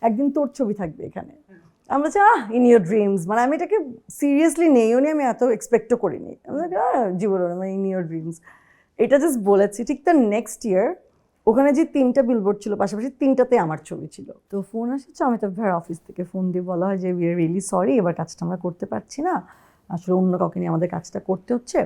একদিন তোর ছবি থাকবে এখানে। আমরা ইন ইউর ড্রিমস, মানে আমি এটাকে সিরিয়াসলি নেইও নি, আমি এত এক্সপেক্টও করিনি। আমরা জীবন মানে ইন ইউর ড্রিমস এটা জাস্ট বলেছি। ঠিক তার নেক্সট ইয়ার ওখানে যে 3টা বিলবোর্ড ছিল পাশাপাশি 3টাতে আমার ছবি ছিল। তো ফোন আসছে অমিতাভ ভাইয়ের অফিস থেকে, ফোন দিয়ে বলা হয় যে উই আর রিয়েলি সরি, এবার কাজটা আমরা করতে পারছি না, আসলে অন্য কাউকে নিয়ে আমাদের কাজটা করতে হচ্ছে।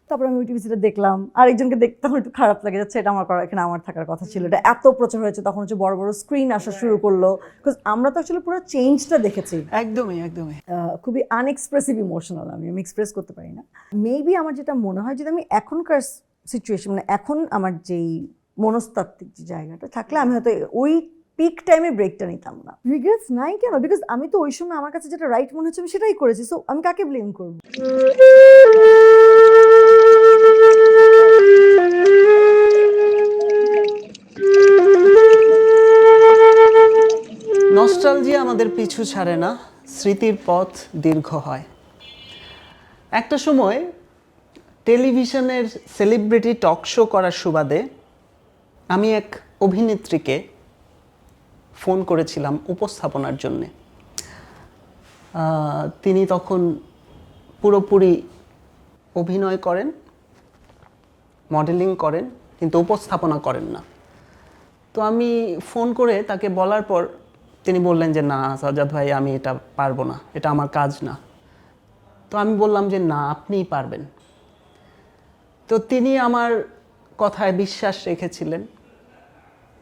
তারপর আমি ওইটিভিসিটা দেখলাম, আরেকজনকে দেখতে আমার একটু খারাপ লাগে যাচ্ছে, এটা আমার করা, এখানে আমার থাকার কথা ছিল। এটা এত প্রচার হয়েছে, তখন হচ্ছে বড় বড় স্ক্রিন আসা শুরু করলো, বিকজ আমরা তো আসলে পুরো চেঞ্জটা দেখেছি। একদমই একদমই খুবই আনএক্সপ্রেসিভ ইমোশনাল, আমি এক্সপ্রেস করতে পারি না। মেবি আমার যেটা মনে হয়, যদি আমি এখনকার সিচুয়েশন, মানে এখন আমার যেই মনস্তাত্ত্বিক যে জায়গাটা থাকলে আমি হয়তো ওই পিক টাইমে ব্রেকটা নিতাম না। রিগ্রেটস নাই কেন, বিকজ আমি তো ওই সময় আমার কাছে যেটা রাইট মনে হচ্ছে আমি সেটাই করেছি, সো আমি কাকে ব্লেম করবো? নস্টালজিয়া আমাদের পিছু ছাড়ে না, স্মৃতির পথ দীর্ঘ হয়। একটা সময় টেলিভিশনের সেলিব্রিটি টক শো করার সুবাদে আমি এক অভিনেত্রীকে ফোন করেছিলাম উপস্থাপনার জন্যে। তিনি তখন পুরোপুরি অভিনয় করেন, মডেলিং করেন, কিন্তু উপস্থাপনা করেন না। তো আমি ফোন করে তাকে বলার পর তিনি বললেন যে না সাজ্জাদ ভাই, আমি এটা পারবো না, এটা আমার কাজ না। তো আমি বললাম যে না, আপনিই পারবেন। তো তিনি আমার কথায় বিশ্বাস রেখেছিলেন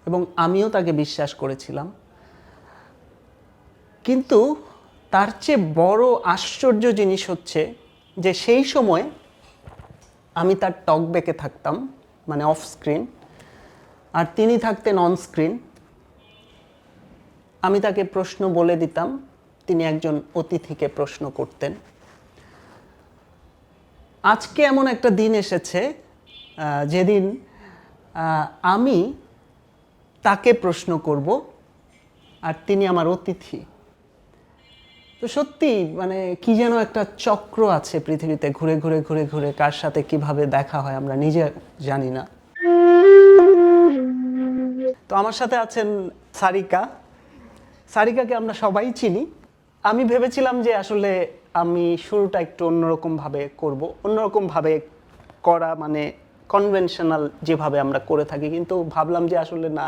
এবং আমিও তাকে বিশ্বাস করেছিলাম। কিন্তু তার চেয়ে বড় আশ্চর্য জিনিস হচ্ছে যে সেই সময় আমি তার টকব্যাকে থাকতাম, মানে অফ স্ক্রিন, আর তিনি থাকতেন অন স্ক্রিন। আমি তাকে প্রশ্ন বলে দিতাম, তিনি একজন অতিথিকে প্রশ্ন করতেন। আজকে এমন একটা দিন এসেছে যেদিন আমি তাকে প্রশ্ন করব আর তিনি আমার অতিথি। তো সত্যি মানে কি যেন একটা চক্র আছে পৃথিবীতে, ঘুরে ঘুরে ঘুরে ঘুরে কার সাথে কিভাবে দেখা হয় আমরা নিজে জানি না। তো আমার সাথে আছেন সারিকা। সারিকাকে আমরা সবাই চিনি। আমি ভেবেছিলাম যে আসলে আমি শুরুটা একটু অন্যরকমভাবে করব, অন্যরকমভাবে করা মানে কনভেনশনাল যেভাবে আমরা করে থাকি, কিন্তু ভাবলাম যে আসলে না,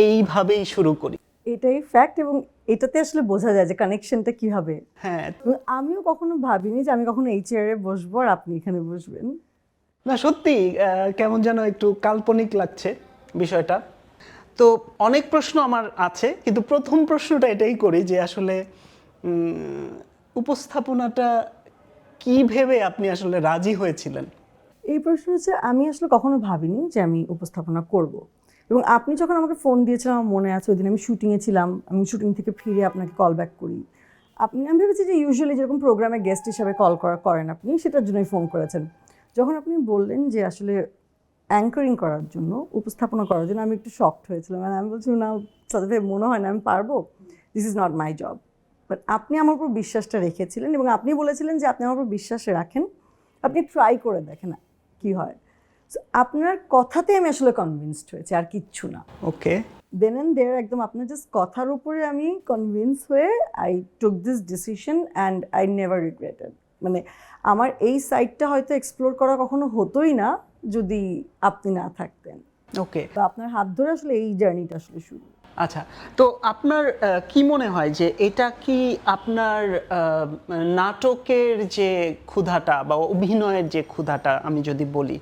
এইভাবেই শুরু করি। এটাই ফ্যাক্ট, এবং এটাতে আসলে বোঝা যায় যে কানেকশনটা কি হবে। হ্যাঁ, আমিও কখনো ভাবিনি যে আমি কখনো এই চেয়ারে বসবো আর আপনি এখানে বসবেন। না সত্যি কেমন যেন একটু কাল্পনিক লাগছে বিষয়টা। তো অনেক প্রশ্ন আমার আছে, কিন্তু প্রথম প্রশ্নটা এটাই করি যে আসলে উপস্থাপনাটা কি ভেবে আপনি আসলে রাজি হয়েছিলেন? এই প্রশ্ন হচ্ছে, আমি আসলে কখনো ভাবিনি যে আমি উপস্থাপনা করব। এবং আপনি যখন আমাকে ফোন দিয়েছিলেন, আমার মনে আছে ওই দিন আমি শুটিংয়ে ছিলাম, আমি শুটিং থেকে ফিরে আপনাকে কল ব্যাক করি। আমি ভেবেছি যে ইউজুয়ালি যেরকম প্রোগ্রামে গেস্ট হিসাবে কল করেন আপনি, সেটার জন্যই ফোন করেছেন। যখন আপনি বললেন যে আসলে অ্যাঙ্করিং করার জন্য, উপস্থাপনা করার জন্য, আমি একটু শকড হয়েছিলাম। মানে আমি বলছিলাম না সাথে মনে হয় না আমি পারবো, this is not my job. But আপনি আমার উপর বিশ্বাসটা রেখেছিলেন এবং আপনি বলেছিলেন যে আপনি আমার উপর বিশ্বাস রাখেন, আপনি ট্রাই করে দেখেন কি হয়। সো আপনার কথাতে আমি আসলে কনভিন্সড হয়েছি, আর কিচ্ছু না। ওকে, দেন অ্যান্ড দেয়ার একদম আপনার জাস্ট কথার উপরে আমি কনভিন্স হয়ে I took this decision and I never regretted. মানে আমার এই সাইডটা হয়তো এক্সপ্লোর করা কখনো হতোই না যদি আপনি না থাকতেন। ওকে, তো আপনার হাত ধরে আসলে এই জার্নিটা আসলে শুরু। আচ্ছা। তো আপনার কি মনে হয় যে এটা কি আপনার নাটকের যে ক্ষুধাটা বা অভিনয়ের যে ক্ষুধাটা আমি যদি বলি,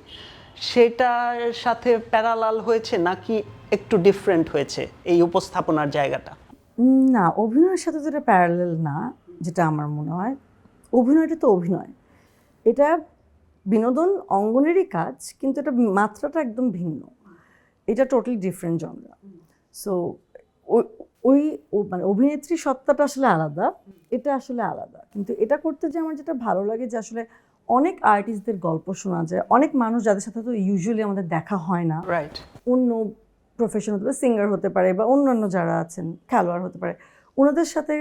সেটার সাথে প্যারালাল হয়েছে নাকি একটু ডিফারেন্ট হয়েছে এই উপস্থাপনার জায়গাটা? না, অভিনয়ের সাথে তো এটা প্যারালেল না, যেটা আমার মনে হয়। অভিনয়টা তো অভিনয়, এটা বিনোদন অঙ্গনেরই কাজ, কিন্তু এটা মাত্রাটা একদম ভিন্ন, এটা টোটালি ডিফারেন্ট জনরা। সো ওই মানে অভিনেত্রী সত্তাটা আসলে আলাদা, এটা আসলে আলাদা। কিন্তু এটা করতে যে আমার যেটা ভালো লাগে যে আসলে অনেক আর্টিস্টদের গল্প শোনা যায়, অনেক মানুষ যাদের সাথে তো ইউজুয়ালি আমাদের দেখা হয় না, রাইট, অন্য প্রফেশন হতে পারে, সিঙ্গার হতে পারে বা অন্যান্য যারা আছেন খেলোয়াড় হতে পারে, ওনাদের সাথে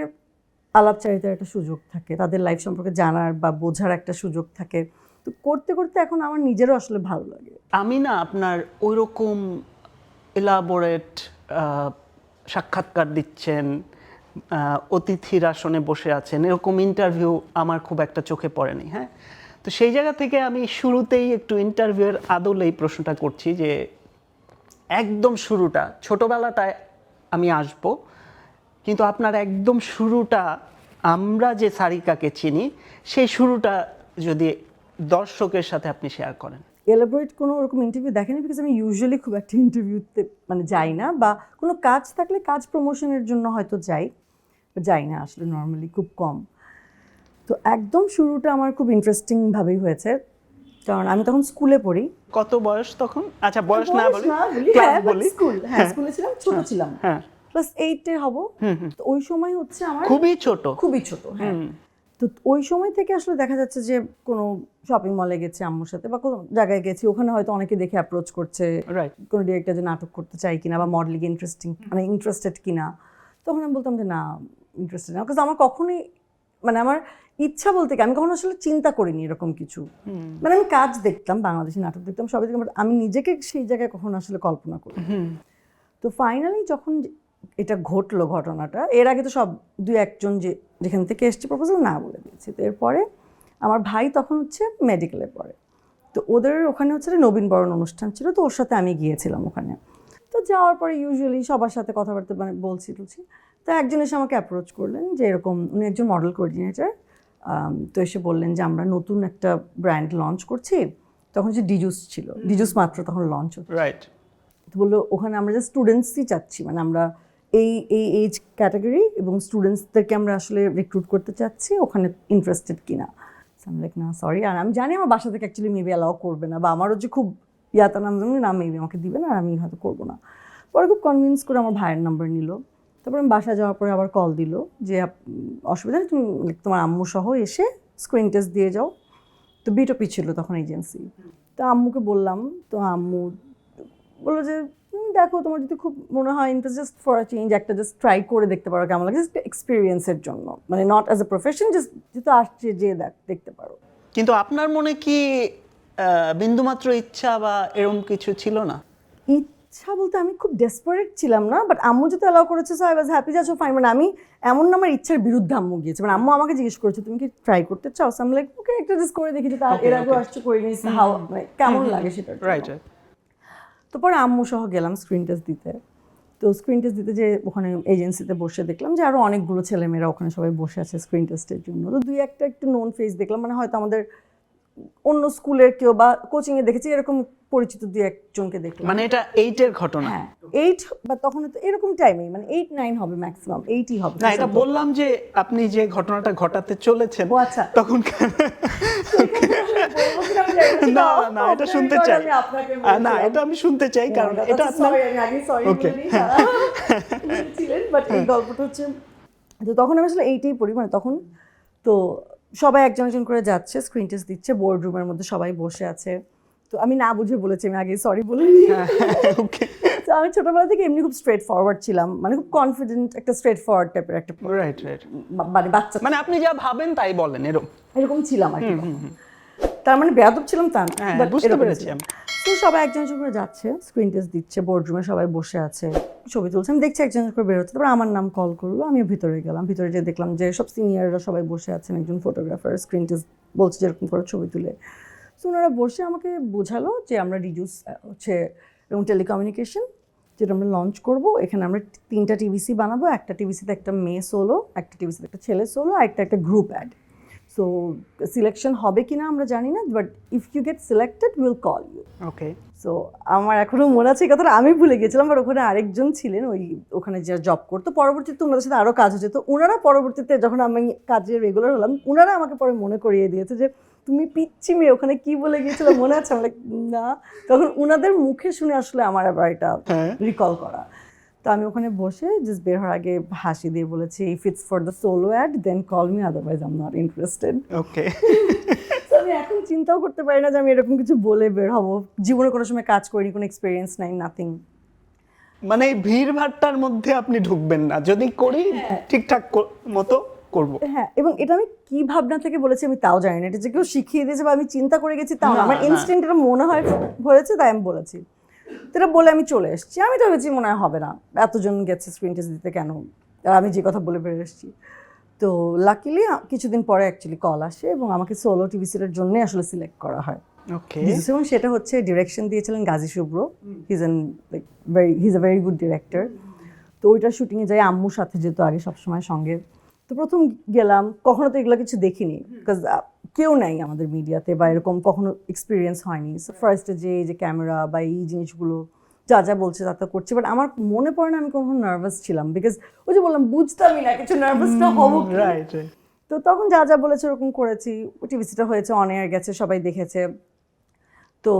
আলাপচারিতার একটা সুযোগ থাকে, তাদের লাইফ সম্পর্কে জানার বা বোঝার একটা সুযোগ থাকে। তো করতে করতে এখন আমার নিজেরও আসলে ভালো লাগে। আমি না আপনার ওইরকম এলাবোরেট সাক্ষাৎকার দিচ্ছেন, অতিথির আসনে বসে আছেন, এরকম ইন্টারভিউ আমার খুব একটা চোখে পড়েনি। হ্যাঁ, তো সেই জায়গা থেকে আমি শুরুতেই একটু ইন্টারভিউয়ের আদলে এই প্রশ্নটা করছি যে একদম শুরুটা ছোটবেলাটায় আমি আসব, কিন্তু আপনার একদম শুরুটা আমরা যে সারিকাকে চিনি সেই শুরুটা যদি দর্শকের সাথে আপনি শেয়ার করেন। এলাবোরেট কোনো ওরকম ইন্টারভিউ দেখেনি, বিকজ আমি ইউজুয়ালি খুব একটা ইন্টারভিউতে মানে যাই না, বা কোনো কাজ থাকলে কাজ প্রমোশনের জন্য হয়তো যাই না আসলে, নর্মালি খুব কম। তো একদম শুরুটা আমার খুব ইন্টারেস্টিংভাবেই হয়েছে, কারণ আমি তখন স্কুলে পড়ি। কত বয়স তখন? আচ্ছা, বয়স না বলি, ক্লাস ক্লাস বলি। স্কুলে ছিলাম, ছোট ছিলাম, হ্যাঁ, ক্লাস 8-এ হব। তো ওই সময় হচ্ছে আমার খুবই ছোট। হ্যাঁ। তো ওই সময় থেকে আসলে দেখা যাচ্ছে যে কোনো শপিং মলে গেছি আম্মুর সাথে, বা কোনো জায়গায় গেছি, ওখানে হয়তো অনেকে দেখে অ্যাপ্রোচ করছে, রাইট। কোনো ডিরেক্টর যে নাটক করতে চাই কিনা বা মডেলিং ইন্টারেস্টেড কিনা। তখন আমি বলতাম যে না, ইন্টারেস্টেড না, বিকজ আমার কখনোই মানে আমার ইচ্ছা বলতে কি, আমি কখনো আসলে চিন্তা করিনি এরকম কিছু। মানে আমি কাজ দেখতাম, বাংলাদেশি নাটক দেখতাম, সবাই দেখতাম, বাট আমি নিজেকে সেই জায়গায় কখনো আসলে কল্পনা করি। তো ফাইনালি যখন এটা ঘটলো ঘটনাটা, এর আগে তো সব 2-1 যেখান থেকে এসছে প্রপোজাল না বলে দিয়েছি। তো এরপরে আমার ভাই তখন হচ্ছে মেডিকেলে পড়ে, তো ওদের ওখানে হচ্ছে নবীনবরণ অনুষ্ঠান ছিল, তো ওর সাথে আমি গিয়েছিলাম ওখানে। তো যাওয়ার পরে ইউজুয়ালি সবার সাথে কথাবার্তা মানে বলছি, তো একজন এসে আমাকে অ্যাপ্রোচ করলেন যে এরকম, উনি একজন মডেল কোঅর্ডিনেটর। তো এসে বললেন যে আমরা নতুন একটা ব্র্যান্ড লঞ্চ করছি। তখন যে ডিজুস ছিল, ডিজুস মাত্র তখন লঞ্চ হচ্ছে। রাইট। তো বললো ওখানে আমরা যে স্টুডেন্টসই চাচ্ছি, মানে আমরা এই এজ ক্যাটাগরি এবং স্টুডেন্টসদেরকে আমরা আসলে রিক্রুট করতে চাচ্ছি, ওখানে ইন্টারেস্টেড কিনা। আমি লাইক না সরি, আর আমি জানি আমার বাসা থেকে অ্যাকচুয়ালি মেবি অ্যালাউ করবে না, বা আমারও যে খুব ইয়াতা নাম না, মেবি আমাকে দিবে না, আর আমি হয়তো করবো না। পরে খুব কনভিন্স করে আমার ভাইয়ের নাম্বার নিল। তারপরে আমি বাসায় যাওয়ার পরে আবার কল দিল যে অসুবিধা নেই, তুমি তোমার আম্মু সহ এসে স্ক্রিন টেস্ট দিয়ে যাও। তো বিটপি ছিল তখন এজেন্সি। তো আম্মুকে বললাম, তো আম্মু বললো যে দেখো তোমার যদি খুব মনে হয় interest, just for a change একটা জাস্ট ট্রাই করে দেখতে পারো কেমন লাগে, জাস্ট এক্সপিরিয়েন্সের জন্য, মানে not as a profession, just যেহেতু আসছে যে দেখতে পারো। কিন্তু আপনার মনে কি বিন্দুমাত্র ইচ্ছা বা এরকম কিছু ছিল না? ইচ্ছা বলতে আমি খুব ডেসপারেট ছিলাম না, বাট আম্মু যেহেতু অ্যালাউ করেছে, সো আই ওয়াজ হ্যাপি, যাচ্ছ ফাইন। মানে আমি এমন না আমার ইচ্ছার বিরুদ্ধে আম্মু গিয়েছে, মানে আম্মু আমাকে জিজ্ঞেস করেছে তুমি কি ট্রাই করতে চাও, সো আমি লাইক ওকে, একটা জাস্ট করে দেখি, যে তার এর আগেও আসছে করে নিয়েছে, হাও মানে কেমন লাগে সেটা। রাইট। তো পরে আম্মু সহ গেলাম স্ক্রিন টেস্ট দিতে। তো স্ক্রিন টেস্ট দিতে যে ওখানে এজেন্সিতে বসে দেখলাম যে আরও অনেকগুলো ছেলেমেয়েরা ওখানে সবাই বসে আছে স্ক্রিন টেস্টের জন্য। তো 2-1টা একটু নোন ফেস দেখলাম, মানে হয়তো আমাদের অন্য স্কুলের কেউ বা কোচিংয়ে দেখেছি, এরকম পরিচিত 2-1জনকে দেখলাম। মানে এটা 8-এর ঘটনা? হ্যাঁ 8, বা তখন তো এরকম টাইমেই, মানে 8-9 হবে ম্যাক্সিমাম, 8ই হবে। না, এটা বললাম যে আপনি যে ঘটনাটা ঘটাতে চলেছেন ও আচ্ছা, তখন না না, এটা শুনতে চাই না, এটা আমি শুনতে চাই, কারণ এটা আপনার ছিলেন। বাট এই গল্পটা হচ্ছে, তো তখন আমি আসলে 8এই পড়ি, মানে তখন তো সবাই একজন একজন করে যাচ্ছে, স্ক্রিন টেস্ট দিচ্ছে, বোর্ড রুমের মধ্যে সবাই বসে আছে। তো আমি না বুঝে বলেছি, আমি আগে সরি বলে নিই। তো আমি ছোটবেলা থেকে এমনি খুব স্ট্রেট ফরওয়ার্ড ছিলাম, মানে খুব কনফিডেন্ট, একটা স্ট্রেট ফরওয়ার্ড টাইপের একটা, রাইট রাইট, মানে বাচ্চা, মানে আপনি যা ভাবেন তাই বলেন, এরকম ছিলাম আর কি। তার মানে বেয়াদব ছিলাম তা না, হ্যাঁ, বুঝতে পেরেছি আমি। তো সবাই একজন করে যাচ্ছে, স্ক্রিন টেস্ট দিচ্ছে, বোর্ড রুমে সবাই বসে আছে, ছবি তুলছে, আমি দেখছি একজন করে বের হচ্ছে। তারপর আমার নাম কল করলো, আমি ভিতরে গেলাম, ভিতরে যেয়ে দেখলাম যে সব সিনিয়ররা সবাই বসে আছেন, একজন ফটোগ্রাফার স্ক্রিন টেস্ট বলছে যেরকম করে ছবি তুলে। তো ওনারা বসে আমাকে বোঝালো যে আমরা রিডিউস হচ্ছে এবং টেলিকমিউনিকেশন যেটা আমরা লঞ্চ করব, এখানে আমরা 3টা টিভিসি বানাবো, একটা টিভিসিতে একটা মেয়ে সোলো, একটা টিভিসিতে একটা ছেলে সোলো, আর একটা গ্রুপ অ্যাড। সো সিলেকশন হবে কিনা আমরা জানি না, but if you get selected will call you. Okay. So আমার এখনো মনে আছে এই কথাটা, আমি ভুলে গেছিলাম, বাট ওখানে আরেকজন ছিলেন ওখানে যে জব করতো, পরবর্তীতে ওনাদের সাথে আরও কাজ হচ্ছে। তো ওনারা পরবর্তীতে যখন আমি কাজে রেগুলার হলাম, ওনারা আমাকে পরে মনে করিয়ে দিয়েছে যে তুমি পিচ্ছি মেয়ে, ওখানে কি বলে গিয়েছিল মনে আছে? আমার না, তখন ওনাদের মুখে শুনে আসলে আমার আবার এটা রিকল করা। তো আমি ওখানে বসে জাস্ট বের হওয়ার আগে হাসি দিয়ে বলেছি, if it's for the solo ad then call me, otherwise I am not interested. Okay. আমি এখন চিন্তাও করতে পারি না যে আমি এরকম কিছু বলে বের হবো, জীবনে কোনো সময় কাজ করিনি, কোনো এক্সপিরিয়েন্স নাই, নাথিং। মানে এই ভিড় ভাট্টার মধ্যে আপনি ঢুকবেন না, যদি করি ঠিকঠাক মতো করব। হ্যাঁ, এবং এটা আমি কি ভাবনা থেকে বলেছি আমি তাও জানি না, এটা যে কেউ শিখিয়ে দিয়েছে বা আমি চিন্তা করে গেছি তাও না, আমার ইনস্ট্যান্ট এটা মনে হয়েছে তাই আমি বলেছি। তো এটা বলে আমি চলে এসেছি। আমি তো ভেবেছি মনে হয় হবে না, এতজন গেছে স্ক্রিন টেস্ট দিতে কেন, আর আমি যে কথা বলে বেরিয়ে এসেছি। তো লাকিলি কিছুদিন পরে অ্যাকচুয়ালি কল আসে এবং আমাকে সোলো টিভি সিরিয়ালের জন্যই আসলে সিলেক্ট করা হয়। ওকে। এবং সেটা হচ্ছে ডিরেকশন দিয়েছিলেন Gazi Shubhro. His a very good director. তো ওইটা শুটিংয়ে যাই আম্মুর সাথে, যেহেতু আগে সবসময় সঙ্গে। তো প্রথম গেলাম, কখনো তো এগুলো কিছু দেখিনি, বিকজ কেউ নাই আমাদের মিডিয়াতে বা এরকম কখনো এক্সপিরিয়েন্স হয়নি। সো ফার্স্টে যে ক্যামেরা বা এই জিনিসগুলো যা যা বলছে তা তো করছি, বাট আমার মনে পড়ে না আমি কখনো নার্ভাস ছিলাম, বিকজ ওই যে বললাম বুঝতামই না কিছু, নার্ভাসটা হবো কি। রাইট। তো তখন যা যা বলেছে ওরকম করেছি। টিভিসিটা হয়েছে, অন এয়ার গেছে, সবাই দেখেছে। তো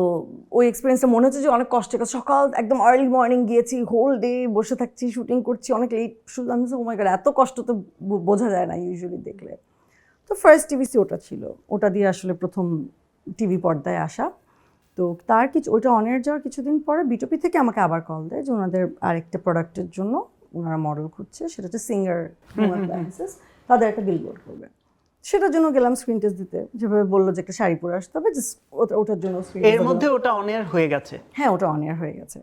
ওই এক্সপিরিয়েন্সটা মনে হচ্ছে যে অনেক কষ্টের কাজ। সকাল একদম আর্লি মর্নিং গিয়েছি, হোল ডে বসে থাকছি, শুটিং করছি, অনেক লেট শুধু। আমি ও মাই গড, এত কষ্ট তো বোঝা যায় না ইউজুয়ালি দেখলে। তো ফার্স্ট টিভিসি ওটা ছিল, ওটা দিয়ে আসলে প্রথম টিভি পর্দায় আসা। তো তার ওইটা অন এয়ার যাওয়ার কিছুদিন পরে বিটপি থেকে আমাকে আবার কল দেয় যে ওনাদের আরেকটা প্রোডাক্টের জন্য ওনারা মডেল খুঁজছে, সেটা হচ্ছে সিঙ্গার অ্যাপ্লায়েন্সেস, তাদের একটা বিলবোর্ড করবে। সেটার জন্য গেলাম স্ক্রিন টেস্ট দিতে, যেভাবে বললো যে একটা শাড়ি পরে আসতে হবে, জাস্ট ওটার জন্য এর মধ্যে ওটা অন এয়ার হয়ে গেছে? হ্যাঁ, ওটা অন এয়ার হয়ে গেছে।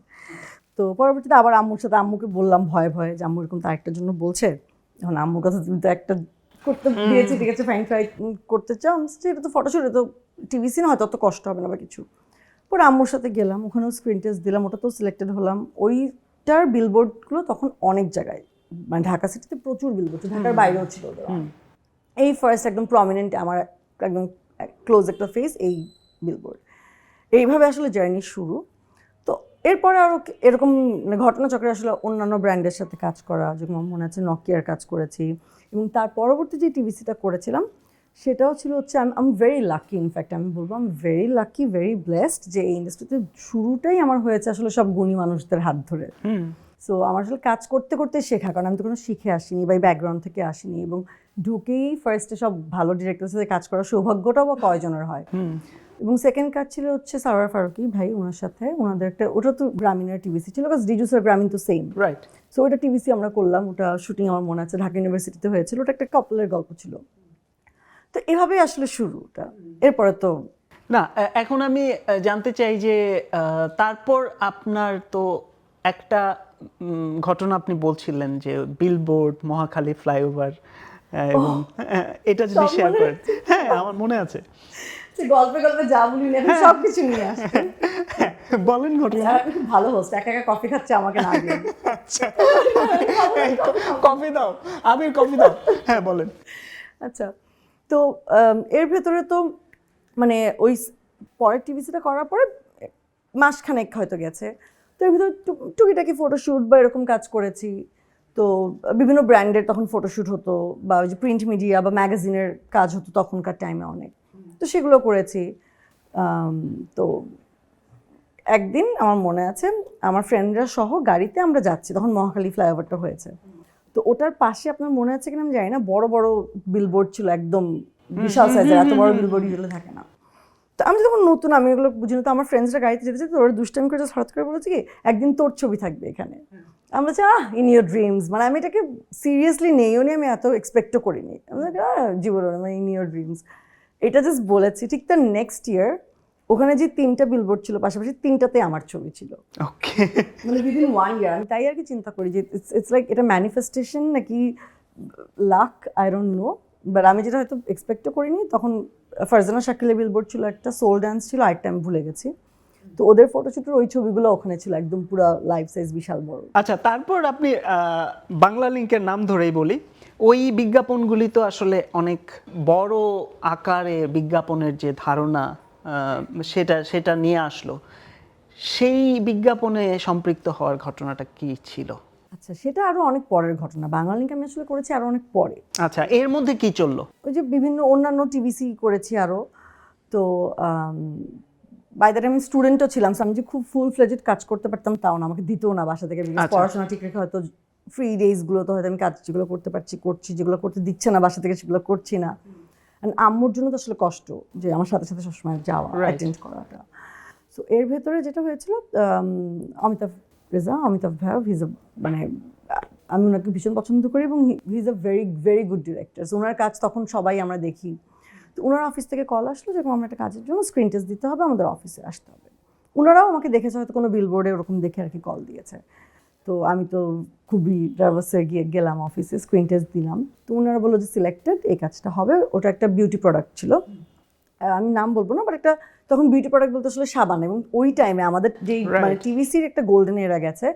তো পরবর্তীতে আবার আম্মুর সাথে, আম্মুকে বললাম ভয়ে ভয়ে যে আম্মু এরকম তো আরেকটার জন্য বলছে, এখন আম্মুর কথা তুমি তো একটা করতে দিয়েছি, ঠিক আছে ফাইন ট্রাই করতে চাও, এটা তো ফটোশুট, এটা তো টিভিসি না, হয়তো অত কষ্ট হবে না বা কিছু। পরে আম্মুর সাথে গেলাম, ওখানেও স্ক্রিন টেস্ট দিলাম, ওটা তো সিলেক্টেড হলাম। ওইটার বিলবোর্ডগুলো তখন অনেক জায়গায়, মানে ঢাকা সিটিতে প্রচুর বিলবোর্ড, ঢাকার বাইরেও ছিল ওদের। এই ফার্স্ট একদম প্রমিনেন্ট আমার একদম ক্লোজ একটা ফেস, এই বিলবোর্ড। এইভাবে আসলে জার্নি শুরু। তো এরপরে আরও এরকম মানে ঘটনাচক্রে আসলে অন্যান্য ব্র্যান্ডের সাথে কাজ করা, যেমন মনে আছে নকিয়ার কাজ করেছি, এবং তার পরবর্তী যে টিভিসিটা করেছিলাম সেটাও ছিল হচ্ছে, I am very lucky, in fact আমি বলবো I am very lucky, very blessed যে এই ইন্ডাস্ট্রিতে শুরুটাই আমার হয়েছে আসলে সব গুণী মানুষদের হাত ধরে। সো আমার আসলে কাজ করতে করতে শেখা, কারণ আমি তো কোনো শিখে আসিনি বা ব্যাকগ্রাউন্ড থেকে আসিনি, এবং ঢুকেই ফার্স্টে সব ভালো ডিরেক্টরের সাথে কাজ করার সৌভাগ্যটাও বা কয়জনের হয়। এবং সেকেন্ড কাজ ছিল হচ্ছে সাওয়ার ফারুকি ভাই, ওনার সাথে ওনাদের একটা, ওটা তো গ্রামীণের টিভিসি ছিল, বিকজ ডিজুসের গ্রামীণ তো সেম, রাইট। সো ওটা টিভিসি আমরা করলাম। ওটা শুটিং আমার মনে আছে ঢাকা ইউনিভার্সিটিতে হয়েছিল, ওটা একটা কাপলের গল্প ছিল। তো এভাবেই আসলে শুরু ওটা। এরপরে তো না, এখন আমি জানতে চাই যে তারপর আপনার তো একটা ঘটনা আপনি বলছিলেন যে বিলবোর্ড, মহাখালী ফ্লাইওভার, এবং এটা যদি সব শেয়ার মনে করেন। হ্যাঁ, আমার মনে আছে। গল্পে গল্পে যা বলি না সব কিছু নিয়ে আসছে। বলেন ঘটনা। আর আপনি খুব ভালো হোস্ট, একা একা কফি খাচ্ছে, আমাকে না দিয়ে। আচ্ছা, কফি দাও, আবির কফি দাও। হ্যাঁ বলেন। আচ্ছা, তো এর ভেতরে তো মানে ওই পরের টিভিসিটা করার পরে মাসখানেক হয়তো গেছে। তো এর ভিতরে টুকিটাকি ফটোশ্যুট বা এরকম কাজ করেছি। তো বিভিন্ন ব্র্যান্ডের তখন ফটোশ্যুট হতো, বা ওই যে প্রিন্ট মিডিয়া বা ম্যাগাজিনের কাজ হতো তখনকার টাইমে অনেক, তো সেগুলো করেছি। তো একদিন আমার মনে আছে, আমার ফ্রেন্ডরা সহ গাড়িতে আমরা যাচ্ছি, তখন মহাখালী ফ্লাইওভারটা হয়েছে। তো ওটার পাশে আপনার মনে আছে কিনা আমি জানি না, বড় বড় বিলবোর্ড ছিল, একদম বিশাল সাইজের, এত বড় বিলবোর্ড ইউজুয়ালি থাকে না। তো আমি যখন নতুন, আমি এগুলো বুঝি না, তো আমার ফ্রেন্ডসরা গাড়িতে যেতে যেতে ওরা দুষ্টামি করে হঠাৎ করে বলেছে কি, একদিন তোর ছবি থাকবে এখানে। আমরা বলছি ইন ইউর ড্রিমস, মানে আমি এটাকে সিরিয়াসলি নেইও নি, আমি এত এক্সপেক্টও করিনি। আমি জীবন মানে ইন ইউর ড্রিমস, এটা জাস্ট বলেছি। ঠিক তার নেক্সট ইয়ার ওখানে যে 3টা বিলবোর্ড ছিল পাশাপাশি, 3টাতে আমার ছবি ছিল। ওকে। মানে উইদিন 1 ইয়ার। আমি তাই আর কি চিন্তা করি যে ইটস লাইক এটা ম্যানিফেস্টেশন নাকি lakh, I don't know, but আমি যেটা হয়তো এক্সপেক্টও করিনি। তখন ফারজানা শাকিলের বিলবোর্ড ছিল একটা, সোল ড্যান্স ছিল, আরেকটা আমি ভুলে গেছি। তো ওদের ফটোশুটের ওই ছবিগুলো ওখানে ছিল, একদম পুরো লাইফ সাইজ, বিশাল বড়। আচ্ছা, তারপর আপনি বাংলা লিংকের নাম ধরেই বলি, ওই বিজ্ঞাপনগুলি তো আসলে অনেক বড় আকারে বিজ্ঞাপনের যে ধারণা সেটা নিয়ে আসলো। সেই বিজ্ঞাপনে সম্পৃক্ত হওয়ার ঘটনাটা কি ছিল? আচ্ছা, সেটা আরো অনেক পরের ঘটনা। বাংলা লিংক আমি আসলে করেছি আরো অনেক পরে। আচ্ছা, এর মধ্যে কি চললো? ওই যে বিভিন্ন অন্যান্য টিভিসি করেছি আরো। তো বাই দ্যাট আমি স্টুডেন্টও ছিলাম, আমি যে খুব ফুল ফ্লেজেড কাজ করতে পারতাম তাও না, আমাকে দিতেও না বাসা থেকে। পড়াশোনা ঠিক রেখে হয়তো ফ্রি ডেজগুলো তো হয়তো আমি কাজ যেগুলো করতে পারছি করছি, যেগুলো করতে দিচ্ছে না বাসা থেকে সেগুলো করছি না। আম্মুর জন্য তো আসলে কষ্ট যে আমার সাথে সাথে সবসময় যাওয়া, অ্যাটেন্ড করাটা। সো এর ভেতরে যেটা হয়েছিল, অমিতাভ ভাইয়া, মানে আমি ওনাকে ভীষণ পছন্দ করি, এবং he is a very very good director. So ওনার কাজ তখন সবাই আমরা দেখি। তো ওনার অফিস থেকে কল আসলো যে আমার একটা কাজের জন্য স্ক্রিন টেস্ট দিতে হবে, আমাদের অফিসে আসতে হবে। ওনারাও আমাকে দেখেছে হয়তো কোনো বিলবোর্ডে ওরকম দেখে আর কি কল দিয়েছে। তো আমি তো খুবই নার্ভাস হয়ে গিয়ে গেলাম অফিসে, স্ক্রিন টেস্ট দিলাম। তো ওনারা বললো যে সিলেক্টেড, এই কাজটা হবে। ওটা একটা বিউটি প্রোডাক্ট ছিল, আমি নাম বলবো না, বাট একটা তখন বিউটি প্রোডাক্ট বলতে আসলে সাবান। এবং ওই টাইমে আমাদের যেই মানে টিভিসির একটা গোল্ডেন এরা গেছে,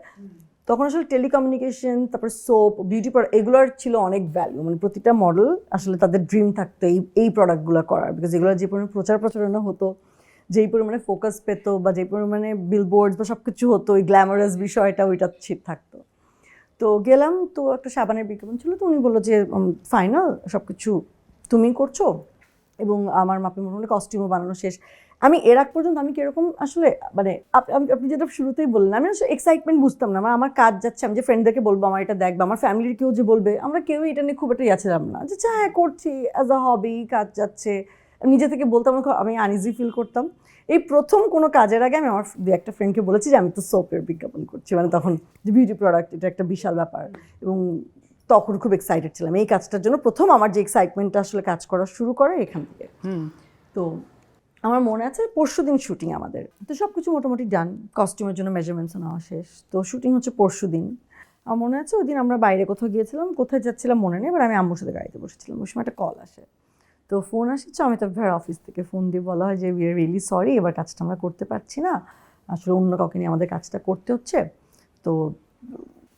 তখন আসলে টেলিকমিউনিকেশন, তারপর সোপ, বিউটি প্রোডাক্ট এগুলোর ছিল অনেক ভ্যালু। মানে প্রতিটা মডেল আসলে তাদের ড্রিম থাকতো এই প্রোডাক্টগুলো করার, বিকজ এগুলো যে পরিমাণে প্রচারণা হতো, যেই পরিমাণে ফোকাস পেতো, বা যেই পরিমাণে বিলবোর্ড বা সব কিছু হতো, ওই গ্ল্যামারাস বিষয়টা ওইটা থাকতো। তো গেলাম, তো একটা সাবানের বিজ্ঞাপন ছিল। তো উনি বললো যে ফাইনাল সব কিছু তুমি করছো, এবং আমার মাপে মোটামুটি কস্টিউমও বানানো শেষ। আমি এর আগ পর্যন্ত আমি কিরকম আসলে মানে আপনি যেটা শুরুতেই বললেন, আমি আসলে এক্সাইটমেন্ট বুঝতাম না। আমার কাজ যাচ্ছে, আমি যে ফ্রেন্ডদেরকে বলবো আমার এটা দেখবে, আমার ফ্যামিলির কেউ যে বলবে, আমরা কেউই এটা নিয়ে খুব একটা ছিলাম না, যে হ্যাঁ করছি অ্যাজ আ হবি, কাজ যাচ্ছে। নিজে থেকে বলতাম, আমি আনইজি ফিল করতাম। এই প্রথম কোনো কাজের আগে আমি আমার দু একটা ফ্রেন্ডকে বলেছি যে আমি তো সোপের বিজ্ঞাপন করছি, মানে তখন যে বিউটি প্রোডাক্ট, এটা একটা বিশাল ব্যাপার। এবং তখন খুব এক্সাইটেড ছিলাম এই কাজটার জন্য। প্রথম আমার যে এক্সাইটমেন্টটা আসলে কাজ করা শুরু করে এখান থেকে। তো আমার মনে আছে পরশুদিন শুটিং আমাদের, তো সব কিছু মোটামুটি ডান, কস্টিউমের জন্য মেজারমেন্টসও নেওয়া শেষ। তো শুটিং হচ্ছে পরশুদিন। আমার মনে আছে ওই দিন আমরা বাইরে কোথাও গিয়েছিলাম, কোথায় যাচ্ছিলাম মনে নেই, এবার আমি আম্মুর সাথে গাড়িতে বসেছিলাম। ওই সময় একটা কল আসে, তো ফোন আসছে অমিতাভ ভাইয়ের অফিস থেকে। ফোন দিয়ে বলা হয় যে উই আর রিয়েলি সরি, এবার কাজটা আমরা করতে পারছি না, আসলে অন্য কাউকে নিয়ে আমাদের কাজটা করতে হচ্ছে। তো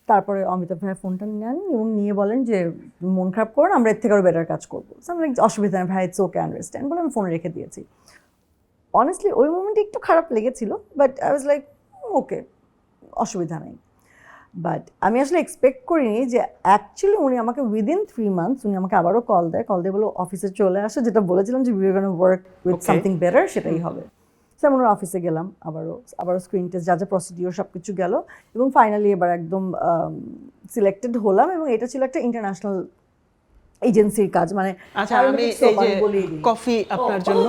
তারপরে অমিতাভ ভাইয়া ফোনটা নেন এবং নিয়ে বলেন যে মন খারাপ করুন, আমরা এর থেকে আরও বেটার কাজ করবো। অসুবিধা নেই ভাই, ইটস ওকে, আন্ডারস্ট্যান্ড বলে আমি ফোনে রেখে দিয়েছি। অনেস্টলি ওই মোমেন্টে একটু খারাপ লেগেছিল, but I was like okay, অসুবিধা নেই। বাট আমি আসলে এক্সপেক্ট করিনি যে অ্যাকচুয়ালি উনি আমাকে উইদিন 3 months উনি আমাকে আবারও কল দিয়ে বলো অফিসে চলে আসো, যেটা বলেছিলাম যে we are gonna work with something better, সেটাই হবে। সো আমরা অফিসে গেলাম, আবারও স্ক্রিন টেস্ট, যা প্রসিডিওর সব কিছু গেল, এবং ফাইনালি এবার একদম সিলেক্টেড হলাম। এবং এটা ছিল একটা ইন্টারন্যাশনাল এজেন্সির কাজ। মানে আচ্ছা, আমি এই যে কফি আপনার জন্য,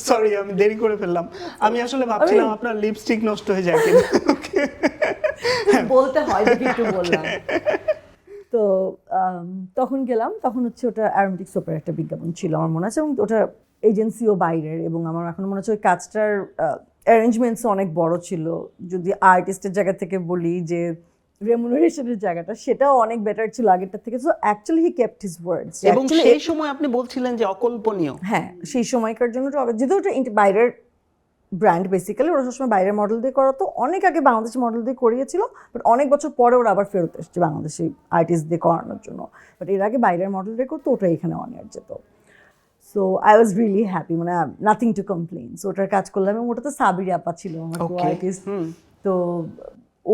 সরি আমি দেরি করে ফেললাম। আমি আসলে ভাবছিলাম আপনার লিপস্টিক নষ্ট হয়ে যায় কিনা, বলতে হয় দেখি একটু বললাম। তো তখন গেলাম, তখন হচ্ছে ওটা অ্যারোমেটিক সোপের একটা বিজ্ঞাপন ছিল আমার মনে আছে, এবং ওটা এজেন্সিও বাইরের। এবং আমার এখন মনে হচ্ছে ওই কাজটার অ্যারেঞ্জমেন্টসও অনেক বড় ছিল। যদি আর্টিস্টের জায়গা থেকে বলি যে রেমুনারেশনের জায়গাটা, সেটাও অনেক বেটার ছিল আগেরটার থেকে। So actually he kept his words. এবং সেই সময় আপনি বলছিলেন যে অকল্পনীয়। হ্যাঁ, সেই সময়কার জন্য যেহেতু ওটা বাইরের ব্র্যান্ড, বেসিক্যালি ওরা সবসময় বাইরের মডেল দিয়ে করাতো। অনেক আগে বাংলাদেশি মডেল দিয়ে করিয়েছিল, বাট অনেক বছর পরে ওরা আবার ফেরত এসছে বাংলাদেশি আর্টিস্ট দিয়ে করানোর জন্য। বাট এর আগে বাইরের মডেল দিয়ে করতো, ওটা এখানে অন এয়ার যেত। So I was really happy, মানে নাথিং টু কমপ্লেন। সো ওটার কাজ করলাম, এবং ওটা তো সাবিরি আপা ছিল আমার আর্টিস্ট। তো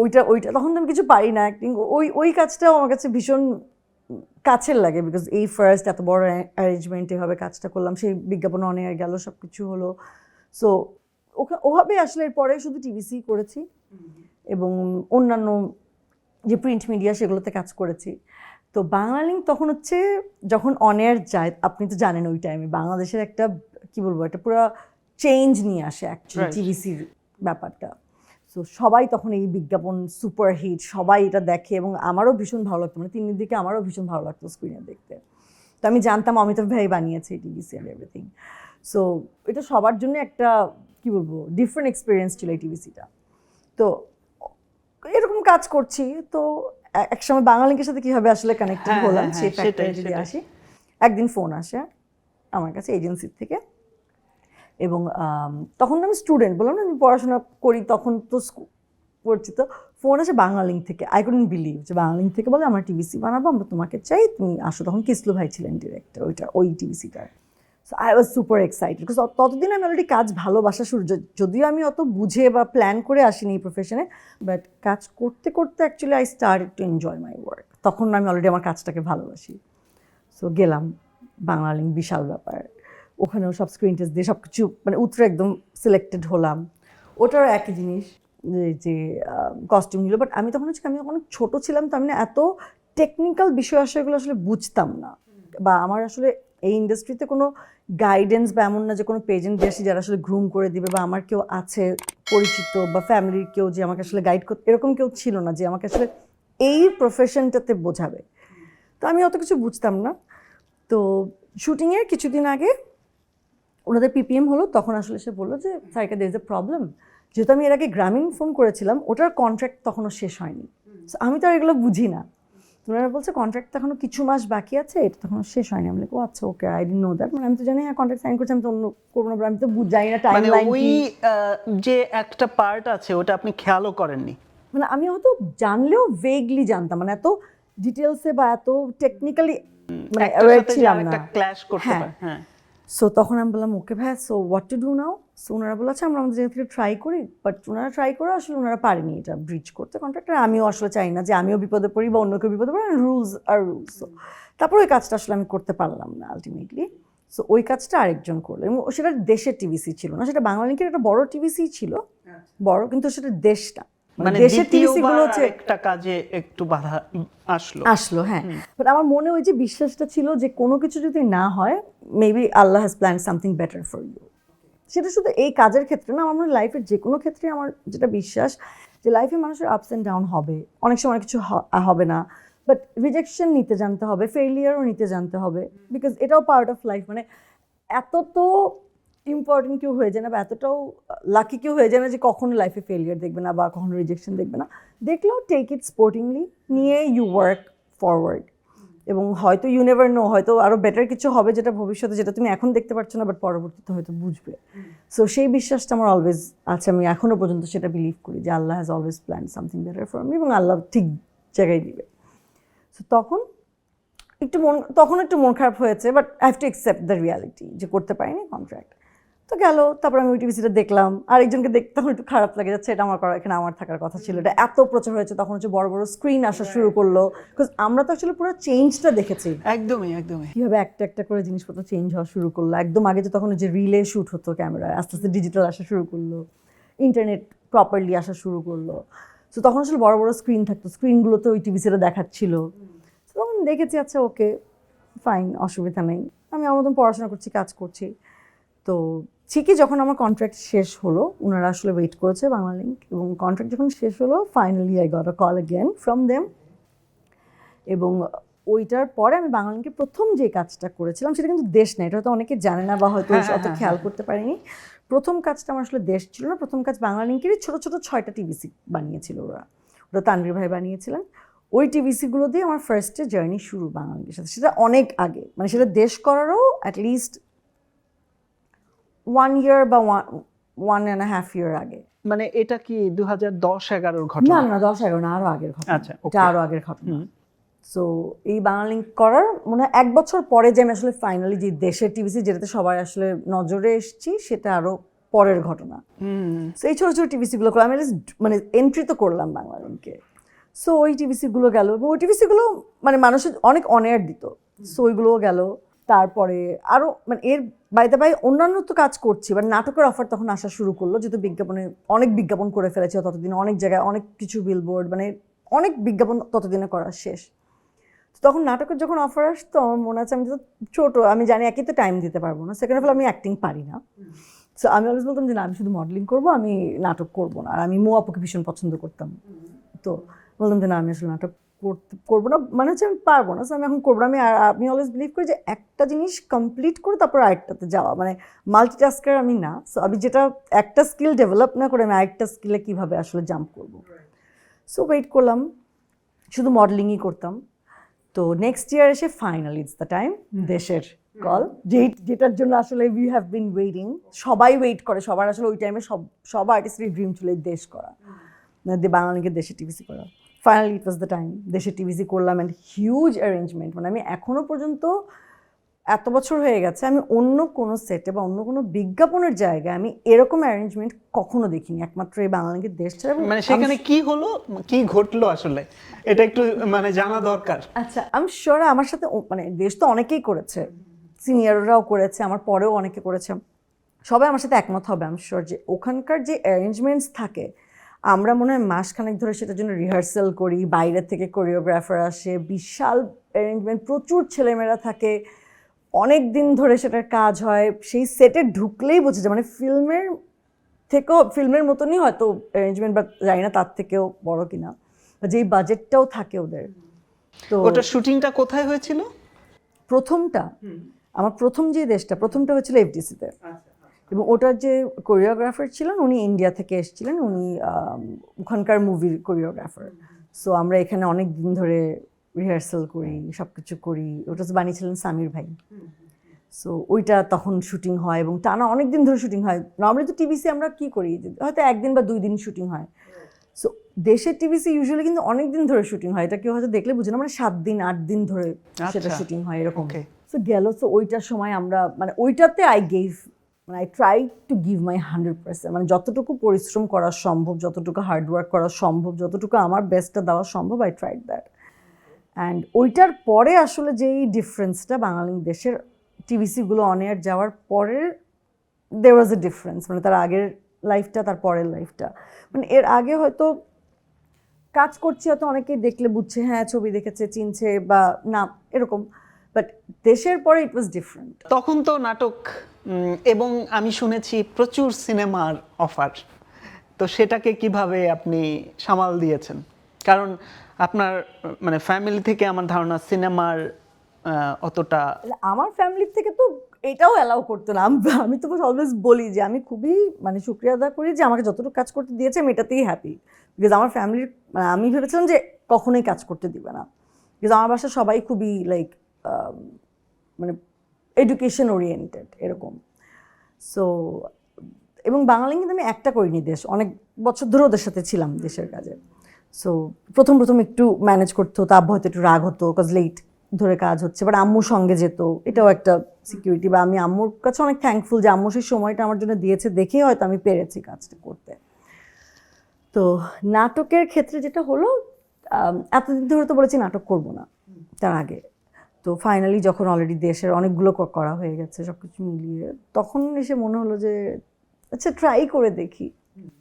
ওইটা তখন তো আমি কিছু পারি না অ্যাক্টিং, ওই কাজটাও আমার কাছে ভীষণ কাছের লাগে, বিকজ এই ফার্স্ট এত বড় অ্যারেঞ্জমেন্ট এভাবে কাজটা করলাম। সেই বিজ্ঞাপন অন এয়ার গেল, সব কিছু হলো। সো ওভাবে আসলে এরপরে শুধু টিভিসি করেছি, এবং অন্যান্য যে প্রিন্ট মিডিয়া সেগুলোতে কাজ করেছি। তো বাংলালিংক তখন হচ্ছে যখন অন এয়ার যায়, আপনি তো জানেন ওই টাইমে বাংলাদেশের একটা কি বলবো, একটা পুরো চেঞ্জ নিয়ে আসে অ্যাকচুয়ালি টিভিসির ব্যাপারটা। সো সবাই তখন এই বিজ্ঞাপন সুপার হিট, সবাই এটা দেখে, এবং আমারও ভীষণ ভালো লাগতো, মানে 3 দিকে আমারও ভীষণ ভালো লাগতো স্ক্রিনে দেখতে। তো আমি জানতাম অমিতাভ ভাই বানিয়েছে টিভিসি অ্যান্ড এভরিথিং। সো এটা সবার জন্য একটা কি বলবো ডিফারেন্ট এক্সপিরিয়েন্স ছিল এই টিভিসিটা। তো এরকম কাজ করছি। তো একসময় বাংলালিংকের সাথে কীভাবে আসলে কানেক্টেড হলাম সেই ফ্যাক্টরে যদি আসি, একদিন ফোন আসে আমার কাছে এজেন্সির থেকে। এবং তখন তো আমি স্টুডেন্ট, বললাম না আমি পড়াশোনা করি, তখন তো পড়ছি। তো ফোন আসে বাংলালিংক থেকে। আই কুডন্ট বিলিভ যে বাংলালিংক থেকে বলে আমরা টিভিসি বানাবো, আমরা তোমাকে চাই, তুমি আসো। তখন কিসলু ভাই ছিলেন ডিরেক্টর ওই টিভিসিটার। So I was super excited, because ততদিন আমি অলরেডি কাজ ভালোবাসা শুরু, যদিও আমি অত বুঝে বা প্ল্যান করে আসিনি এই প্রফেশনে, বাট কাজ করতে করতে actually I started to enjoy my work. তখন আমি অলরেডি আমার কাজটাকে ভালোবাসি। সো গেলাম বাংলালিংক, বিশাল ব্যাপার। ওখানেও সব স্ক্রিন টেস্ট দিয়ে সব কিছু মানে উত্তরে একদম সিলেক্টেড হলাম। ওটারও একই জিনিস যে কস্টিউম নিল। বাট আমি তখন আমি অনেক ছোটো ছিলাম, তো আমি না এত টেকনিক্যাল বিষয় আশয়গুলো আসলে বুঝতাম না, বা আমার আসলে এই ইন্ডাস্ট্রিতে কোনো গাইডেন্স বা এমন না যে কোনো পেজেন্ট দিয়ে আসি যারা আসলে গ্রুম করে দিবে, বা আমার কেউ আছে পরিচিত বা ফ্যামিলির কেউ যে আমাকে আসলে গাইড করতে, এরকম কেউ ছিল না যে আমাকে আসলে এই প্রফেশনটাতে বোঝাবে। তো আমি অত কিছু বুঝতাম না। তো শুটিংয়ের কিছুদিন আগে ওনাদের পিপিএম হলো, তখন আসলে সে বললো যে Saika there is a problem, যেহেতু আমি এর আগে গ্রামীণ ফোন করেছিলাম, ওটার কন্ট্রাক্ট তখনও শেষ হয়নি। So, আমি তো আর এগুলো বুঝি না। ওনারা বলছে কন্ট্রাক্ট তো এখনো কিছু মাস বাকি আছে, এটা তখন শেষ হয়নি। আমি ও আচ্ছা ওকে, আই ডিডন্ট নো দ্যাট। মানে আমি তো জানি হ্যাঁ কন্ট্রাক্ট সাইন করছি, আমি তো অন্য করবো না, আমি তো জানি না টাইম মানে লাইন ওই কি। যে একটা পার্ট আছে ওটা আপনি খেয়ালও করেননি? মানে আমি হয়তো জানলেও ভেগলি জানতাম, মানে এত ডিটেলসে বা এত টেকনিক্যালি মানে একটার aware সাথে যে ছিলাম না। আরেকটা ক্ল্যাশ করতে হ্যাঁ। পারে। হ্যাঁ। সো তখন আমি বললাম ওকে ভাই, so what to do now. So ওনারা বলেছে আমরা আমাদের জায়গা থেকে ট্রাই করি, বাট ওনারা ট্রাই করে আসলে ওনারা পারেনি এটা ব্রিচ করতে কন্ট্রাক্টর। আমিও আসলে চাই না যে আমিও বিপদে পড়ি বা অন্য কেউ বিপদে পড়ি, রুলস আর রুলস। তারপর ওই কাজটা আসলে আমি করতে পারলাম না আলটিমেটলি। সো ওই কাজটা আরেকজন করলো, এবং সেটা দেশের টিভিসি ছিল না, সেটা বাংলালিংকের একটা বড় টিভিসি ছিল, বড়, কিন্তু সেটা দেশটা, মানে দেশের টিভিসি গুলো হচ্ছে একটা কাজে একটু বাধা আসলো। হ্যাঁ। বাট আমার মনে ওই যে বিশ্বাসটা ছিল যে কোনো কিছু যদি না হয়, maybe Allah has plan something better for you. সেটা শুধু এই কাজের ক্ষেত্রে না, আমার মনে হয় লাইফের যে কোনো ক্ষেত্রে আমার যেটা বিশ্বাস যে লাইফে মানুষের আপস অ্যান্ড ডাউন হবে, অনেক সময় কিছু হবে না, বাট রিজেকশন নিতে জানতে হবে, ফেইলিয়ারও নিতে জানতে হবে, বিকজ এটাও পার্ট অফ লাইফ। মানে এত তো ইম্পর্টেন্ট কেউ হয়ে যায় না, বা এতটাও লাকি কেউ হয়ে যায় না যে কখনো লাইফে ফেলিয়ার দেখবে না বা কখনো রিজেকশন দেখবে না। দেখলেও টেক ইট স্পোর্টিংলি, নিয়ে ইউ ওয়ার্ক ফরওয়ার্ড। এবং হয়তো ইউ নেভার নো, হয়তো আরও বেটার কিছু হবে যেটা ভবিষ্যতে, যেটা তুমি এখন দেখতে পাচ্ছ না, বাট পরবর্তীতে হয়তো বুঝবে। সো সেই বিশ্বাসটা আমার অলওয়েজ আছে, আমি এখনও পর্যন্ত সেটা বিলিভ করি যে Allah has always plan something better for me, এবং আল্লাহ ঠিক জায়গায় দিবে। সো তখন একটু মন খারাপ হয়েছে, but I have to accept the reality যে করতে পারিনি কন্ট্রাক্ট। তো গেল, তারপর আমি ওই টিভিসিটা দেখলাম, আরেকজনকে দেখতে তখন একটু খারাপ লাগে যাচ্ছে, এটা আমার করা, এখানে আমার থাকার কথা ছিল। এটা এত প্রচার হয়েছে, তখন হচ্ছে বড় বড় স্ক্রিন আসা শুরু করলো, বিকজ আমরা তো আসলে পুরো চেঞ্জটা দেখেছি, একদমই। কীভাবে একটা একটা করে জিনিসপত্র চেঞ্জ হওয়া শুরু করলো। একদম আগে তো তখন যে রিলে শ্যুট হতো ক্যামেরায়, আস্তে আস্তে ডিজিটাল আসা শুরু করলো, ইন্টারনেট প্রপারলি আসা শুরু করলো। তো তখন আসলে বড় বড় স্ক্রিন থাকতো, স্ক্রিনগুলোতে ওই টিভিসিটা দেখাচ্ছিল। তখন দেখেছি আচ্ছা ওকে ফাইন, অসুবিধা নেই, আমি আমার মতন পড়াশোনা করছি, কাজ করছি। তো ঠিকই যখন আমার কন্ট্রাক্ট শেষ হলো, ওনারা আসলে ওয়েট করেছে বাংলালিংক, এবং কন্ট্রাক্ট যখন শেষ হলো finally I got a call again from them. এবং ওইটার পরে আমি বাংলালিংকে প্রথম যে কাজটা করেছিলাম, সেটা কিন্তু দেশ না, এটা হয়তো অনেকে জানে না বা হয়তো অত খেয়াল করতে পারিনি। প্রথম কাজটা আমার আসলে দেশ ছিল না, প্রথম কাজ বাংলালিংকেরই ছোটো ছোটো 6টা টিভিসি বানিয়েছিল ওরা তানভীর ভাই বানিয়েছিলেন। ওই টিভিসিগুলো দিয়ে আমার ফার্স্টে জার্নি শুরু বাংলালিংকের সাথে, সেটা অনেক আগে, মানে সেটা দেশ করারও অ্যাটলিস্ট 1 year বা 1.5 year আগে। মানে এটা কি 2010-11 ঘটনা? না না, 10-11 না, আরো আগের ঘটনা। আচ্ছা, এটা আরো আগের ঘটনা। সো এই বাংলালিংক করার মনে হয় 1 বছর পরে যে আমি আসলে ফাইনালি যে দেশের টিভিসি যেটাতে সবাই আসলে নজরে এসেছি, সেটা আরো পরের ঘটনা। সো এই ছোটো ছোটো টিভিসিগুলো করে আমি মানে এন্ট্রি তো করলাম বাংলালিংকে। সো ওই টিভিসিগুলো গেল, এবং ওই টিভিসিগুলো মানে মানুষের অনেক অনেয়ার দিত, সো ওইগুলোও গেল। তারপরে আরও মানে এর বাইরে অন্যান্য তো কাজ করছি, বাট নাটকের অফার তখন আসা শুরু করলো, যেহেতু অনেক বিজ্ঞাপন করে ফেলেছে ততদিনে, অনেক জায়গায় অনেক কিছু বিলবোর্ড, মানে অনেক বিজ্ঞাপন ততদিনে করা শেষ। তখন নাটকের যখন অফার আসতো, আমার মনে আছে আমি তো ছোটো, আমি জানি একই তো টাইম দিতে পারবো না, সেকেন্ড অফ অল আমি অ্যাক্টিং পারি না। সো আমি অলওয়েজ বলতাম যে না, আমি শুধু মডেলিং করবো, আমি নাটক করবো না। আর আমি মো আপুকে ভীষণ পছন্দ করতাম, তো বললাম যে না, আমি আসলে নাটক করবো না, মানে হচ্ছে আমি পারবো না, সো আমি এখন করবো না। আমি অলওয়েজ বিলিভ করি যে একটা জিনিস কমপ্লিট করে তারপর আরেকটাতে যাওয়া, মানে মাল্টিটাস্কার আমি না। সো আমি যেটা একটা স্কিল ডেভেলপ না করে আমি আরেকটা স্কিলে কীভাবে আসলে জাম্প করবো। সো ওয়েট করলাম, শুধু মডেলিংই করতাম। তো নেক্সট ইয়ার এসে ফাইনালি ইটস দ্য টাইম, দেশের কল, যেটার জন্য আসলে উই হ্যাভ বিন ওয়েটিং। সবাই ওয়েট করে, সবার আসলে ওই টাইমে সব আর্টিস্টেরই ড্রিম ছিল দেশ করা, বাংলালিংকের দেশের টিভিসি করা। Finally it was the time, দেশের টিভিসি করলাম, অ্যান্ড হিউজ অ্যারেঞ্জমেন্ট। মানে আমি এখনও পর্যন্ত এত বছর হয়ে গেছে, আমি অন্য কোনো সেটে বা অন্য কোনো বিজ্ঞাপনের জায়গায় আমি এরকম অ্যারেঞ্জমেন্ট কখনো দেখিনি, একমাত্র এই বাংলালিংকের দেশ ছাড়া। মানে সেখানে কি হলো, কি ঘটলো আসলে, এটা একটু মানে জানা দরকার। আচ্ছা, আমি শিওর আমার সাথে মানে দেশ তো অনেকেই করেছে, সিনিয়ররাও করেছে, আমার পরেও অনেকে করেছে, সবাই আমার সাথে একমত হবে আমি শিওর যে ওখানকার যে অ্যারেঞ্জমেন্টস থাকে, আমরা মনে হয় মাসখানেক ধরে সেটার জন্য রিহার্সাল করি, বাইরে থেকে কোরিওগ্রাফার আসে, বিশাল অ্যারেঞ্জমেন্ট, প্রচুর ছেলেমেয়েরা থাকে, অনেক দিন ধরে সেটার কাজ হয়। সেই সেটে ঢুকলেই বোঝা যায়, মানে ফিল্মের মতনই হয়তো অ্যারেঞ্জমেন্ট, বা জানি না তার থেকেও বড় কিনা, যেই বাজেটটাও থাকে ওদের। তো ওটা শুটিংটা কোথায় হয়েছিল? প্রথমটা আমার প্রথম যে দেশটা, প্রথমটা হচ্ছিল এফডিসিতে, এবং ওটার যে কোরিওগ্রাফার ছিলেন উনি ইন্ডিয়া থেকে এসেছিলেন, উনি ওখানকার মুভির কোরিওগ্রাফার। সো আমরা এখানে অনেক দিন ধরে রিহার্সাল করি, সব কিছু করি। ওটা বানিয়েছিলেন সামির ভাই। সো ওইটা তখন শুটিং হয় এবং টানা অনেক দিন ধরে শুটিং হয়। নর্মালি তো টিভিসি আমরা কি করি, হয়তো একদিন বা 2 দিন শুটিং হয়। সো দেশের টিভিসি ইউজুয়ালি কিন্তু অনেক দিন ধরে শুটিং হয়, এটা কেউ হয়তো দেখলে বুঝে না, মানে 7 দিন 8 দিন ধরে সেটা শুটিং হয় এরকম। সো গেল, সো ওইটার সময় আমরা মানে ওইটাতে I try to give my 100%, মানে যতটুকু পরিশ্রম করা সম্ভব, যতটুকু হার্ডওয়ার্ক করা সম্ভব, যতটুকু আমার বেস্টটা দেওয়া সম্ভব, আই ট্রাইড দ্যাট। অ্যান্ড ওইটার পরে আসলে যেই ডিফারেন্সটা বাঙালি দেশের টিভিসিগুলো অন এয়ার যাওয়ার পরে দেয়ার ওয়াজ এ ডিফারেন্স, মানে তার আগের লাইফটা তার পরের লাইফটা। মানে এর আগে হয়তো কাজ করছি, হয়তো অনেকেই দেখলে বুঝছে, হ্যাঁ ছবি দেখেছে, চিনছে বা না এরকম, বাট দেশের পরে ইট ওয়াজ ডিফারেন্ট। তখন তো নাটক এবং আমি শুনেছি প্রচুর সিনেমার অফার, তো সেটাকে কিভাবে আপনি সামাল দিয়েছেন? কারণ আপনার মানে ফ্যামিলি থেকে আমার ধারণা সিনেমার অতটা, আমার ফ্যামিলির থেকে তো এটাও অ্যালাউ করতো না। আমি তো অলওয়েজ বলি যে আমি খুবই মানে শুক্রিয়া আদা করি যে আমাকে যতটুকু কাজ করতে দিয়েছে আমি এটাতেই হ্যাপি। বিকজ আমার ফ্যামিলির মানে আমি ভেবেছিলাম যে কখনোই কাজ করতে দিবে না, বিকজ আমার বাসায় সবাই খুবই লাইক মানে এডুকেশন ওরিয়েন্টেড এরকম। সো এবং বাঙালি কিন্তু আমি একটা করিনি, দেশ অনেক বছর ধরে ওদের সাথে ছিলাম দেশের কাজে। সো প্রথম একটু ম্যানেজ করতে হতো, আব্বু হয়তো একটু রাগ হতো বিকজ লেট ধরে কাজ হচ্ছে, বাট আম্মুর সঙ্গে যেত, এটাও একটা সিকিউরিটি। বা আমি আম্মুর কাছে অনেক থ্যাঙ্কফুল যে আম্মু সেই সময়টা আমার জন্য দিয়েছে, দেখেই হয়তো আমি পেরেছি কাজটা করতে। তো নাটকের ক্ষেত্রে যেটা হলো, এতদিন ধরে তো বলেছি নাটক করব না তার আগে, তো ফাইনালি যখন অলরেডি দেশের অনেকগুলো করা হয়ে গেছে সব কিছু মিলিয়ে, তখন এসে মনে হলো যে আচ্ছা ট্রাই করে দেখি।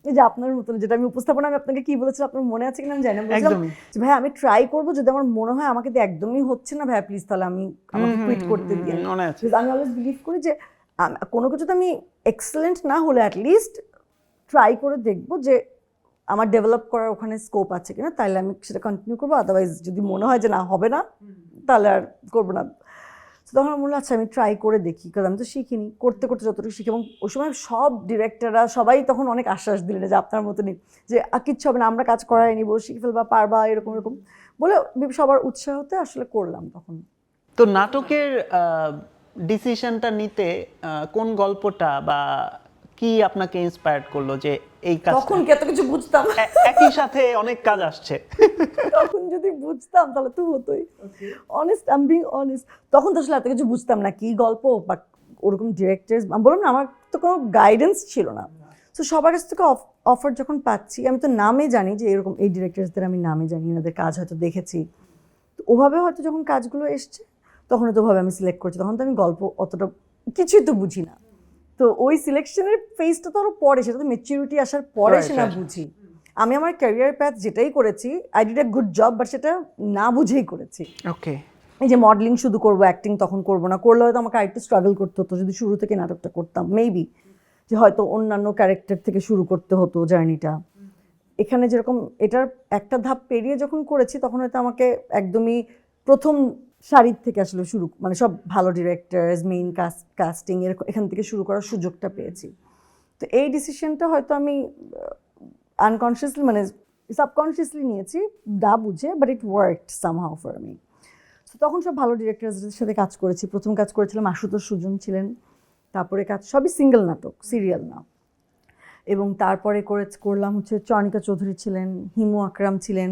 এই যে আপনার মতন যেটা আমি উপস্থাপনা, আমি আপনাকে কি বলেছিলাম আপনার মনে আছে কিনা আমি জানি না, বলছিলাম যে ভাই আমি ট্রাই করবো, যদি আমার মনে হয় আমাকে তো একদমই হচ্ছে না ভাইয়া প্লিজ তাহলে আমাকে কুইট করতে দিই। আমি অলওয়েজ বিলিভ করি যে কোনো কিছুতে আমি এক্সেলেন্ট না হলে অ্যাটলিস্ট ট্রাই করে দেখবো যে আমার ডেভেলপ করার ওখানে স্কোপ আছে কিনা, তাহলে আমি সেটা কন্টিনিউ করবো। আদারওয়াইজ যদি মনে হয় যে না হবে না তাহলে আর করবো না। তখন আমার মনে হচ্ছে আমি ট্রাই করে দেখি, কারণ আমি তো শিখিনি, করতে করতে যতটুকু শিখি। এবং ওই সময় সব ডিরেক্টররা সবাই তখন অনেক আশ্বাস দিলেন যে আপনার মতনই, যে কিচ্ছু হবে না, আমরা কাজ করাই নিব, শিখে ফেলবা, পারবা, এরকম এরকম বলে সবার উৎসাহতে আসলে করলাম তখন। তো নাটকের ডিসিশনটা নিতে কোন গল্পটা বা কি আপনাকে ইন্সপায়ার্ড করলো যে এই কাজ? তখন কি এত কিছু বুঝতাম? একই সাথে অনেক কাজ আসছে। তখন যদি বুঝতাম তাহলে তো হতোই। Honest, I am being honest, তখন তো আসলে এত কিছু বুঝতাম না, কি গল্প বা ওরকম ডিরেক্টরস, আমি বললাম না আমার তো কোনো গাইডেন্স ছিল না। তো সবার কাছ থেকে অফার যখন পাচ্ছি, আমি তো নামে জানি যে এরকম এই ডিরেক্টরসদের আমি নামে জানি, এনাদের কাজ হয়তো দেখেছি, তো ওভাবে হয়তো যখন কাজগুলো এসছে তখন তো ওভাবে আমি সিলেক্ট করছি। তখন তো আমি গল্প অতটা কিছুই তো বুঝি না, তো ওই সিলেকশনের ফেজটা তো আরো পরে, সেটা তো ম্যাচুরিটি আসার পরে সেটা বুঝি। আমি আমার ক্যারিয়ার প্যাথ যেটাই করেছি, I did a good job, but সেটা না বুঝেই করেছি। ওকে, এই যে মডেলিং শুধু করবো, অ্যাক্টিং তখন করবো না, করলে হয়তো আমাকে আরেকটু স্ট্রাগল করতে হতো যদি শুরু থেকে নাটকটা করতাম, মেবি যে হয়তো অন্যান্য ক্যারেক্টার থেকে শুরু করতে হতো জার্নিটা। এখানে যেরকম এটার একটা ধাপ পেরিয়ে যখন করেছি, তখন হয়তো আমাকে একদমই প্রথম সারির থেকে আসলে শুরু, মানে সব ভালো ডিরেক্টরস, মেইন কাস্টিং এখান থেকে শুরু করার সুযোগটা পেয়েছি। তো এই ডিসিশনটা হয়তো আমি আনকনসিয়াসলি মানে সাবকনসিয়াসলি নিয়েছি, দা বুঝে, but it worked somehow for me. তো তখন সব ভালো ডিরেক্টরসদের সাথে কাজ করেছি। প্রথম কাজ করেছিলাম আশুতোষ সুজন ছিলেন, তারপরে কাজ সবই সিঙ্গেল নাটক, সিরিয়াল না। এবং তারপরে করলাম হচ্ছে চয়নিকা চৌধুরী ছিলেন, হিমু আকরাম ছিলেন,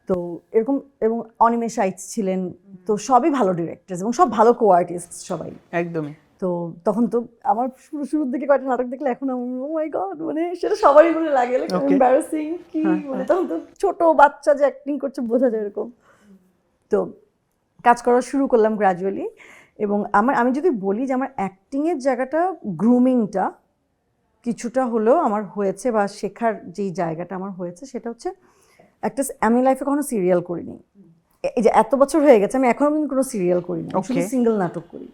তো এরকম, এবং অনিমেষ আইচ ছিলেন। তো সবই ভালো ডিরেক্টরস এবং সব ভালো কো-আর্টিস্ট সবাই একদমই। তো তখন তো আমার শুরুর দিকে কয়েকটা নাটক দেখলে এখন আমার ও মাই গড, মানে সেটা সবারই মনে লাগে এম্বারাসিং কি, মানে তখন তো ছোট বাচ্চা যে অ্যাক্টিং করছে বোঝা যায় এরকম। তো কাজ করা শুরু করলাম গ্র্যাজুয়ালি। এবং আমি যদি বলি যে আমার অ্যাক্টিংয়ের জায়গাটা, গ্রুমিংটা কিছুটা হলেও আমার হয়েছে, বা শেখার যেই জায়গাটা আমার হয়েছে সেটা হচ্ছে একটা, আমি লাইফে কখনো সিরিয়াল করিনি। এই যে এত বছর হয়ে গেছে আমি এখনো কোনো সিরিয়াল করিনি, শুধু সিঙ্গেল নাটক করি,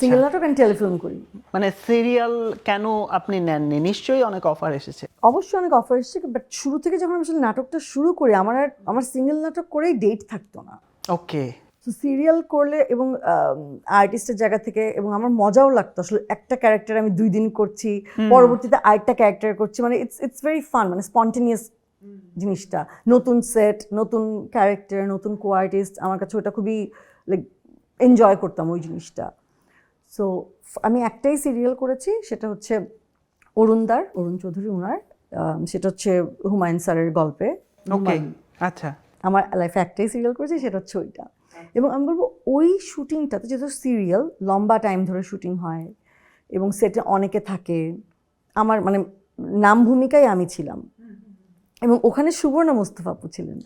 সিঙ্গেল নাটক অ্যান্ড টেলিফিল্ম করি। মানে সিরিয়াল কেন আপনি নেননি? নিশ্চয়ই অনেক অফার এসেছে। অবশ্যই অনেক অফার এসেছে, বাট শুরু থেকে যখন আমি আসলে নাটকটা শুরু করি, আমার সিঙ্গেল নাটক করেই ডেট থাকতো না। ওকে, তো সিরিয়াল করলে এবং আর্টিস্টের জায়গা থেকে এবং আমার মজাও লাগতো আসলে একটা ক্যারেক্টার আমি 2 দিন করছি, পরবর্তীতে আরেকটা ক্যারেক্টার করছি, মানে ইটস ভেরি ফান, মানে স্পন্টেনিয়াস জিনিসটা, নতুন সেট, নতুন ক্যারেক্টার, নতুন কো আর্টিস্ট, আমার কাছে ওটা খুবই লাইক এনজয় করতাম ওই জিনিসটা। সো আমি একটাই সিরিয়াল করেছি, সেটা হচ্ছে অরুণ চৌধুরী ওনার, সেটা হচ্ছে হুমায়ুন স্যারের গল্পে। ওকে, আচ্ছা। আমার লাইফে একটাই সিরিয়াল করেছি, সেটা হচ্ছে ওইটা। এবং আমি বলবো ওই শুটিংটাতে যেহেতু সিরিয়াল লম্বা টাইম ধরে শুটিং হয় এবং সেটে অনেকে থাকে, আমার মানে নাম ভূমিকায় আমি ছিলাম এবং ওখানে সুবর্ণা মোস্তফা আপু ছিলেন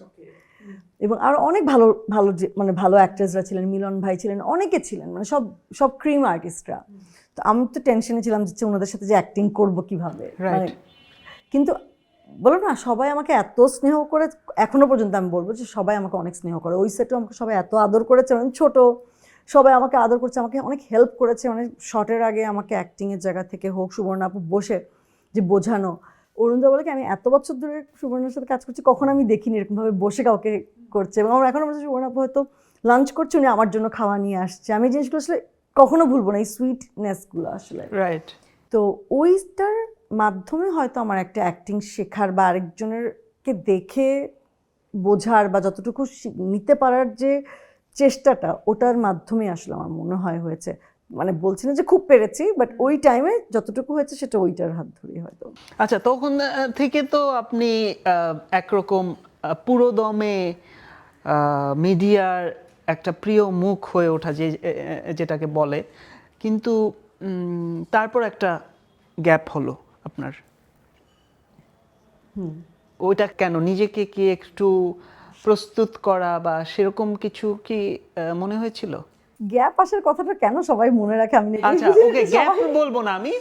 এবং আরো অনেক ভালো ভালো মানে ভালো অ্যাক্ট্রেসরা ছিলেন, মিলন ভাই ছিলেন, অনেকে ছিলেন, মানে সব সব ক্রিম আর্টিস্টরা। তো আমি তো টেনশনে ছিলাম যে ওনাদের সাথে যে অ্যাক্টিং করবো কিভাবে, মানে কিন্তু বলো না সবাই আমাকে এত স্নেহ করে, এখনো পর্যন্ত আমি বলবো যে সবাই আমাকে অনেক স্নেহ করে, ওই সেটও আমাকে সবাই এত আদর করেছে, মানে ছোট সবাই আমাকে আদর করছে, আমাকে অনেক হেল্প করেছে, মানে শটের আগে আমাকে অ্যাক্টিংয়ের জায়গা থেকে হোক, সুবর্ণা আপু বসে যে বোঝানো, অরুণদা বলে কি আমি এত বছর ধরে সুবর্ণার সাথে কাজ করছি, কখন আমি দেখিনি এরকমভাবে বসে কাউকে করছে, এবং আমার এখন আমার সুবর্ণা আপু হয়তো লাঞ্চ করছে, উনি আমার জন্য খাওয়া নিয়ে আসছে, আমি এই জিনিসগুলো আসলে কখনো ভুলবো না, এই সুইটনেসগুলো আসলে। রাইট। তো ওইটার মাধ্যমে হয়তো আমার একটা অ্যাক্টিং শেখার বা আরেকজনেরকে দেখে বোঝার বা যতটুকু নিতে পারার যে চেষ্টাটা, ওটার মাধ্যমে আসলে আমার মনে হয় হয়েছে, মানে বলছি না যে খুব পেরেছি, বাট ওই টাইমে যতটুকু হয়েছে সেটা ওইটার হাত ধরেই হয়তো। আচ্ছা, তখন থেকে তো আপনি একরকম পুরোদমে মিডিয়ার একটা প্রিয় মুখ হয়ে ওঠা যেটাকে বলে, কিন্তু তারপর একটা গ্যাপ হলো আপনার। ওইটা কেন? নিজেকে কি একটু প্রস্তুত করা বা সেরকম কিছু কি মনে হয়েছিল? গ্যাপ আসার কথাটা কেন সবাই মনে রাখে আমি আচ্ছা, ওকে, গ্যাপ বলবো না আমি,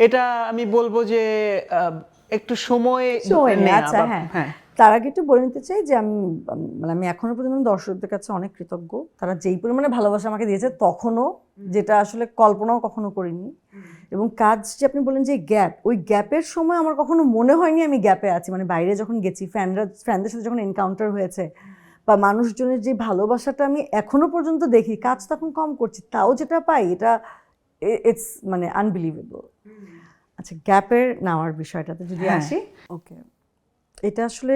এটা আমি বলবো যে একটু সময় নেয়া। আচ্ছা, হ্যাঁ, তার আগে একটু বলে নিতে চাই যে আমি মানে আমি এখনো পর্যন্ত দর্শকদের কাছে অনেক কৃতজ্ঞ, তারা যেই পরিমাণে ভালোবাসা আমাকে দিয়েছে তখনও, যেটা আসলে কল্পনাও কখনো করিনি। এবং কাজ যে আপনি বলেন যে গ্যাপ, ওই গ্যাপের সময় আমার কখনো মনে হয়নি আমি গ্যাপে আছি, মানে বাইরে যখন গেছি, ফ্যানদের সাথে যখন এনকাউন্টার হয়েছে বা মানুষজনের যে ভালোবাসাটা আমি এখনো পর্যন্ত দেখি, কাজ তখন কম করছি, তাও যেটা পাই, এটা ইটস মানে আনবিলিভেবল। আচ্ছা, গ্যাপের নেওয়ার বিষয়টাতে যদি আসি, ওকে, এটা আসলে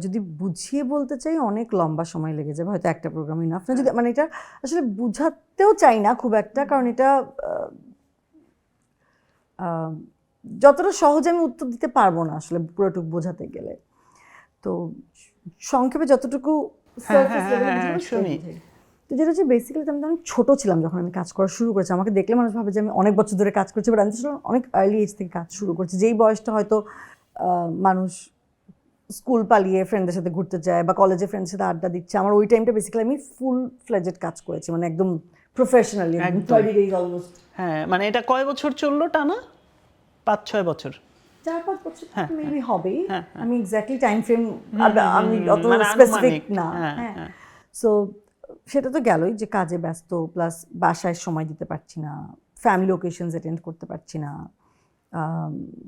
যদি বুঝিয়ে বলতে চাই অনেক লম্বা সময় লেগে যাবে, হয়তো একটা প্রোগ্রাম ইনাফ না, যদি মানে এটা আসলে বুঝাতেও চাই না খুব একটা, কারণ এটা যতটা সহজে আমি উত্তর দিতে পারবো না আসলে পুরোটুকু বোঝাতে গেলে। তো সংক্ষেপে যতটুকু শুনি। তো যেটা হচ্ছে বেসিক্যালি আমি অনেক ছোট ছিলাম যখন আমি কাজ করা শুরু করেছি, আমাকে দেখলে মানুষ ভাবে যে আমি অনেক বছর ধরে কাজ করছি, বাট আমি আসলে অনেক আর্লি এজ থেকে কাজ শুরু করছি, যেই বয়সটা হয়তো মানুষ স্কুল পালিয়ে ফ্রেন্ডদের সাথে ঘুরতে যায় বা কলেজে ফ্রেন্ডের সাথে আড্ডা দিচ্ছে, আমার ওই টাইমটা বেসিক্যালি আমি ফুল ফ্লেজেড কাজ করেছি, মানে একদম প্রফেশনালি, 30 days অলমোস্ট। হ্যাঁ, মানে এটা কয় বছর চললো টানা? 5-6 বছর, 4-5 বছর মেবি হবেই, হ্যাঁ। আমি এক্স্যাক্টলি টাইম ফ্রেম আমি অত মানে স্পেসিফিক না। হ্যাঁ। সো সেটা তো গেলই যে কাজে ব্যস্ত, প্লাস বাসায় সময় দিতে পারছি না, ফ্যামিলি ওকেশনস অ্যাটেন্ড করতে পারছি না,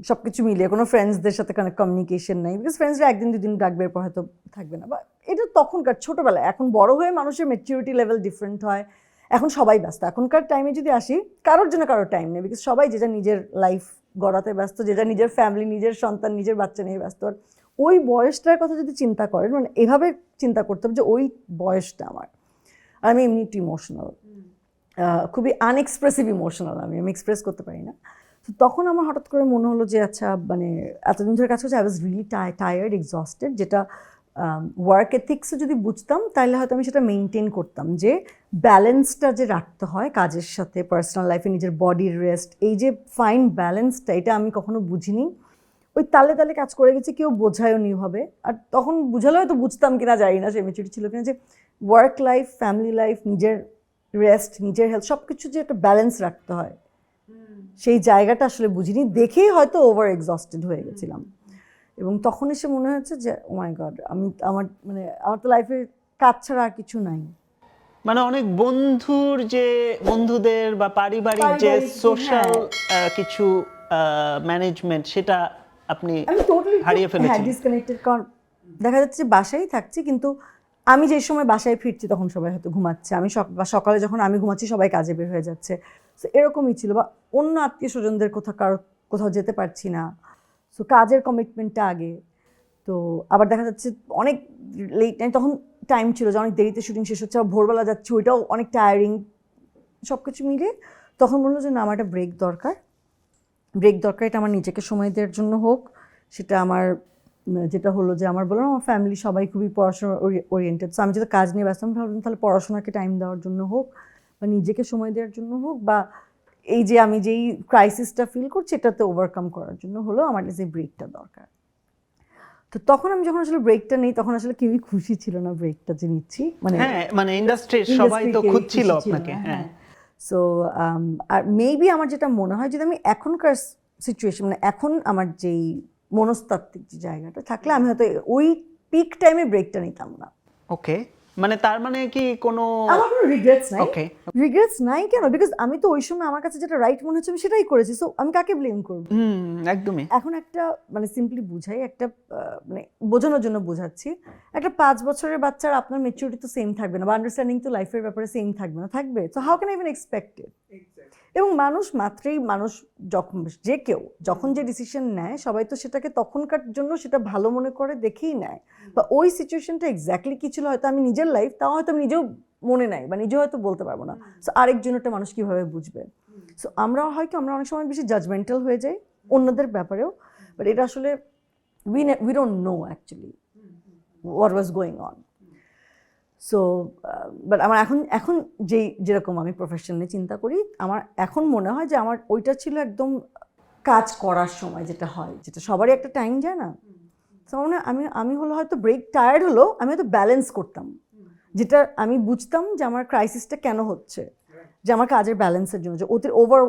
সব কিছু মিলিয়ে কোনো ফ্রেন্ডসদের সাথে কোনো কমিউনিকেশন নেই, বিকজ ফ্রেন্ডসরা একদিন দুদিন ডাকবে, এরপর হয়তো থাকবে না, বা এটা তখনকার ছোটোবেলায়। এখন বড় হয়ে মানুষের ম্যাচিউরিটি লেভেল ডিফারেন্ট হয়, এখন সবাই ব্যস্ত। এখনকার টাইমে যদি আসি, কারোর জন্য কারোর টাইম নেই, বিকজ সবাই যে যা নিজের লাইফ গড়াতে ব্যস্ত, যে যা নিজের ফ্যামিলি, নিজের সন্তান, নিজের বাচ্চা নিয়ে ব্যস্ত। ওই বয়সটার কথা যদি চিন্তা করেন, মানে এভাবে চিন্তা করতে হবে যে ওই বয়সটা আমার, আর আমি এমনি একটু ইমোশনাল, খুবই আনএক্সপ্রেসিভ ইমোশনাল, আমি এক্সপ্রেস করতে পারি না। তো তখন আমার হঠাৎ করে মনে হলো যে আচ্ছা, মানে এতদিন ধরে কাজ করছি, I was really tired, exhausted, যেটা ওয়ার্ক এথিক্সও যদি বুঝতাম তাহলে হয়তো আমি সেটা মেনটেন করতাম, যে ব্যালেন্সটা যে রাখতে হয় কাজের সাথে পার্সোনাল লাইফে, নিজের বডির রেস্ট, এই যে ফাইন ব্যালেন্সটা, এটা আমি কখনো বুঝিনি। ওই তালে তালে কাজ করে গেছি, কেউ বোঝায়ও নি হবে, আর তখন বুঝালে হয়তো বুঝতাম কিনা জানি না, সে মেচুরিটি ছিল কিনা, যে ওয়ার্ক লাইফ, ফ্যামিলি লাইফ, নিজের রেস্ট, নিজের হেলথ, সব কিছু যে একটা ব্যালেন্স রাখতে হয়, সেই জায়গাটা আসলে বুঝিনি, দেখেই হয়তো ওভার এক্সস্টেড হয়ে গেছিলাম। এবং তখন এসে মনে হচ্ছে যে ও মাই গড, আমার তো লাইফে কাজ ছাড়া আর কিছু নাই। মানে অনেক বন্ধুদের বা পারিবারিক যে সোশ্যাল কিছু ম্যানেজমেন্ট, সেটা আপনি আমি টোটালি হারিয়ে ফেলেছেন। ডিসকানেক্টেড, কারণ দেখা যাচ্ছে বাসায় থাকছি কিন্তু আমি যে সময় বাসায় ফিরছি তখন সবাই হয়তো ঘুমাচ্ছে, আমি বা সকালে যখন আমি ঘুমাচ্ছি সবাই কাজে বের হয়ে যাচ্ছে। সো এরকমই ছিল, বা অন্য আত্মীয় স্বজনদের কোথাও যেতে পারছি না। সো কাজের কমিটমেন্টটা আগে, তো আবার দেখা যাচ্ছে অনেক লেট নাইট, তখন টাইম ছিল যে অনেক দেরিতে শুটিং শেষ হচ্ছে, আবার ভোরবেলা যাচ্ছে, ওইটাও অনেক টায়ারিং। সব কিছু মিলে তখন বললো যে না, আমার একটা ব্রেক দরকার। এটা আমার নিজেকে সময় দেওয়ার জন্য হোক, সেটা আমার যেটা হলো যে আমার বললাম আমার ফ্যামিলি সবাই খুবই পড়াশোনা ওরিয়েন্টেড, সো আমি যদি কাজ নিয়ে ব্যস্ত, আমি ভাবলাম তাহলে পড়াশোনাকে টাইম দেওয়ার জন্য হোক বা নিজেকে সময় দেওয়ার জন্য হোক, বা এই যে আমি যেই ক্রাইসিসটা ফিল করছি এটাতে ওভারকাম করার জন্য হলো আমার যে ব্রেকটা দরকার। তো তখন আমি যখন আসলে ব্রেকটা নেই তখন আসলে কেউই খুশি ছিল না ব্রেকটা যে নিচ্ছি, হ্যাঁ মানে ইন্ডাস্ট্রির সবাই তো কেউই খুঁজছিল খুশি ছিল আপনাকে। না, হ্যাঁ সো আর মেবি আমার যেটা মনে হয় যদি আমি এখনকার সিচুয়েশন, মানে এখন আমার যেই মনস্তাত্ত্বিক যে জায়গাটা থাকলে আমি হয়তো ওই পিক টাইমে ব্রেকটা নিতাম না। ওকে, মানে তার মানে কি কোনো আমার কোনো রিগ্রেটস নাই। ওকে রিগ্রেটস নাই কেন? বিকজ আমি তো ওই সময় আমার কাছে যেটা রাইট মনে হচ্ছে আমি সেটাই করেছি, সো আমি কাকে ব্লেম করবো? একদমই। এখন একটা মানে সিম্পলি বুঝাই, একটা মানে বোঝানোর জন্য বোঝাচ্ছি, একটা 5 বছরের বাচ্চার আপনার মেচুরিটি তো সেম থাকবে না, বা আন্ডারস্ট্যান্ডিং তো লাইফের ব্যাপারে সেম থাকবে না, থাকবে? So how can I even expect ইট? এবং মানুষ মাত্রই মানুষ, যখন যে কেউ যখন যে ডিসিশন নেয় সবাই তো সেটাকে তখনকার জন্য সেটা ভালো মনে করে দেখেই নেয়, বা ওই সিচুয়েশনটা এক্স্যাক্টলি কি ছিল হয়তো আমি নিজের লাইফ তাও হয়তো আমি নিজেও মনে নাই বা নিজেও হয়তো বলতে পারবো না, সো আরেকজন একটা মানুষ কিভাবে বুঝবে? সো আমরা অনেক সময় বেশি জাজমেন্টাল হয়ে যাই অন্যদের ব্যাপারেও, বাট এটা আসলে we don't know actually what was going on. So but আমার এখন যেরকম আমি প্রফেশনালি চিন্তা করি, আমার এখন মনে হয় যে আমার ওইটা ছিল একদম কাজ করার সময় যেটা হয়, যেটা সবারই একটা টাইম যায় না, তো মানে আমি হলো হয়তো ব্রেক টায়ার্ড হলো আমি হয়তো ব্যালেন্স করতাম, যেটা আমি বুঝতাম যে আমার ক্রাইসিসটা কেন হচ্ছে, যে আমার কাজের ব্যালেন্সের জন্য, যে ওভার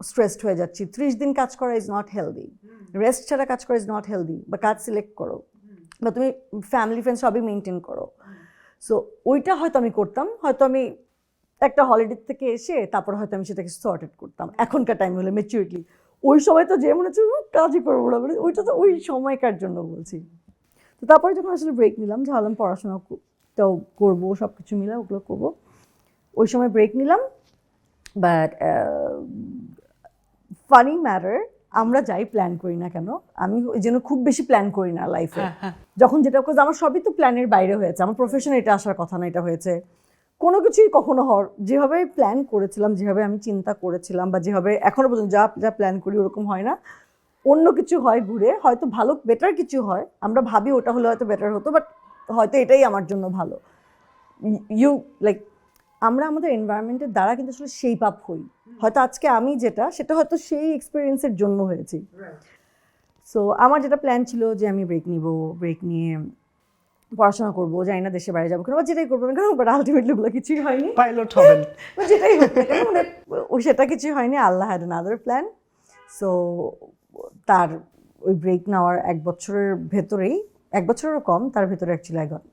স্ট্রেসড হয়ে যাচ্ছি। 30 দিন কাজ করা ইজ নট হেলদি, রেস্ট ছাড়া কাজ করা ইজ নট হেলদি, বা কাজ সিলেক্ট করো বা তুমি ফ্যামিলি ফ্রেন্ডস সবই মেনটেন করো। সো ওইটা হয়তো আমি করতাম, হয়তো আমি একটা হলিডে থেকে এসে তারপর হয়তো আমি সেটাকে সর্টেড করতাম এখনকার টাইম হলে ম্যাচিউরিটি। ওই সময় তো যে মনে হচ্ছে কাজই করবো না, মানে ওইটা তো ওই সময়কার জন্য বলছি। তো তারপরে যখন আসলে ব্রেক নিলাম, যে ভাবলাম পড়াশোনাটাও করবো, সব কিছু মিলে ওগুলো করবো, ওই সময় ব্রেক নিলাম। বাট ফানি ম্যাটার, আমরা যাই প্ল্যান করি না কেন, আমি ওই জন্য খুব বেশি প্ল্যান করি না লাইফে। যখন যেটা কাজ আমার সবই তো প্ল্যানের বাইরে হয়েছে, আমার প্রফেশনে এটা আসার কথা না, এটা হয়েছে কোনো কিছুই কখনো যেভাবে প্ল্যান করেছিলাম, যেভাবে আমি চিন্তা করেছিলাম, বা যেভাবে এখনো পর্যন্ত যা প্ল্যান করি ওরকম হয় না, অন্য কিছু হয় ঘুরে, হয়তো ভালো বেটার কিছু হয়, আমরা ভাবি ওটা হলে হয়তো বেটার হতো, বাট হয়তো এটাই আমার জন্য ভালো। লাইক আমরা আমাদের এনভায়রনমেন্টের দ্বারা কিন্তু আসলে শেপ আপ হই, হয়তো আজকে আমি যেটা সেটা হয়তো সেই এক্সপিরিয়েন্সের জন্য হয়েছি। সো আমার যেটা প্ল্যান ছিল যে আমি ব্রেক নিয়ে পড়াশোনা করবো, জানি না দেশে বাইরে যাবো কেন বা যেটাই করবো না কেন, বাট আলটিমেটলি ওগুলো কিছুই হয়নি, পাইলট হবেন বা যেটাই হোক না কেন, মানে সেটা কিছুই হয়নি। আল্লাহ হ্যাড অ্যানাদার প্ল্যান। সো তার ওই ব্রেক নেওয়ার 1 বছরের ভেতরেই, 1 বছরেরও কম, তার ভেতরে অ্যাকচুয়ালি আই গট,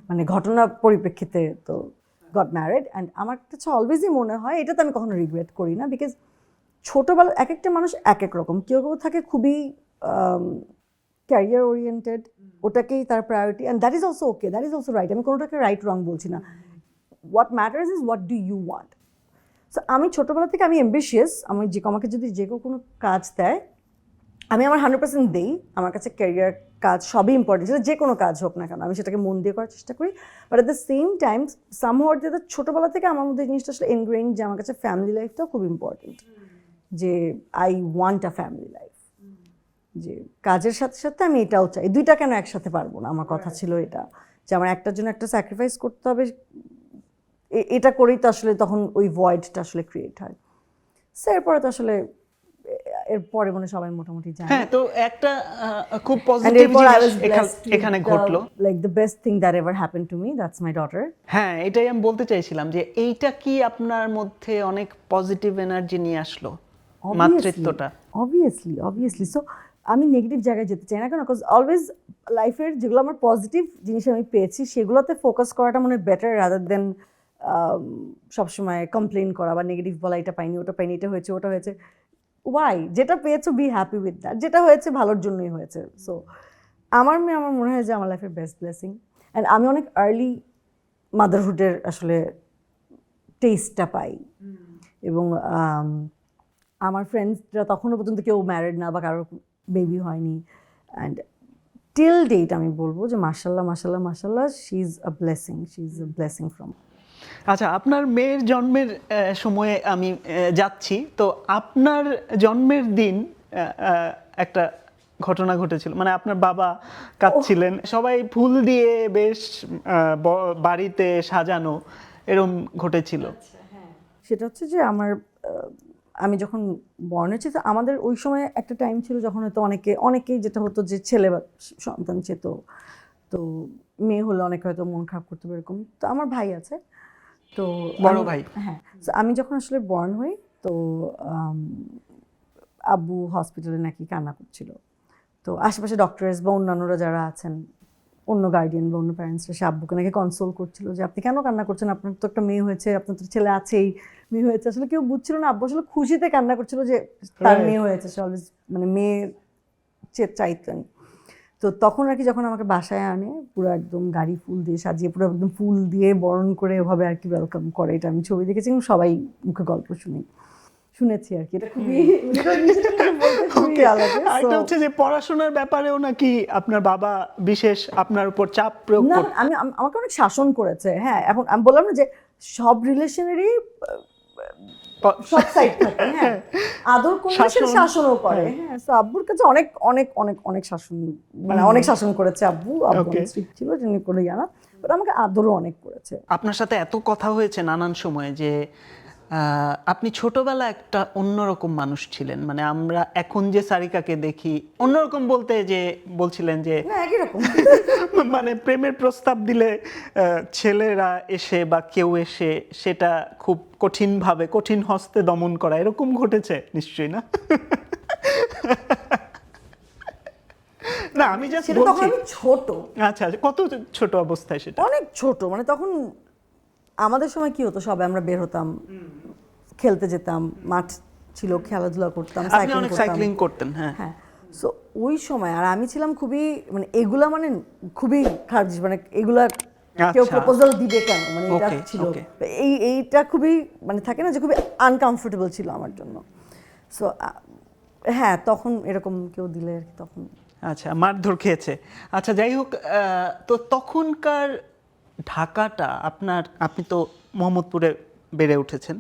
মানে ঘটনা পরিপ্রেক্ষিতে তো গট ম্যারিড। অ্যান্ড আমার কাছে অলওয়েজই মনে হয়, এটা তো আমি কখনো রিগ্রেট করি না, বিকজ ছোটোবেলা এক একটা মানুষ এক এক রকম, কেউ থাকে খুবই ক্যারিয়ার ওরিয়েন্টেড, ওটাকেই তার priority, and that is also okay, that is also right, আমি কোনোটাকে রাইট রং বলছি না। What matters is what do you want. So আমি ছোটোবেলা থেকে আমি অ্যাম্বিশিয়াস, আমাকে যদি যে কেউ কোনো কাজ দেয় আমি আমার 100% দেই, আমার কাছে ক্যারিয়ার কাজ সবই ইম্পর্টেন্ট, সেটা যে কোনো কাজ হোক না কেন আমি সেটাকে মন দিয়ে করার চেষ্টা করি। But at the same time somehow যেটা ছোটোবেলা থেকে আমার মধ্যে জিনিসটা আসলে ইনগ্রেইন, যে আমার কাছে ফ্যামিলি লাইফটাও খুব ইম্পর্টেন্ট, যে I want a family life, যে কাজের সাথে সাথে আমি এটাও চাই, দুইটা কেন একসাথে পারবো না, আমার কথা ছিল এটা, যে আমার একটার জন্য একটা স্যাক্রিফাইস করতে হবে, এটা করেই তো আসলে তখন ওই ভয়েডটা আসলে ক্রিয়েট হয়। সো এরপরে তো আসলে এরপরে মনে সবাই মোটামুটি জানে। হ্যাঁ, তো একটা খুব পজিটিভ জিনিস এখানে ঘটলো, like the best thing that ever happened to me, that's my daughter. হ্যাঁ এটাই আমি বলতে চাইছিলাম যে এইটা কি আপনার মধ্যে অনেক পজিটিভ এনার্জি নিয়ে আসলো, মাতৃত্বটা? অবভিয়াসলি। সো আমি নেগেটিভ জায়গায় যেতে চাই না কেন, বিকজ অলওয়েজ লাইফের যেগুলো আমার পজিটিভ জিনিস আমি পেয়েছি সেগুলোতে ফোকাস করাটা মনে হয় বেটার, রাদার দেন সবসময় কমপ্লেন করা বা নেগেটিভ বলা, এটা পাইনি, ওটা পাইনি, এটা হয়েছে, ওটা হয়েছে। ওয়াই? যেটা পেয়েছো বি হ্যাপি উইথ দ্যাট, যেটা হয়েছে ভালোর জন্যই হয়েছে। সো আমার মনে হয় যে আমার লাইফের বেস্ট ব্লেসিং। অ্যান্ড আমি অনেক আর্লি মাদারহুডের আসলে টেস্টটা পাই। এবং আমার ফ্রেন্ডসরা তখনও পর্যন্ত কেউ ম্যারিড না বা কারোর বেবি হয়নি, অ্যান্ড টিল ডেট আমি বলবো যে মাশাল্লাহ মাশাল্লাহ মাশাল্লাহ, she is a blessing from. আচ্ছা, আপনার মেয়ের জন্মের সময়ে আমি যাচ্ছি, তো আপনার জন্মের দিন একটা ঘটনা ঘটেছিল, মানে আপনার বাবা কাঁদছিলেন, সবাই ফুল দিয়ে বেশ বাড়িতে সাজানো এরকম ঘটেছিল। সেটা হচ্ছে যে আমার আমি যখন বর্ন হয়েছি, তো আমাদের ওই সময় একটা টাইম ছিল যখন হয়তো অনেকেই যেটা হতো যে ছেলে বা সন্তান চেত, তো মেয়ে হলে অনেকে হয়তো মন খারাপ করতে পারে এরকম। তো আমার ভাই আছে, তো বড় ভাই। হ্যাঁ, তো আমি যখন আসলে বর্ন হই, তো আব্বু হসপিটালে নাকি কান্না করছিল। তো আশেপাশে ডক্টরস বা অন্যান্যরা যারা আছেন, অন্য গার্ডিয়ান বা অন্য প্যারেন্টসরা, সে আব্বুকে নাকি কনসোল করছিল যে আপনি কেন কান্না করছেন, আপনার তো একটা মেয়ে হয়েছে, আপনার তো ছেলে আছেই, মেয়ে হয়েছে। আসলে কেউ বুঝছিল না, আব্বু আসলে খুশিতে কান্না করছিল যে তার মেয়ে হয়েছে, সে অলওয়েজ মানে মেয়ের চাইতেন। তো তখন আর কি যখন আমাকে বাসায় আনে, পুরো একদম গাড়ি ফুল দিয়ে সাজিয়ে, পুরো একদম ফুল দিয়ে বরণ করে ওভাবে আর কি ওয়েলকাম করে, এটা আমি ছবি দেখেছি এবং সবাই মুখে গল্প শুনেছি আর কি। এটা খুবই খুবই আলাদা। আরেকটা হচ্ছে যে পড়াশোনার ব্যাপারেও নাকি আপনার বাবা বিশেষ আপনার উপর চাপ প্রয়োগ না, আমাকে অনেক শাসন করেছে। হ্যাঁ, এখন আমি বললাম না যে সব রিলেশনেরই সব সাইড থাকে, হ্যাঁ, আদর করলে সে শাসনও করে। হ্যাঁ, তো আব্বুর কাছে অনেক অনেক অনেক অনেক শাসন, মানে অনেক শাসন করেছে আব্বু অনেক স্ট্রিক্ট ছিল, যিনি কোনো জানা, বাট আমাকে আদরও অনেক করেছে। আপনার সাথে এত কথা হয়েছে নানান সময় যে আপনি ছোটবেলা একটা অন্যরকম মানুষ ছিলেন, মানে আমরা এখন যে সারিকাকে দেখি অন্যরকম বলতে যে বলছিলেন যে না, একই রকম। মানে প্রেমের প্রস্তাব দিলে ছেলেরা এসে বা কেউ এসে সেটা খুব কঠিনভাবে কঠিন হস্তে দমন করা, এরকম ঘটেছে নিশ্চয়ই না? না, আমি জাস্ট সেটা তখন বলছি। আমি ছোট। আচ্ছা, কত ছোট অবস্থায় সেটা? অনেক ছোট, মানে তখন আমাদের সময় কি হতো, সবাই আমরা বের হতাম, খেলতে যেতাম, মাঠ ছিল, খেলাধুলা করতাম, আপনি অনেক সাইক্লিং করতেন। হ্যাঁ হ্যাঁ। সো ওই সময় আর আমি ছিলাম খুবই, মানে এগুলা মানে খুবই খারাপ জিনিস, মানে এগুলা কেউ প্রপোজাল দিবে কেন, মানে এটা ছিল এইটা খুবই, মানে থাকে না যে খুবই আনকমফোর্টেবল ছিল আমার জন্য। সো হ্যাঁ, তখন এরকম কেউ দিলে আর কি তখন। আচ্ছা, মারধর খেয়েছে। আচ্ছা, যাই হোক, তো তখনকার ঢাকাটা আপনি তো মোহাম্মদপুরে বেড়ে উঠেছেন,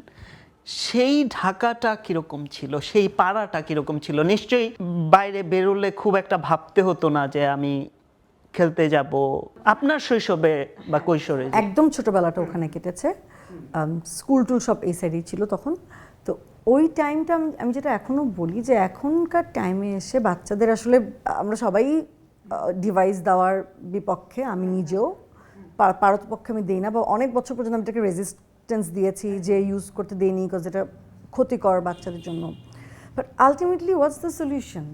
সেই ঢাকাটা কিরকম ছিল, সেই পাড়াটা কিরকম ছিল? নিশ্চয়ই বাইরে বেরোলে খুব একটা ভাবতে হতো না যে আমি খেলতে যাব। আপনার শৈশবে বা কৈশোরে একদম ছোটবেলাটা ওখানে কেটেছে, স্কুল টুল সব এই সাইডেই ছিল তখন। তো ওই টাইমটা আমি যেটা এখনো বলি যে এখনকার টাইমে এসে বাচ্চাদের আসলে আমরা সবাই ডিভাইস দেওয়ার বিপক্ষে, আমি নিজেও পারতপক্ষে আমি দিই না, বা অনেক বছর পর্যন্ত আমি এটাকে রেজিস্ট্যান্স দিয়েছি যে ইউজ করতে দিইনি, বিকজ এটা ক্ষতিকর বাচ্চাদের জন্য। But ultimately what's the solution?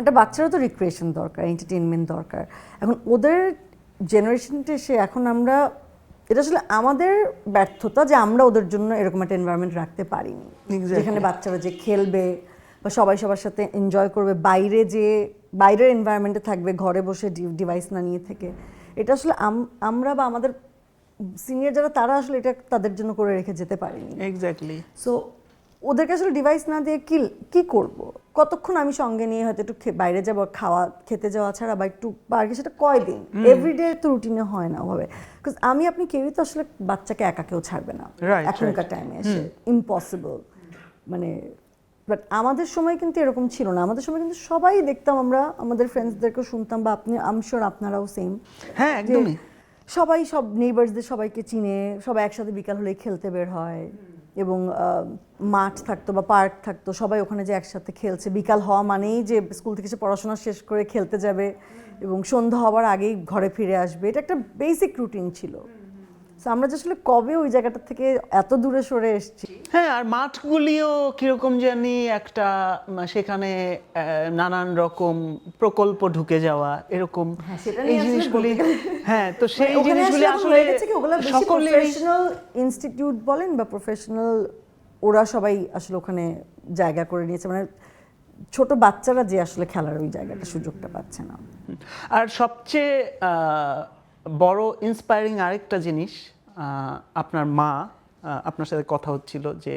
একটা বাচ্চারও তো রিক্রিয়েশন দরকার, এন্টারটেনমেন্ট দরকার। এখন ওদের জেনারেশনটা এসে এখন আমরা, এটা আসলে আমাদের ব্যর্থতা যে আমরা ওদের জন্য এরকম একটা এনভায়রনমেন্ট রাখতে পারিনি, যেখানে বাচ্চারা যে খেলবে বা সবাই সবার সাথে এনজয় করবে, বাইরের এনভায়রনমেন্টে থাকবে, ঘরে বসে ডিভাইস না নিয়ে থেকে। এটা আসলে আমরা বা আমাদের সিনিয়র যারা, তারা আসলে এটা তাদের জন্য করে রেখে যেতে পারিনি। এক্স্যাক্টলি। সো ওদেরকে আসলে ডিভাইস না দিয়ে কি করব? কতক্ষণ আমি সঙ্গে নিয়ে হয়তো একটু বাইরে যাবো, খেতে যাওয়া ছাড়া, বা একটু পার্কে, সেটা কয়দিন, এভরিডে তো রুটিনে হয় না ওভাবে। বিকজ আপনি কেউই তো আসলে বাচ্চাকে একা কেউ ছাড়বে না এখনকার টাইমে এসে, ইম্পসিবল। মানে বাট আমাদের সময় কিন্তু এরকম ছিল না। আমাদের সময় কিন্তু সবাই দেখতাম, আমরা আমাদের ফ্রেন্ডসদেরকেও শুনতাম, বা আমি শিওর আপনারাও সেম। হ্যাঁ, একদমই। সবাই সব নেইবার্সদের সবাইকে চিনে, সবাই একসাথে বিকাল হলেই খেলতে বের হয়, এবং মাঠ থাকতো বা পার্ক থাকতো, সবাই ওখানে যে একসাথে খেলছে। বিকাল হওয়া মানেই যে স্কুল থেকে এসে পড়াশোনা শেষ করে খেলতে যাবে এবং সন্ধ্যা হওয়ার আগেই ঘরে ফিরে আসবে, এটা একটা বেসিক রুটিন ছিল। সো আমরা যে আসলে কবে ওই জায়গাটা থেকে এত দূরে সরে এসেছি। হ্যাঁ, আর মাঠগুলিও কিরকম জানি একটা, সেখানে নানান রকম প্রকল্প ঢুকে যাওয়া, এরকম এই জিনিসগুলি। হ্যাঁ, তো সেই জিনিসগুলি আসলে সকলেই প্রফেশনাল ইনস্টিটিউট বলেন বা প্রফেশনাল, ওরা সবাই আসলে ওখানে জায়গা করে নিয়েছে, মানে ছোট বাচ্চারা যে আসলে খেলার ওই জায়গাটা সুযোগটা পাচ্ছে না। আর সবচেয়ে বড় ইন্সপায়ারিং আরেকটা জিনিস, আপনার মা আপনার সাথে কথা হচ্ছিল যে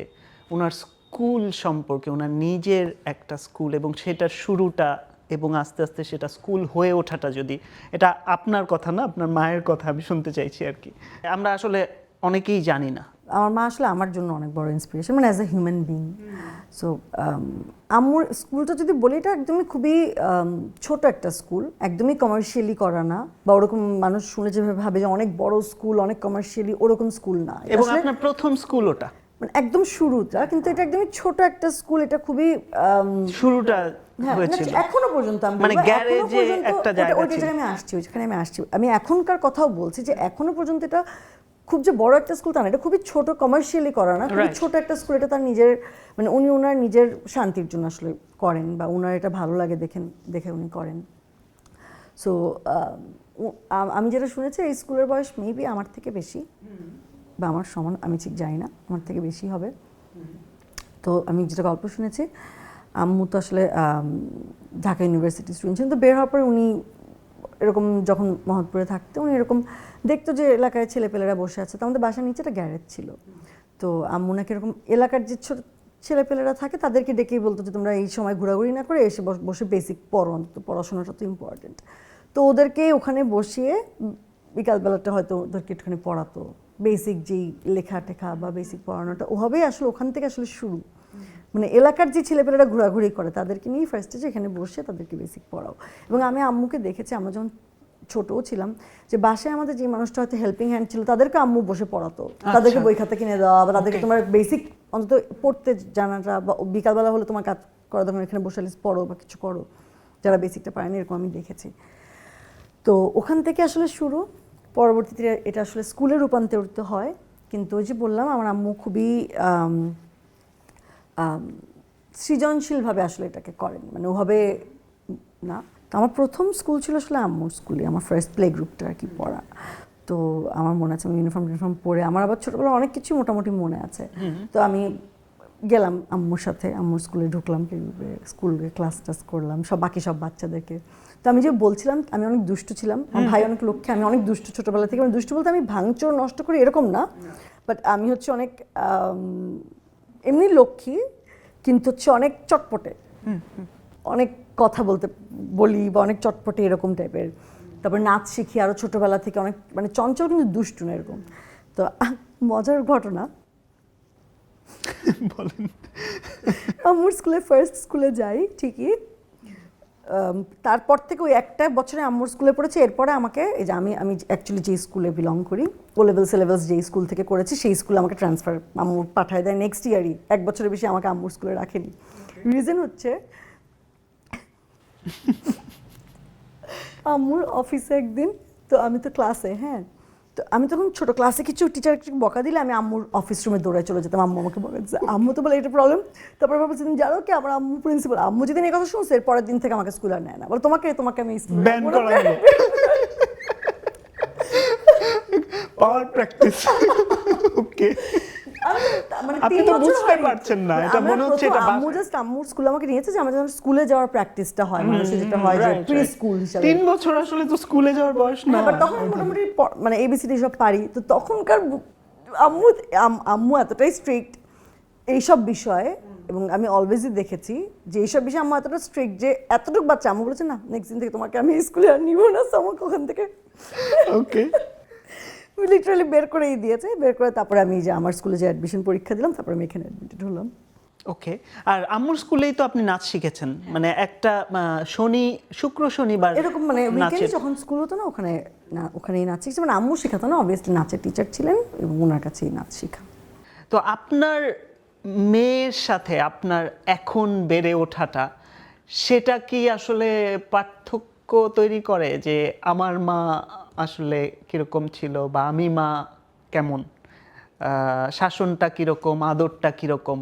ওনার স্কুল সম্পর্কে, ওনার নিজের একটা স্কুল এবং সেটার শুরুটা এবং আস্তে আস্তে সেটা স্কুল হয়ে ওঠাটা, যদি এটা আপনার কথা না, আপনার মায়ের কথা আমি শুনতে চাইছি আর কি। আমরা আসলে অনেকেই জানি না। আমার মা আসলে আমার জন্য অনেক বড় ইন্সপিরেশন, মানে as a human being. So আম্মুর স্কুলটা যদি বলি, এটা একদমই খুবই ছোট একটা স্কুল, একদমই কমার্শিয়ালি করা না, বা ওরকম মানুষ শুনে যেভাবে ভাবে যে অনেক বড় স্কুল, অনেক কমার্শিয়ালি, ওরকম স্কুল না। এবং আপনার প্রথম স্কুল ওটা মানে একদম শুরুটা, কিন্তু এটা একদমই ছোট একটা স্কুল। এটা খুবই শুরুটা হ্যাঁ, হয়েছিল এখনো পর্যন্ত আমি মানে বলবো, গ্যারেজে এখনো পর্যন্ত একটা জায়গা ওই ছিল। জায়গায় আমি আসছি, ওইখানে আমি আসছি। আমি এখনকার কথাও বলছি যে এখনো পর্যন্ত এটা খুব যে বড় একটা স্কুল তা না, এটা খুবই ছোট, কমার্শিয়ালি করা না, খুবই Right. ছোট একটা স্কুল। এটা তার নিজের, মানে উনি ওনার নিজের শান্তির জন্য আসলে করেন, বা ওনার এটা ভালো লাগে দেখে উনি করেন। সো আমি যেটা শুনেছি, এই স্কুলের বয়স মেবি আমার থেকে বেশি, বা আমার সমান, আমি ঠিক জানি না, আমার থেকে বেশি হবে। তো আমি যেটা গল্প শুনেছি, আম্মু তো আসলে ঢাকা ইউনিভার্সিটি স্টুডেন্ট ছিলেন। তো বের হওয়ার পরে উনি এরকম, যখন মহৎপুরে থাকতে, উনি এরকম দেখতো যে এলাকায় ছেলেপেলেরা বসে আছে। তো আমাদের বাসার নিচে একটা গ্যারেজ ছিল। তো আম্মু নাকি এরকম এলাকার যে ছোট ছেলেপেলেরা থাকে তাদেরকে ডেকেই বলতো যে তোমরা এই সময় ঘোরাঘুরি না করে এসে বসে বেসিক পড়ো, তো পড়াশোনাটা তো ইম্পর্টেন্ট। তো ওদেরকে ওখানে বসিয়ে বিকালবেলাটা হয়তো ওদেরকে একটুখানি পড়াতো, বেসিক যেই লেখা টেখা বা বেসিক পড়ানোটা, ওভাবেই আসলে ওখান থেকে আসলে শুরু। মানে এলাকার যে ছেলেপেলেরা ঘোরাঘুরি করে তাদেরকে নিয়ে ফার্স্টে যে এখানে বসে তাদেরকে বেসিক পড়াও। এবং আমি আম্মুকে দেখেছি, আমরা যখন ছোটও ছিলাম, যে বাসায় আমাদের যে মানুষটা হয়তো হেল্পিং হ্যান্ড ছিল তাদেরকে আম্মু বসে পড়াতো, তাদেরকে বই খাতা কিনে দেওয়া, বা তাদেরকে তোমার বেসিক অন্তত পড়তে জানাটা, বা বিকালবেলা হলে তোমার কাজ করা, তখন এখানে বসে পড়ো বা কিছু করো, যারা বেসিকটা পারেনি, এরকম আমি দেখেছি। তো ওখান থেকে আসলে শুরু, পরবর্তীতে এটা আসলে স্কুলে রূপান্তরিত হয়। কিন্তু ওই যে বললাম, আমার আম্মু খুবই সৃজনশীলভাবে আসলে এটাকে করেন, মানে ওভাবে না। তো আমার প্রথম স্কুল ছিল আসলে আম্মুর স্কুলে, আমার ফার্স্ট প্লে গ্রুপটা আর কি পড়া। তো আমার মনে আছে, আমি ইউনিফর্ম পরে, আমার আবার ছোটোবেলা অনেক কিছু মোটামুটি মনে আছে। তো আমি গেলাম আম্মুর সাথে, আম্মুর স্কুলে ঢুকলাম, প্লে গ্রুপে, স্কুলে ক্লাস টাস করলাম বাকি সব বাচ্চাদেরকে। তো আমি যে বলছিলাম, আমি অনেক দুষ্টু ছিলাম, আমার ভাই অনেক লক্ষ্যে, আমি অনেক দুষ্টু ছোটোবেলা থেকে। মানে দুষ্টু বলতে আমি ভাঙচুর নষ্ট করি এরকম না, বাট আমি হচ্ছে অনেক এমনি লক্ষ্মী, কিন্তু হচ্ছে অনেক চটপটে, অনেক কথা বলি, বা অনেক চটপটে এরকম টাইপের। তারপর নাচ শিখি আরও ছোটোবেলা থেকে, অনেক মানে চঞ্চল কিন্তু দুষ্টু না এরকম। তো মজার ঘটনা, বলেন। আম্মুর ফার্স্ট স্কুলে যাই ঠিকই, তারপর থেকে ওই একটা বছরে আম্মুর স্কুলে পড়েছি। এরপরে আমাকে, এই যে আমি অ্যাকচুয়ালি যে স্কুলে বিলং করি, ও লেভেলস যেই স্কুল থেকে করেছি, সেই স্কুলে আমাকে ট্রান্সফার আম্মু পাঠায় দেয় নেক্সট ইয়ারই। এক বছরের বেশি আমাকে আম্মুর স্কুলে রাখেনি। রিজন হচ্ছে আম্মুর অফিসে একদিন, তো আমি তো ক্লাসে, হ্যাঁ, তো আমি তখন ছোট ক্লাসে কিছু টিচার বকা দিলে আমি আম্মুর অফিস রুমে দৌড়ায় চলে যেতাম, আম্মু আমাকে বকা দিচ্ছে। আম্মু তো বলে এটা প্রবলেম। তারপর ভাবছি যেদিন জানো কি, আমার আম্মু প্রিন্সিপাল, আম্মু যেদিন এই কথা শুনছে, এর পরের দিন থেকে আমাকে স্কুলে আর নেয় না, বলে তোমাকে আমি স্কুলে ব্যান করা হলো, পাওয়ার প্র্যাকটিস। ওকে, মানে আপনি 3 তো বছর বুঝতে হয়নি। পারছেন না, মানে এটা আমরা মনে হচ্ছে প্রথম এটা আম্মু জাস্ট আম্মুর স্কুলে আমাকে নিয়েছে যে আমাদের স্কুলে যাওয়ার প্র্যাকটিসটা হয়, মানুষের যেটা হয় যে প্রি স্কুল হিসাবে। 3 বছর আসলে তো স্কুলে যাওয়ার বয়স না। বাট তখন মোটামুটি মানে এবিসিডি সব পারি। তো তখনকার আম্মু এতটাই স্ট্রিক্ট এইসব বিষয়ে, এবং আমি অলওয়েজই দেখেছি যে এইসব বিষয়ে আম্মু এতটা স্ট্রিক্ট যে এতটুকু বাচ্চা, আম্মু বলেছে না নেক্সট দিন থেকে তোমাকে আমি স্কুলে আর নিব না। আমাকে ওখান থেকে ওকে, লিটারালি বের করেই দিয়েছে। বের করে তারপরে আমি যে আমার স্কুলে যে অ্যাডমিশন পরীক্ষা দিলাম, তারপরে আমি এখানে অ্যাডমিটেড হলাম। ওকে। আর আম্মুর স্কুলেই তো আপনি নাচ শিখেছেন, মানে একটা শুক্র শনিবার এরকম, মানে উইকেন্ডে নাচের। যখন স্কুল হতো না, ওখানেই নাচ শিখছে। মানে আম্মু শেখাতো না, অবভিয়াসলি নাচের টিচার ছিলেন এবং ওনার কাছেই নাচ শেখা। তো আপনার মেয়ের সাথে আপনার এখন বেড়ে ওঠাটা, সেটা কি আসলে পার্থক্য তৈরি করে যে আমার মা আসলে কিরকম ছিল, বা আমি মা কেমন, শাসনটা কিরকম, আদরটা কিরকম,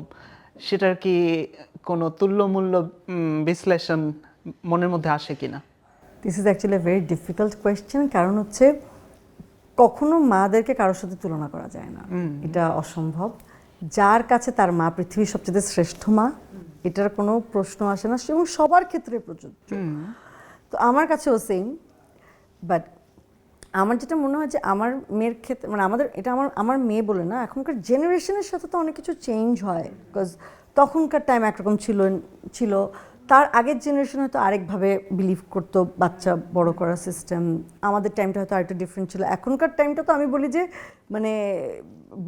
সেটার কি কোনো তুল্যমূল্য বিশ্লেষণ মনের মধ্যে আসে কিনা? This is actually a very difficult question. কারণ হচ্ছে কখনো মাদেরকে কারোর সাথে তুলনা করা যায় না, এটা অসম্ভব। যার কাছে তার মা পৃথিবীর সবচেয়ে শ্রেষ্ঠ মা, এটার কোনো প্রশ্ন আসে না, এবং সবার ক্ষেত্রে প্রযোজ্য। তো আমার কাছেও সেম। বাট আমার যেটা মনে হয় যে আমার মেয়ের ক্ষেত্রে মানে আমাদের এটা আমার মেয়ে বলে না, এখনকার জেনারেশনের সাথে তো অনেক কিছু চেঞ্জ হয়, বিকজ তখনকার টাইম একরকম ছিল তার আগের জেনারেশন হয়তো আরেকভাবে বিলিভ করতো বাচ্চা বড় করার সিস্টেম, আমাদের টাইমটা হয়তো আরেকটু ডিফারেন্ট ছিল। এখনকার টাইমটা তো আমি বলি যে মানে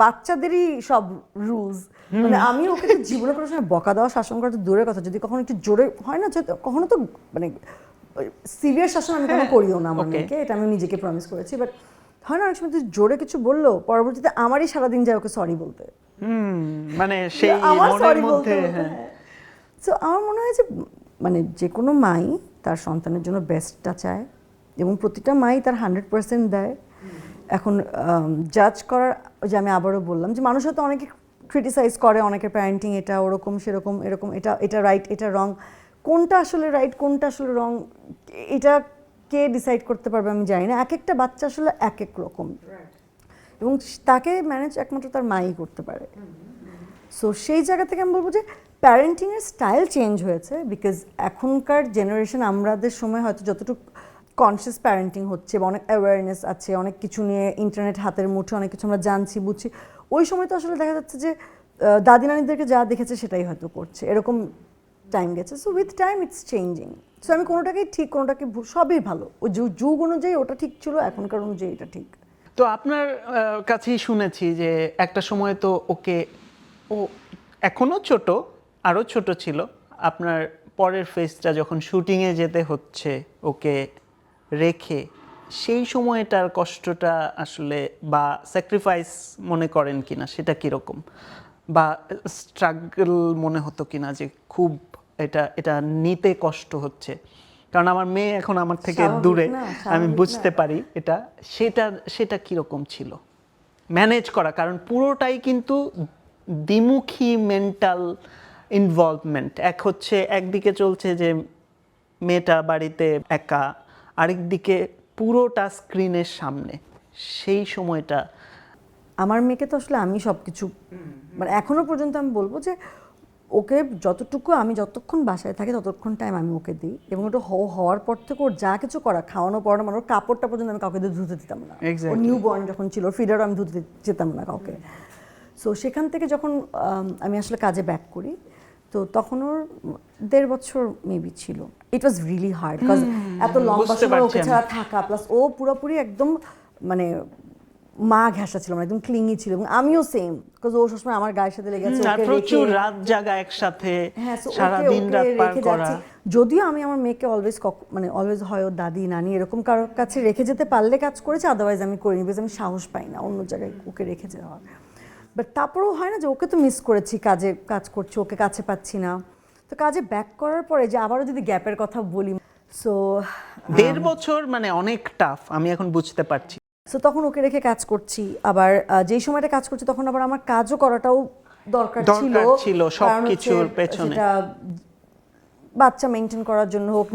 বাচ্চাদেরই সব রুলস, মানে আমি ওকে তো জীবনে কোনো সময় বকা দেওয়া শাসন করা তো দূরের কথা, যদি কখনো একটু জোরে হয় না, যে কখনো তো মানে সিভিয়ার শাসন আমি কোনো করিও না আমার মেয়েকে, এটা আমি নিজেকে প্রমিস করেছি। বাট হয় না অনেক সময় তুই জোরে কিছু বললো পরবর্তীতে আমারই সারাদিন যায় ওকে সরি বলতে, মানে সেই আমার মনের সরি বলতে মধ্যে হ্যাঁ। সো আমার মনে হয় যে মানে যে কোনো মাই তার সন্তানের জন্য বেস্টটা চায় এবং প্রতিটা মাই তার 100% দেয়। এখন জাজ করার, যে আমি আবারও বললাম যে মানুষ হয়তো অনেকে ক্রিটিসাইজ করে, অনেকের প্যারেন্টিং এটা ওরকম সেরকম এরকম, এটা রাইট এটা রং, কোনটা আসলে রাইট কোনটা আসলে রং এটা কে ডিসাইড করতে পারবে আমি জানি না। এক একটা বাচ্চা আসলে এক এক রকম এবং তাকে ম্যানেজ একমাত্র তার মাই করতে পারে। সো সেই জায়গা থেকে আমি বলবো যে প্যারেন্টিংয়ের স্টাইল চেঞ্জ হয়েছে, বিকজ এখনকার জেনারেশন আমাদের সময় হয়তো যতটুকু কনসিয়াস প্যারেন্টিং হচ্ছে বা অনেক অ্যাওয়ারনেস আছে, অনেক কিছু নিয়ে ইন্টারনেট হাতের মুঠে অনেক কিছু আমরা জানছি বুঝছি, ওই সময় তো আসলে দেখা যাচ্ছে যে দাদি নানিদেরকে যা দেখেছে সেটাই হয়তো করছে, এরকম টাইম গেছে। So with time it's changing. So আমি কোনোটাকেই ঠিক কোনোটাকে সবই ভালো, ওই যুগ অনুযায়ী ওটা ঠিক ছিল, এখনকার অনুযায়ী এটা ঠিক। তো আপনার কাছেই শুনেছি যে একটা সময় তো ওকে, ও এখনো ছোট, আরো ছোট ছিল, আপনার পরের ফেজটা যখন শুটিংয়ে যেতে হচ্ছে ওকে রেখে, সেই সময়টার কষ্টটা আসলে বা স্যাক্রিফাইস মনে করেন কিনা, সেটা কিরকম, বা স্ট্রাগল মনে হতো কিনা যে খুব এটা এটা নিতে কষ্ট হচ্ছে? কারণ আমার মেয়ে এখন আমার থেকে দূরে, আমি বুঝতে পারি এটা, সেটা কিরকম ছিল ম্যানেজ করা? কারণ পুরোটাই কিন্তু দ্বিমুখী মেন্টাল ইনভলভমেন্ট। এক হচ্ছে একদিকে চলছে যে মেয়েটা বাড়িতে একা, আরেকদিকে পুরোটা স্ক্রিনের সামনে, সেই সময়টা। আমার মেয়েকে তো আসলে আমি সব কিছু মানে এখনো পর্যন্ত আমি বলবো যে ওকে যতটুকু আমি যতক্ষণ বাসায় থাকি ততক্ষণ টাইম আমি ওকে দিই, এবং ওটা হওয়ার পর থেকে ওর যা কিছু করা, খাওয়ানো পড়ানো, মানে ওর কাপড়টা পর্যন্ত আমি কাউকে দিয়ে ধুতে দিতাম না। ওর নিউ বর্ন যখন ছিল ফিডারও আমি ধুতে যেতাম না কাউকে। সো সেখান থেকে যখন আমি আসলে কাজে ব্যাক করি, তো তখন ওর 1.5 বছর মেবি ছিল। ইট ওয়াজ রিয়েলি হার্ড, বিকজ এত লম্বা সময় ওকে ছাড়া থাকা, প্লাস ও পুরোপুরি একদম মানে মা ঘেঁষা ছিল, মানে একদম ক্লিঙি ছিল, এবং আমিও সেম, বিকজ ও সবসময় আমার গায়ের সাথে লেগে আছে, প্রচুর রাত জাগা একসাথে, সারা দিন রাত পার করা। যদিও আমি আমার মেয়েকে অলওয়েজ হয় ওর দাদি নানি এরকম কারোর কাছে রেখে যেতে পারলে কাজ করেছি, আদারওয়াইজ আমি করিনি, বিকজ আমি সাহস পাই না অন্য জায়গায় ওকে রেখে যাওয়ার। বাট তারপরেও হয় না যে ওকে তো মিস করেছি, কাজ করছি, ওকে কাছে পাচ্ছি না। তো কাজে ব্যাক করার পরে যে আবারও যদি গ্যাপের কথা বলি, সো 1.5 বছর মানে অনেক টাফ, আমি এখন বুঝতে পারছি। সো তখন ওকে রেখে কাজ করছি, আবার যেই সময়টা কাজ করছি তখন আবার আমার কাজও করাটাও দরকার ছিল সবকিছুর পেছনে, সেটা বাচ্চা মেনটেন করার জন্য হোক,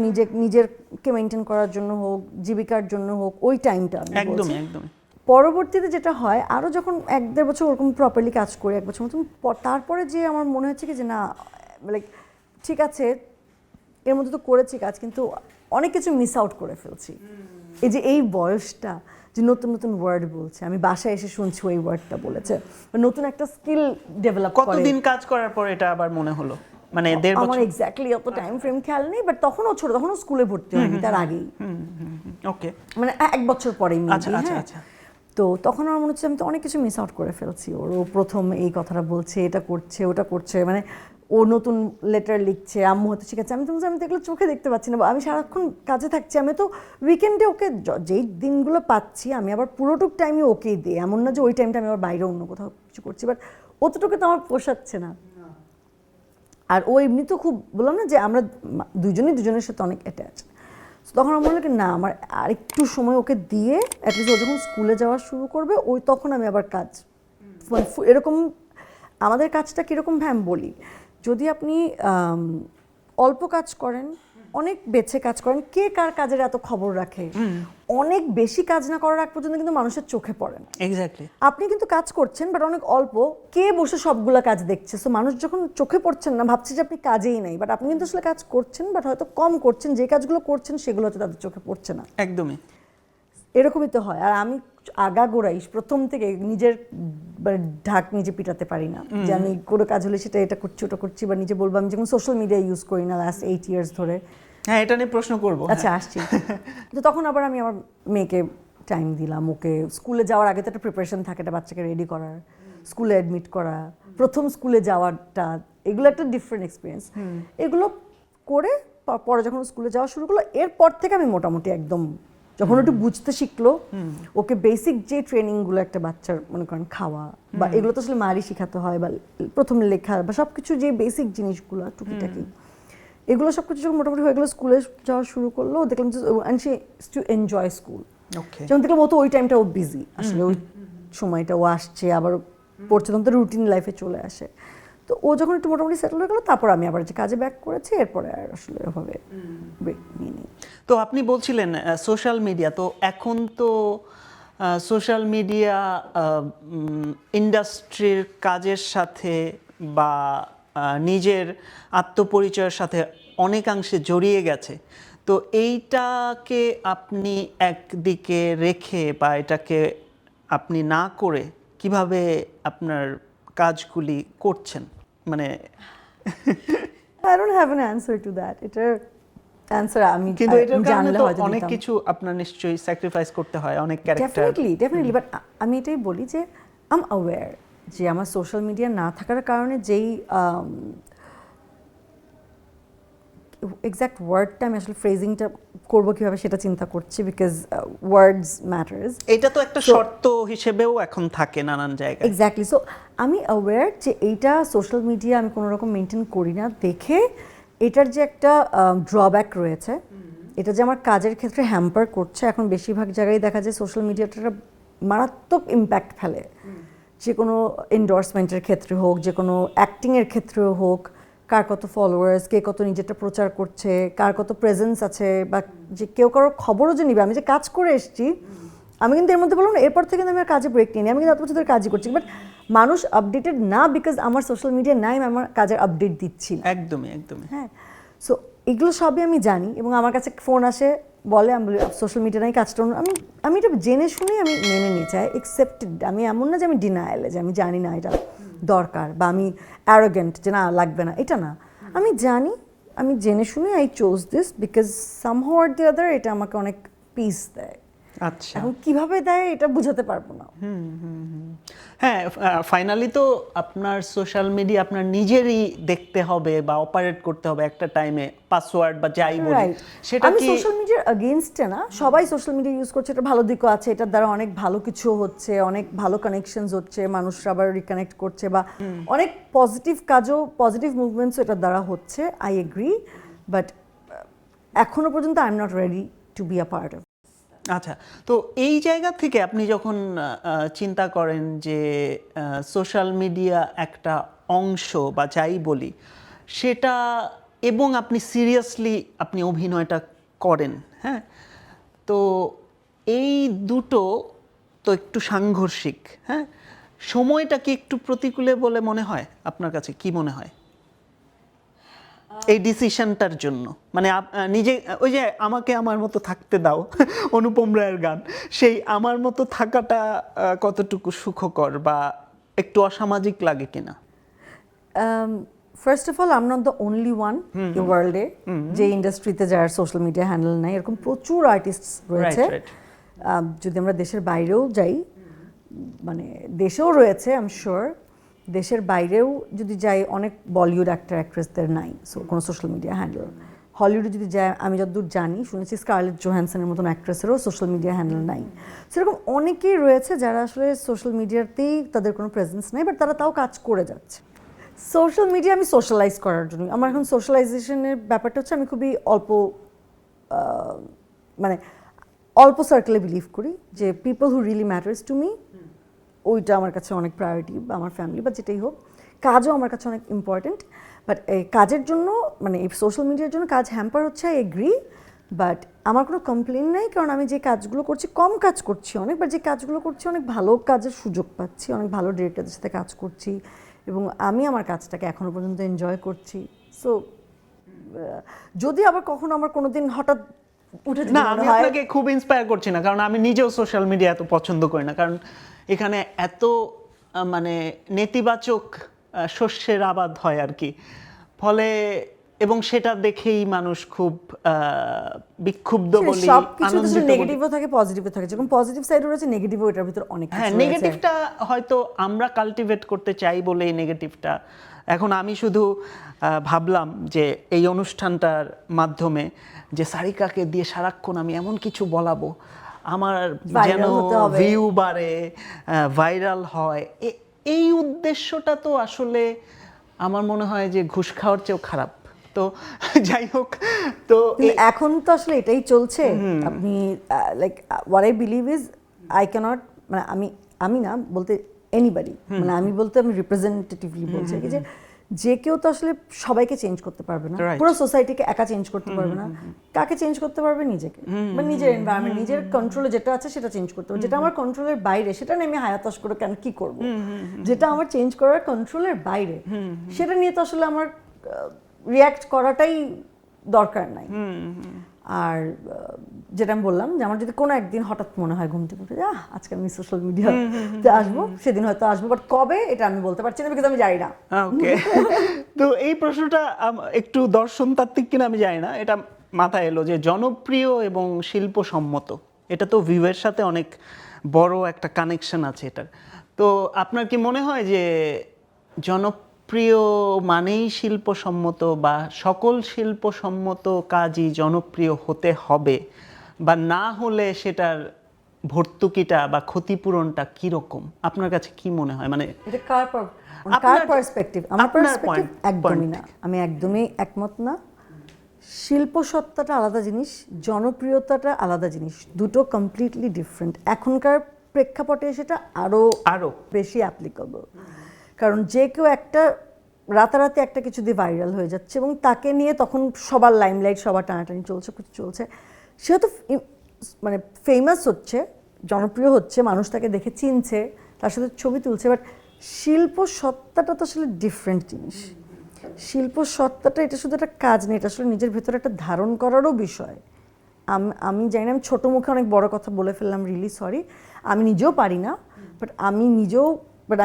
নিজেরকে মেনটেন করার জন্য হোক, জীবিকার জন্য হোক, ওই টাইমটা একদমই একদমই। পরবর্তীতে যেটা হয়, আরও যখন 1-1.5 বছর ওরকম প্রপারলি কাজ করি, 1 বছর মতন, তারপরে যে আমার মনে হচ্ছে কি যে না, লাইক ঠিক আছে এর মধ্যে তো করেছি কাজ, কিন্তু অনেক কিছু মিস আউট করে ফেলছি। এই যে এই বয়সটা যে নতুন নতুন ওয়ার্ড বলছে, আমি বাসায় এসে শুনছি ওই ওয়ার্ডটা বলেছে, নতুন একটা স্কিল ডেভেলপ করে। কতদিন কাজ করার পর এটা আবার মনে হলো? মানে 1.5 বছর? আমার এক্স্যাক্টলি অত টাইম ফ্রেম খেয়াল নেই, বাট তখনও ছোট, তখনও স্কুলে ভর্তি হয়নি, তার আগেই, ওকে, মানে 1 বছর পরেই। আচ্ছা আচ্ছা আচ্ছা। তো তখন আমার মনে হচ্ছে আমি তো অনেক কিছু মিস আউট করে ফেলছি। ও প্রথম এই কথাটা বলছে, এটা করছে, ওটা করছে, মানে ও নতুন লেটার লিখছে, আম্মু হয়তো শিখেছে, আমি দেখলে চোখে দেখতে পাচ্ছি না, আমি সারাক্ষণ কাজে থাকছি। আমি তো উইকেন্ডে ওকে যেই দিনগুলো পাচ্ছি আমি আবার পুরোটুক টাইমই ওকেই দিই, এমন না যে ওই টাইমটা আমি আবার বাইরে অন্য কোথাও কিছু করছি, বাট অতটুকু তো আমার পোষাচ্ছে না। আর ও এমনি তো খুব, বললাম না যে আমরা দুজনের সাথে অনেক অ্যাটাচ। তখন আমার মনে হলো না, আমার আরেকটু সময় ওকে দিয়ে অ্যাটলিস্ট ও যখন স্কুলে যাওয়া শুরু করবে তখন আমি আবার কাজ, মানে এরকম আমাদের কাজটা কীরকম আমি বলি, যদি আপনি অল্প কাজ করেন, অনেক বেছে কাজ করেন, কে কার কাজের এত খবর রাখে? অনেক বেশি কাজ না করার আগ পর্যন্ত কিন্তু মানুষের চোখে পড়েন। এক্স্যাক্টলি। আপনি কিন্তু কাজ করছেন বাট অনেক অল্প, কে বসে সবগুলা কাজ দেখছে? সো মানুষ যখন চোখে পড়ছেন না, ভাবছে যে আপনি কাজেই নাই, বাট আপনি কিন্তু আসলে কাজ করছেন, বাট হয়তো কম করছেন, যে কাজগুলো করছেন সেগুলো হয়তো তাদের চোখে পড়ছে না। একদমই। এরকমই তো হয়। আর আমি আগাগোড়াই প্রথম থেকে নিজের ঢাক নিজে পিটাতে পারি না, যে আমি কোনো কাজ হলে সেটা এটা করছি ওটা করছি, বা নিজে বলবো। আমি যেমন সোশ্যাল মিডিয়া ইউজ করি না লাস্ট 8 years ধরে। হ্যাঁ, এটা নিয়ে প্রশ্ন করবো। আচ্ছা, আসছি। তো তখন আবার আমি আমার মেয়েকে টাইম দিলাম, ওকে স্কুলে যাওয়ার আগে তো একটা প্রিপারেশন থাকে, একটা বাচ্চাকে রেডি করার, স্কুলে অ্যাডমিট করা, প্রথম স্কুলে যাওয়াটা, এগুলো একটা ডিফারেন্ট এক্সপিরিয়েন্স। এগুলো করে পরে যখন স্কুলে যাওয়া শুরু করলো, এরপর থেকে আমি মোটামুটি একদম, যখন একটু বুঝতে শিখলো, ওকে বেসিক যে ট্রেনিংগুলো একটা বাচ্চার মনে করেন খাওয়া বা এগুলো তো আসলে মারই শেখাতে হয়, বা প্রথম লেখা বা সব কিছু যে বেসিক জিনিসগুলো টুকিটাকি, এগুলো সব কিছু যখন মোটামুটি হয়ে গেলো, স্কুলে যাওয়া শুরু করলো, দেখলাম যে টু এনজয় স্কুল। ওকে। যেমন দেখলাম ও তো ওই টাইমটা ও বিজি, আসলে ওই সময়টা ও আসছে আবার পড়ছে, তখন তো রুটিন লাইফে চলে আসে। তো ও যখন একটু মোটামুটি সেটেল হয়ে গেলো, তারপর আমি আবার যে কাজে ব্যাক করেছি, এরপরে আর আসলে ওভাবে ব্রেক নিয়ে নিই। তো আপনি বলছিলেন সোশ্যাল মিডিয়া, তো এখন তো সোশ্যাল মিডিয়া ইন্ডাস্ট্রির কাজের সাথে বা নিজের আত্মপরিচয়ের সাথে অনেকাংশে জড়িয়ে গেছে। তো এইটাকে আপনি একদিকে রেখে বা এটাকে আপনি না করে কিভাবে আপনার কাজগুলি করছেন, মানে I don't have an answer to that. এটার অ্যান্সার আমি কিন্তু এটার কারণে জানলে তো হয়তো অনেক দিতাম। কিছু আপনার নিশ্চয়ই স্যাক্রিফাইস করতে হয়, অনেক ক্যারেক্টার। ডেফিনেটলি, বাট আমি এটাই বলি যে আম অ্যাওয়্যার যে আমার সোশ্যাল মিডিয়া না থাকার কারণে যেই এক্স্যাক্ট ওয়ার্ডটা আমি আসলে ফ্রেজিংটা করবো কীভাবে সেটা চিন্তা করছি, বিকজ ওয়ার্ডস ম্যাটার্স। এটা তো একটা শর্ত হিসেবেও এখন থাকে নানান জায়গায়। এক্স্যাক্টলি। সো আমি অ্যাওয়্যার যে এইটা সোশ্যাল মিডিয়া আমি কোনো রকম মেনটেন করি না দেখে এটার যে একটা ড্রব্যাক রয়েছে, এটা যে আমার কাজের ক্ষেত্রে হ্যাম্পার করছে। এখন বেশিরভাগ জায়গায় দেখা যায় সোশ্যাল মিডিয়াটা মারাত্মক ইম্প্যাক্ট ফেলে, যে কোনো এন্ডোর্সমেন্টের ক্ষেত্রে হোক, যে কোনো অ্যাক্টিংয়ের ক্ষেত্রেও হোক, কার কত ফলোয়ার্স, কে কত নিজেরটা প্রচার করছে, কার কত প্রেজেন্স আছে, বা যে কেউ কারোর খবরও যে নিবে। আমি যে কাজ করে এসেছি, আমি কিন্তু এর মধ্যে বললাম না এরপর থেকে আমি আর কাজে ব্রেক নিই, আমি কিন্তু এত বছর ধরে কাজই করছি, বাট মানুষ আপডেটেড না, বিকজ আমার সোশ্যাল মিডিয়া নাই, আমি আমার কাজের আপডেট দিচ্ছি না। একদমই একদমই। হ্যাঁ, সো এগুলো সবই আমি জানি, এবং আমার কাছে ফোন আসে, বলে আমি সোশ্যাল মিডিয়া নাই, কাজটা আমি এটা জেনে শুনে আমি মেনে নিয়ে চাই, একসেপ্টেড। আমি এমন না যে আমি ডিনায়ালে, যে আমি জানি না এটা দরকার, বা আমি অ্যারোগেন্ট যে না লাগবে না, এটা না। আমি জানি, আমি জেনে শুনে I chose this because somehow or the other এটা আমাকে অনেক পিস দেয়। আচ্ছা, এখন কিভাবে দেয় এটা বুঝাতে পারবো না। হ্যাঁ, ফাইনালি তো আপনার সোশ্যাল মিডিয়া আপনার নিজেরই দেখতে হবে বা অপারেট করতে হবে একটা টাইমে, পাসওয়ার্ড বা যাই বলি রাইট। সেটা আমি কি। সোশ্যাল মিডিয়ার এগেইনস্টে না, সবাই সোশ্যাল মিডিয়া ইউজ করছে, এটা ভালো দিকও আছে, এটার দ্বারা অনেক ভালো কিছু হচ্ছে, অনেক ভালো কানেকশনস হচ্ছে, মানুষরা আবার রিকানেক্ট করছে, বা অনেক পজিটিভ কাজও, পজিটিভ মুভমেন্টসও এটার দ্বারা হচ্ছে। আই এগ্রি, বাট এখনো পর্যন্ত I am not ready to be a part of. আচ্ছা, তো এই জায়গা থেকে আপনি যখন চিন্তা করেন যে সোশ্যাল মিডিয়া একটা অংশ বা যাই বলি সেটা, এবং আপনি সিরিয়াসলি আপনি অভিনয়টা করেন, হ্যাঁ, তো এই দুটো তো একটু সাংঘর্ষিক, হ্যাঁ, সময়টা কি একটু প্রতিকূলে বলে মনে হয় আপনার কাছে? কি মনে হয় এই ডিসিশনটার জন্য? মানে নিজে ওই যে আমাকে আমার মতো থাকতে দাও, অনুপম রায়ের গান, সেই আমার মতো থাকাটা কতটুকু সুখকর বা একটু অসামাজিক লাগে কিনা? First of all I am not the only one in ওয়ার্ল্ডে যে ইন্ডাস্ট্রিতে যার সোশ্যাল মিডিয়া হ্যান্ডেল নাই, এরকম প্রচুর আর্টিস্ট রয়েছে। রাইট। যদি আমরা দেশের বাইরেও যাই, মানে দেশেও রয়েছে, আই এম শিওর, দেশের বাইরেও যদি যাই, অনেক বলিউড অ্যাক্টর অ্যাক্ট্রেসদের নাই কোনো সোশ্যাল মিডিয়া হ্যান্ডেল। হলিউডে যদি যাই, আমি যতদূর জানি, শুনেছি স্কারলেট জোহানসনের মতন অ্যাক্ট্রেসেরও সোশ্যাল মিডিয়া হ্যান্ডেল নাই। সেরকম অনেকেই রয়েছে যারা আসলে সোশ্যাল মিডিয়াতেই তাদের কোনো প্রেজেন্স নেই, বাট তারা তাও কাজ করে যাচ্ছে। সোশ্যাল মিডিয়া আমি সোশ্যালাইজ করার জন্য, আমার এখন সোশ্যালাইজেশনের ব্যাপারটা হচ্ছে আমি খুবই মানে অল্প সার্কেলে বিলিভ করি, যে people who really matters to me, ওইটা আমার কাছে অনেক প্রায়োরিটি, বা আমার ফ্যামিলি বা যেটাই হোক। কাজও আমার কাছে অনেক ইম্পর্টেন্ট, বাট এই কাজের জন্য, মানে এই সোশ্যাল মিডিয়ার জন্য কাজ হ্যাম্পার হচ্ছে, আই এগ্রি, বাট আমার কোনো কমপ্লেন নাই, কারণ আমি যে কাজগুলো করছি, কম কাজ করছি অনেক, বাট যে কাজগুলো করছি অনেক ভালো কাজের সুযোগ পাচ্ছি, অনেক ভালো ডিরেক্টরদের সাথে কাজ করছি, এবং আমি আমার কাজটাকে এখনও পর্যন্ত এনজয় করছি। সো যদি আবার কখনো আমার কোনো দিন হঠাৎ উঠে না, যদি আমি হয় আপনাকে খুব ইন্সপায়ার করছি না, কারণ আমি নিজেও সোশ্যাল মিডিয়া এত পছন্দ করি না, কারণ এখানে এত মানে নেতিবাচক শস্যের আবাদ হয় আর কি, ফলে এবং সেটা দেখেই মানুষ খুব বিক্ষুব্ধ বলি, সব কিছু তো আনন্দিত বলি। নেগেটিভও থাকে পজিটিভও থাকে, যেরকম পজিটিভ সাইড রয়েছে নেগেটিভও এটার ভিতর অনেক হ্যাঁ, কিছু রয়েছে। নেগেটিভটা হয়তো আমরা কাল্টিভেট করতে চাই বলে এই নেগেটিভটা। এখন আমি শুধু ভাবলাম যে এই অনুষ্ঠানটার মাধ্যমে যে সারিকাকে দিয়ে সারাক্ষণ আমি এমন কিছু বলাবো আমার Viral যেন হতে হবে। ভিউ বাড়ে, ভাইরাল হয়, এই উদ্দেশ্যটা তো আসলে আমার মনে হয় যে ঘুষ খাওয়ার চেয়েও খারাপ। তো যাই হোক, তো কিন্তু এখন তো আসলে এটাই চলছে। আপনি like what I believe is I can't, মানে আমি না বলতে এনিবডি, মানে আমি বলতে আমি রিপ্রেজেন্টেটিভলি বলছি কি যে কেউ তো আসলে সবাইকে চেঞ্জ করতে পারবে না, Right. পুরো সোসাইটিকে একা চেঞ্জ করতে পারবে না। কাকে চেঞ্জ করতে পারবে? নিজেকে, বা নিজের এনভায়রনমেন্ট, নিজের কন্ট্রোলে যেটা আছে সেটা চেঞ্জ করতে পারবে। যেটা আমার কন্ট্রোলের বাইরে সেটা নিয়ে আমি হায়াতাশ করে কেন কি করব? যেটা আমার চেঞ্জ করার কন্ট্রোলের বাইরে সেটা নিয়ে তো আসলে আমার রিয়্যাক্ট করাটাই দরকার নাই। আর যেটা আমি বললাম যে আমার যদি কোনো একদিন হঠাৎ মনে হয় ঘুম থেকে উঠে আজকে আমি সোশ্যাল মিডিয়াতে আসবো, সেদিন হয়তো আসবো, বাট কবে এটা আমি বলতে পারছি না, বিকজ আমি জানি না। ওকে। তো এই প্রশ্নটা একটু দর্শনতাত্ত্বিক কিনা আমি জানি না, এটা মাথায় এলো যে জনপ্রিয় এবং শিল্পসম্মত, এটা তো ভিউয়ের সাথে অনেক বড় একটা কানেকশন আছে এটার। তো আপনার কি মনে হয় যে জনপ্রিয় মানেই শিল্পসম্মত, বা সকল শিল্পসম্মত কাজই জনপ্রিয় হতে হবে, বা না হলে সেটার ভর্তুকিটা বা ক্ষতিপূরণটা কিরকম আপনার কাছে কি মনে হয়? মানে এটা কার আপনার- পার্সপেক্টিভ? আমার আপনার পার্সপেক্টিভ point একদমই না, থেকে। আমি একদমই একমত না। শিল্প সত্তাটা আলাদা জিনিস, জনপ্রিয়তাটা আলাদা জিনিস, দুটো কমপ্লিটলি ডিফারেন্ট। এখনকার প্রেক্ষাপটে সেটা আরো বেশি অ্যাপ্লিকেবল, কারণ যে কেউ একটা রাতারাতি একটা কিছু দিয়ে ভাইরাল হয়ে যাচ্ছে এবং তাকে নিয়ে তখন সবার লাইমলাইট, সবার টানাটানি চলছে, কিছু চলছে, সে তো মানে ফেমাস হচ্ছে, জনপ্রিয় হচ্ছে, মানুষ তাকে দেখে চিনছে, তার সাথে ছবি তুলছে। বাট শিল্প সত্তাটা তো আসলে ডিফারেন্ট জিনিস। শিল্প সত্তাটা এটা শুধু একটা কাজ নেই, এটা আসলে নিজের ভেতরে একটা ধারণ করারও বিষয়। আমি জানি না, আমি ছোটো মুখে অনেক বড় কথা বলে ফেললাম, রিয়েলি সরি। আমি নিজেও পারি না, বাট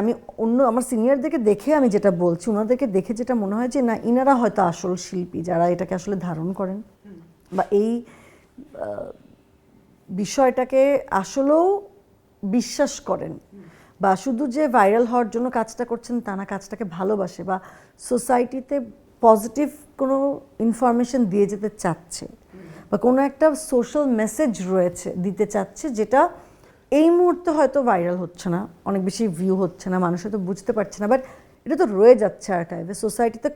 আমি অন্য আমার সিনিয়রদেরকে দেখে আমি যেটা বলছি, ওনাদেরকে দেখে যেটা মনে হয় যে না, ইনারা হয়তো আসল শিল্পী যারা এটাকে আসলে ধারণ করেন বা এই বিষয়টাকে আসলেও বিশ্বাস করেন, বা শুধু যে ভাইরাল হওয়ার জন্য কাজটা করছেন তা না, কাজটাকে ভালোবাসে বা সোসাইটিতে পজিটিভ কোনো ইনফরমেশন দিয়ে যেতে চাচ্ছে, বা কোনো একটা সোশ্যাল মেসেজ রয়েছে দিতে চাচ্ছে, যেটা এই মুহূর্তে হয়তো ভাইরাল হচ্ছে না, অনেক বেশি ভিউ হচ্ছে না, মানুষ হয়তো বুঝতে পারছে না, বাট এটা তো রয়ে যাচ্ছে আর্কাইভে। সোসাইটিতে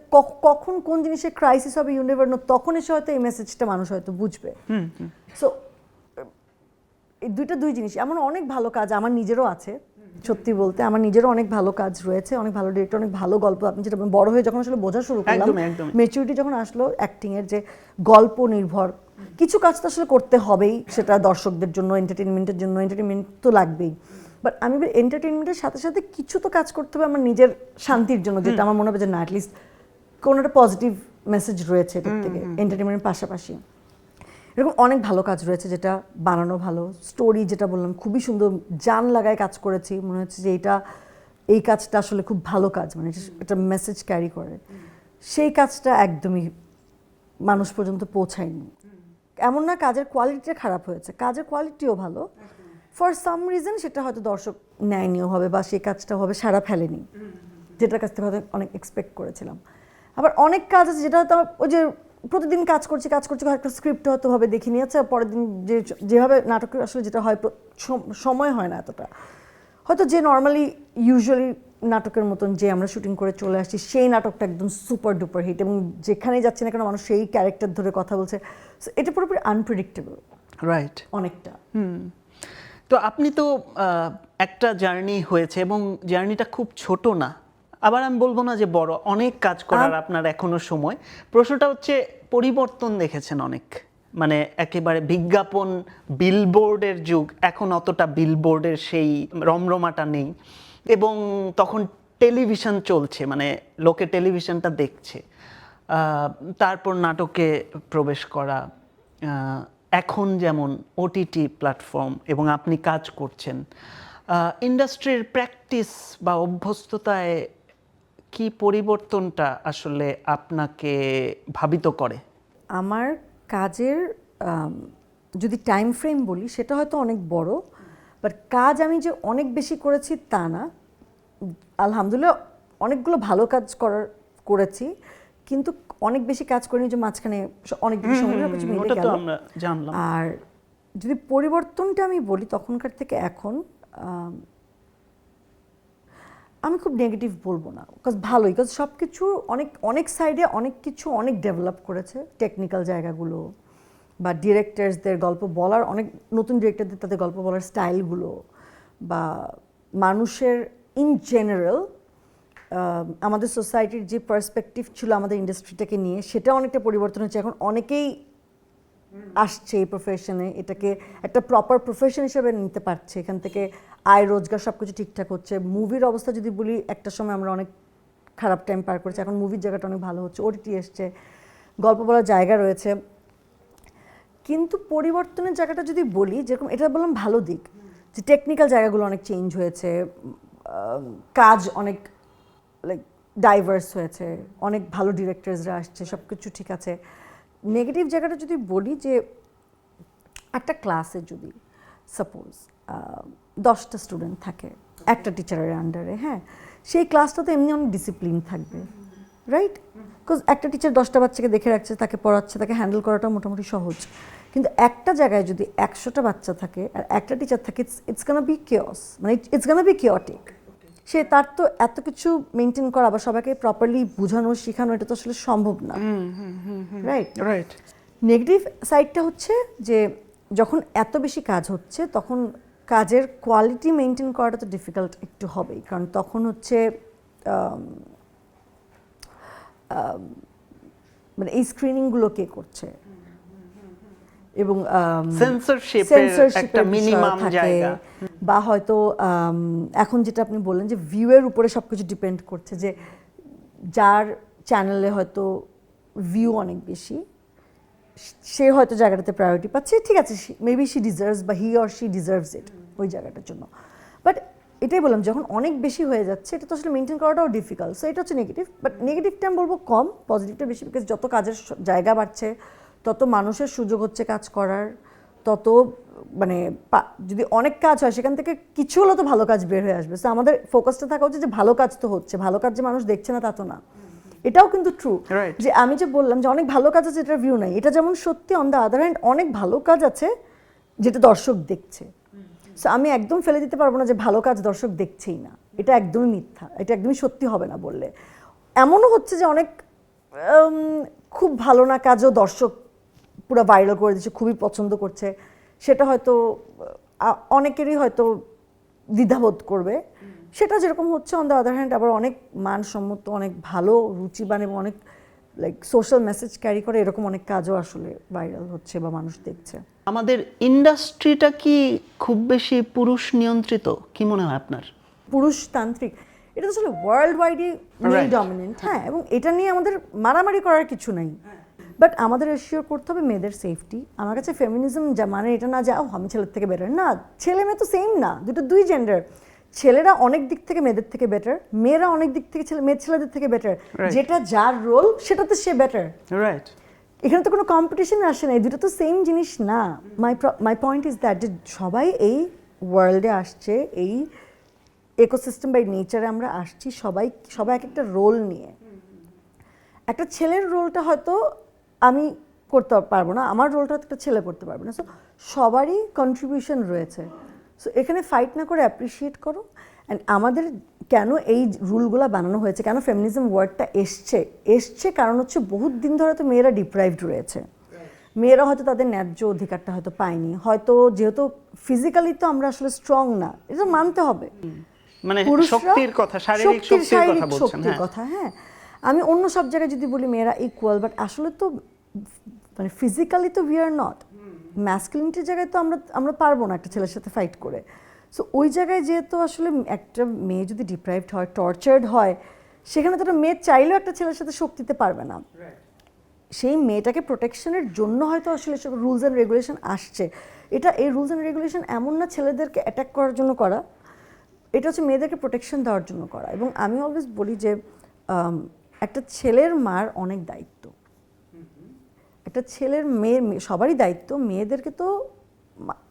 কখন কোন জিনিসের ক্রাইসিস হবে ইউ নেভার নো, তখন এসে হয়তো এই মেসেজটা মানুষ হয়তো বুঝবে। সো এই দুই জিনিস। এমন অনেক ভালো কাজ আমার নিজেরও আছে, সত্যি বলতে আমার নিজেরও অনেক ভালো কাজ রয়েছে, অনেক ভালো ডিরেক্টর, অনেক ভালো গল্প। আপনি যেটা বড় হয়ে যখন আসলে বোঝা শুরু করলাম, একদমই। ম্যাচুরিটি যখন আসলো অ্যাক্টিংয়ের, যে গল্প নির্ভর কিছু কাজ তো আসলে করতে হবেই, সেটা দর্শকদের জন্য, এন্টারটেনমেন্টের জন্য, এন্টারটেনমেন্ট তো লাগবেই। বাট আমি এন্টারটেনমেন্টের সাথে সাথে কিছু তো কাজ করতে হবে আমার নিজের শান্তির জন্য, যেটা আমার মনে হবে যে না, অ্যাটলিস্ট কোনো একটা পজিটিভ মেসেজ রয়েছে এটার থেকে এন্টারটেনমেন্টের পাশাপাশি। এরকম অনেক ভালো কাজ রয়েছে যেটা বানানো ভালো, স্টোরি যেটা বললাম খুবই সুন্দর, জান লাগায় কাজ করেছি, মনে হচ্ছে যে এই কাজটা আসলে খুব ভালো কাজ, মানে এটা মেসেজ ক্যারি করে। সেই কাজটা একদমই মানুষ পর্যন্ত পৌঁছায়নি। এমন না কাজের কোয়ালিটিটা খারাপ হয়েছে, কাজের কোয়ালিটিও ভালো, ফর সাম রিজন সেটা হয়তো দর্শক নেয়নিও হবে বা সেই কাজটা হবে সারা ফেলেনি, যেটার কাছ থেকে হয়তো অনেক এক্সপেক্ট করেছিলাম। আবার অনেক কাজ আছে যেটা হয়তো ওই যে প্রতিদিন কাজ করছি একটা স্ক্রিপ্ট হয়তো ভাবে দেখে নিয়েছে, পরের দিন যেভাবে নাটকের আসলে যেটা হয়, সময় হয় না এতটা, হয়তো যে নর্মালি ইউজুয়ালি নাটকের মতন যে আমরা শুটিং করে চলে আসছি, সেই নাটকটা একদম সুপার ডুপার হিট, এবং যেখানেই যাচ্ছে না কেন মানুষ সেই ক্যারেক্টার ধরে কথা বলছে। এটা পুরোপুরি আনপ্রেডিক্টেবল, রাইট, অনেকটা। তো আপনি তো একটা জার্নি হয়েছে এবং জার্নিটা খুব ছোট না, আবার আমি বলবো না যে বড়, অনেক কাজ করার আপনার এখনো সময়। প্রশ্নটা হচ্ছে পরিবর্তন দেখেছেন অনেক, মানে একেবারে বিজ্ঞাপন বিলবোর্ডের যুগ, এখন অতটা বিলবোর্ডের সেই রমরমাটা নেই, এবং তখন টেলিভিশন চলছে, মানে লোকে টেলিভিশনটা দেখছে, তারপর নাটকে প্রবেশ করা, এখন যেমন ওটিটি প্ল্যাটফর্ম এবং আপনি কাজ করছেন, ইন্ডাস্ট্রির প্র্যাকটিস বা অভ্যস্ততায় কি পরিবর্তনটা আসলে আপনাকে ভাবিত করে? আমার কাজের যদি টাইম ফ্রেম বলি সেটা হয়তো অনেক বড়, বাট কাজ আমি যে অনেক বেশি করেছি তা না। আলহামদুলিল্লাহ অনেকগুলো ভালো কাজ করেছি, কিন্তু অনেক বেশি কাজ করিনি যে মাঝখানে অনেক বেশি সময় কিছু মিলে ওটা তো গেল। আমরা জানলাম। আর যদি পরিবর্তনটা আমি বলি তখনকার থেকে এখন, আমি খুব নেগেটিভ বলবো না, বিকজ ভালোই, বিকজ সব কিছু অনেক অনেক সাইডে অনেক কিছু অনেক ডেভেলপ করেছে, টেকনিক্যাল জায়গাগুলো বা ডিরেক্টরসদের গল্প বলার, অনেক নতুন ডিরেক্টরদের তাদের গল্প বলার স্টাইলগুলো, বা মানুষের ইন জেনারেল আমাদের সোসাইটির যে পার্সপেক্টিভ ছিল আমাদের ইন্ডাস্ট্রিটাকে নিয়ে, সেটা অনেকটা পরিবর্তন হচ্ছে। এখন অনেকেই আসছে এই প্রফেশনে, এটাকে একটা প্রপার প্রফেশন হিসেবে নিতে পারছে, এখান থেকে আয় রোজগার সব কিছু ঠিকঠাক হচ্ছে। মুভির অবস্থা যদি বলি, একটা সময় আমরা অনেক খারাপ টাইম পার করেছি, এখন মুভির জায়গাটা অনেক ভালো হচ্ছে, ওটিটি এসছে, গল্প বলার জায়গা রয়েছে। কিন্তু পরিবর্তনের জায়গাটা যদি বলি, যেরকম এটা বললাম ভালো দিক, যে টেকনিক্যাল জায়গাগুলো অনেক চেঞ্জ হয়েছে, কাজ অনেক লাইক ডাইভার্স হয়েছে, অনেক ভালো ডিরেক্টরসরা আসছে, সব কিছু ঠিক আছে। নেগেটিভ জায়গাটা যদি বলি, যে একটা ক্লাসে যদি সাপোজ 10টা স্টুডেন্ট থাকে একটা টিচারের আন্ডারে, হ্যাঁ, সেই ক্লাসটাতে এমনি অনেক ডিসিপ্লিন থাকবে, রাইট? বিকজ একটা টিচার 10টা বাচ্চাকে দেখে রাখছে, তাকে পড়াচ্ছে, তাকে হ্যান্ডেল করাটা মোটামুটি সহজ। কিন্তু একটা জায়গায় যদি 100টা বাচ্চা থাকে আর একটা টিচার থাকে, ইটস গানা বি কেওস, মানে ইটস গানা বি কেওটিক। সে তার তো এত কিছু মেনটেন করা বা সবাইকে প্রপারলি বোঝানো শেখানো, এটা তো আসলে সম্ভব না, রাইট? রাইট। নেগেটিভ সাইডটা হচ্ছে যে যখন এত বেশি কাজ হচ্ছে, তখন কাজের কোয়ালিটি মেনটেন করাটা তো ডিফিকাল্ট একটু হবেই, কারণ তখন হচ্ছে মানে এই স্ক্রিনিংগুলো কে করছে, এবং সেন্সরশিপের একটা মিনিমাম জায়গা, বা হয়তো এখন যেটা আপনি বললেন যে ভিউয়ের উপরে সব কিছু ডিপেন্ড করছে, যে যার চ্যানেলে হয়তো ভিউ অনেক বেশি, সে হয়তো জায়গাটাতে প্রায়োরিটি পাচ্ছে, ঠিক আছে, মেবি শি ডিজার্ভস বা হি অর শি ডিজার্ভস ইট ওই জায়গাটার জন্য। বাট এটাই বললাম, যখন অনেক বেশি হয়ে যাচ্ছে, এটা তো আসলে মেনটেন করাটাও ডিফিকাল্ট। সো এটা হচ্ছে নেগেটিভ। বাট নেগেটিভটা আমি বলবো কম, পজিটিভটা বেশি, বিকজ যত কাজের জায়গা বাড়ছে, তত মানুষের সুযোগ হচ্ছে কাজ করার, তত মানে যদি অনেক কাজ হয়, সেখান থেকে কিছু হলো তো ভালো কাজ বের হয়ে আসবে। সো আমাদের ফোকাসটা থাকা উচিত যে ভালো কাজ তো হচ্ছে, ভালো কাজ যে মানুষ দেখছে না তা তো না। এটাও কিন্তু ট্রু, যে আমি যে বললাম যে অনেক ভালো কাজ আছে এটার ভিউ নাই, এটা যেমন সত্যি, অন দ্য আদার হ্যান্ড অনেক ভালো কাজ আছে যেটা দর্শক দেখছে। সো আমি একদম ফেলে দিতে পারবো না যে ভালো কাজ দর্শক দেখছেই না, এটা একদমই মিথ্যা, এটা একদমই সত্যি হবে না বললে। এমনও হচ্ছে যে অনেক খুব ভালো না কাজও দর্শক পুরো ভাইরাল করে দিচ্ছে, খুবই পছন্দ করছে, সেটা হয়তো অনেকেরই হয়তো দ্বিধাবোধ করবে। সেটা যেরকম হচ্ছে, অন দ্য আদার হ্যান্ড আবার অনেক মানসম্মত, অনেক ভালো রুচিবান এবং অনেক লাইক সোশ্যাল মেসেজ ক্যারি করে, এরকম অনেক কাজও আসলে ভাইরাল হচ্ছে বা মানুষ দেখছে। আমাদের ইন্ডাস্ট্রিটা কি খুব বেশি পুরুষ নিয়ন্ত্রিত, কি মনে হয় আপনার? পুরুষতান্ত্রিক, এটা তো আসলে ওয়ার্ল্ড ওয়াইডই মেল ডমিনেন্ট, হ্যাঁ, এবং এটা নিয়ে আমাদের মারামারি করার কিছু নাই। বাট আমাদের এনশিওর করতে হবে মেয়েদের সেফটি। আমার কাছে ফেমিনিজম যা মানে এটা না যে আমি ছেলের থেকে বেটার, না, ছেলে মেয়ে তো সেম না, দুই জেন্ডার। ছেলেরা অনেক দিক থেকে মেয়েদের থেকে বেটার, মেয়েরা অনেক দিক থেকে ছেলেদের থেকে বেটার, যেটা যার রোল সেটাতে সে বেটার, রাইট? এখানে তো কোনো কম্পিটিশন আসে না, এই দুটো তো সেম জিনিস না। মাই পয়েন্ট ইজ দ্যাট, যে সবাই এই ওয়ার্ল্ডে আসছে, এই ইকোসিস্টেম বাই নেচারে আমরা আসছি, সবাই এক একটা রোল নিয়ে। একটা ছেলের রোলটা হয়তো আমি করতে পারবো না, আমার রোলটা একটা ছেলে করতে পারবে না। সো সবারই কন্ট্রিবিউশন রয়েছে। সো এখানে ফাইট না করে অ্যাপ্রিসিয়েট করো। অ্যান্ড আমাদের কেন এই রুলগুলো বানানো হয়েছে, কেন ফেমিনিজম ওয়ার্ডটা এসছে কারণ হচ্ছে বহুত দিন ধরে তো মেয়েরা ডিপ্রাইভড রয়েছে, মেয়েরা হয়তো তাদের ন্যায্য অধিকারটা হয়তো পায়নি, হয়তো যেহেতু ফিজিক্যালি তো আমরা আসলে স্ট্রং না, এটা মানতে হবে। মানে শক্তির কথা, শারীরিক শক্তির কথা বলছেন, হ্যাঁ। আমি অন্য সব জায়গায় যদি বলি মেয়েরা ইকুয়াল, বাট আসলে তো মানে ফিজিক্যালি তো উই আর নট। ম্যাসকুলিনিটির জায়গায় তো আমরা পারবো না একটা ছেলের সাথে ফাইট করে। সো ওই জায়গায় যেহেতু আসলে একটা মেয়ে যদি ডিপ্রাইভড হয়, টর্চার্ড হয়, সেখানে তো একটা মেয়ে চাইলেও একটা ছেলের সাথে শক্তিতে পারবে না। সেই মেয়েটাকে প্রোটেকশনের জন্য হয়তো আসলে সব রুলস অ্যান্ড রেগুলেশন আসছে। এই রুলস অ্যান্ড রেগুলেশন এমন না ছেলেদেরকে অ্যাটাক করার জন্য করা, এটা হচ্ছে মেয়েদেরকে প্রোটেকশন দেওয়ার জন্য করা। এবং আমি অলওয়েজ বলি যে একটা ছেলের মার অনেক দায়িত্ব, একটা ছেলের সবারই দায়িত্ব। মেয়েদেরকে তো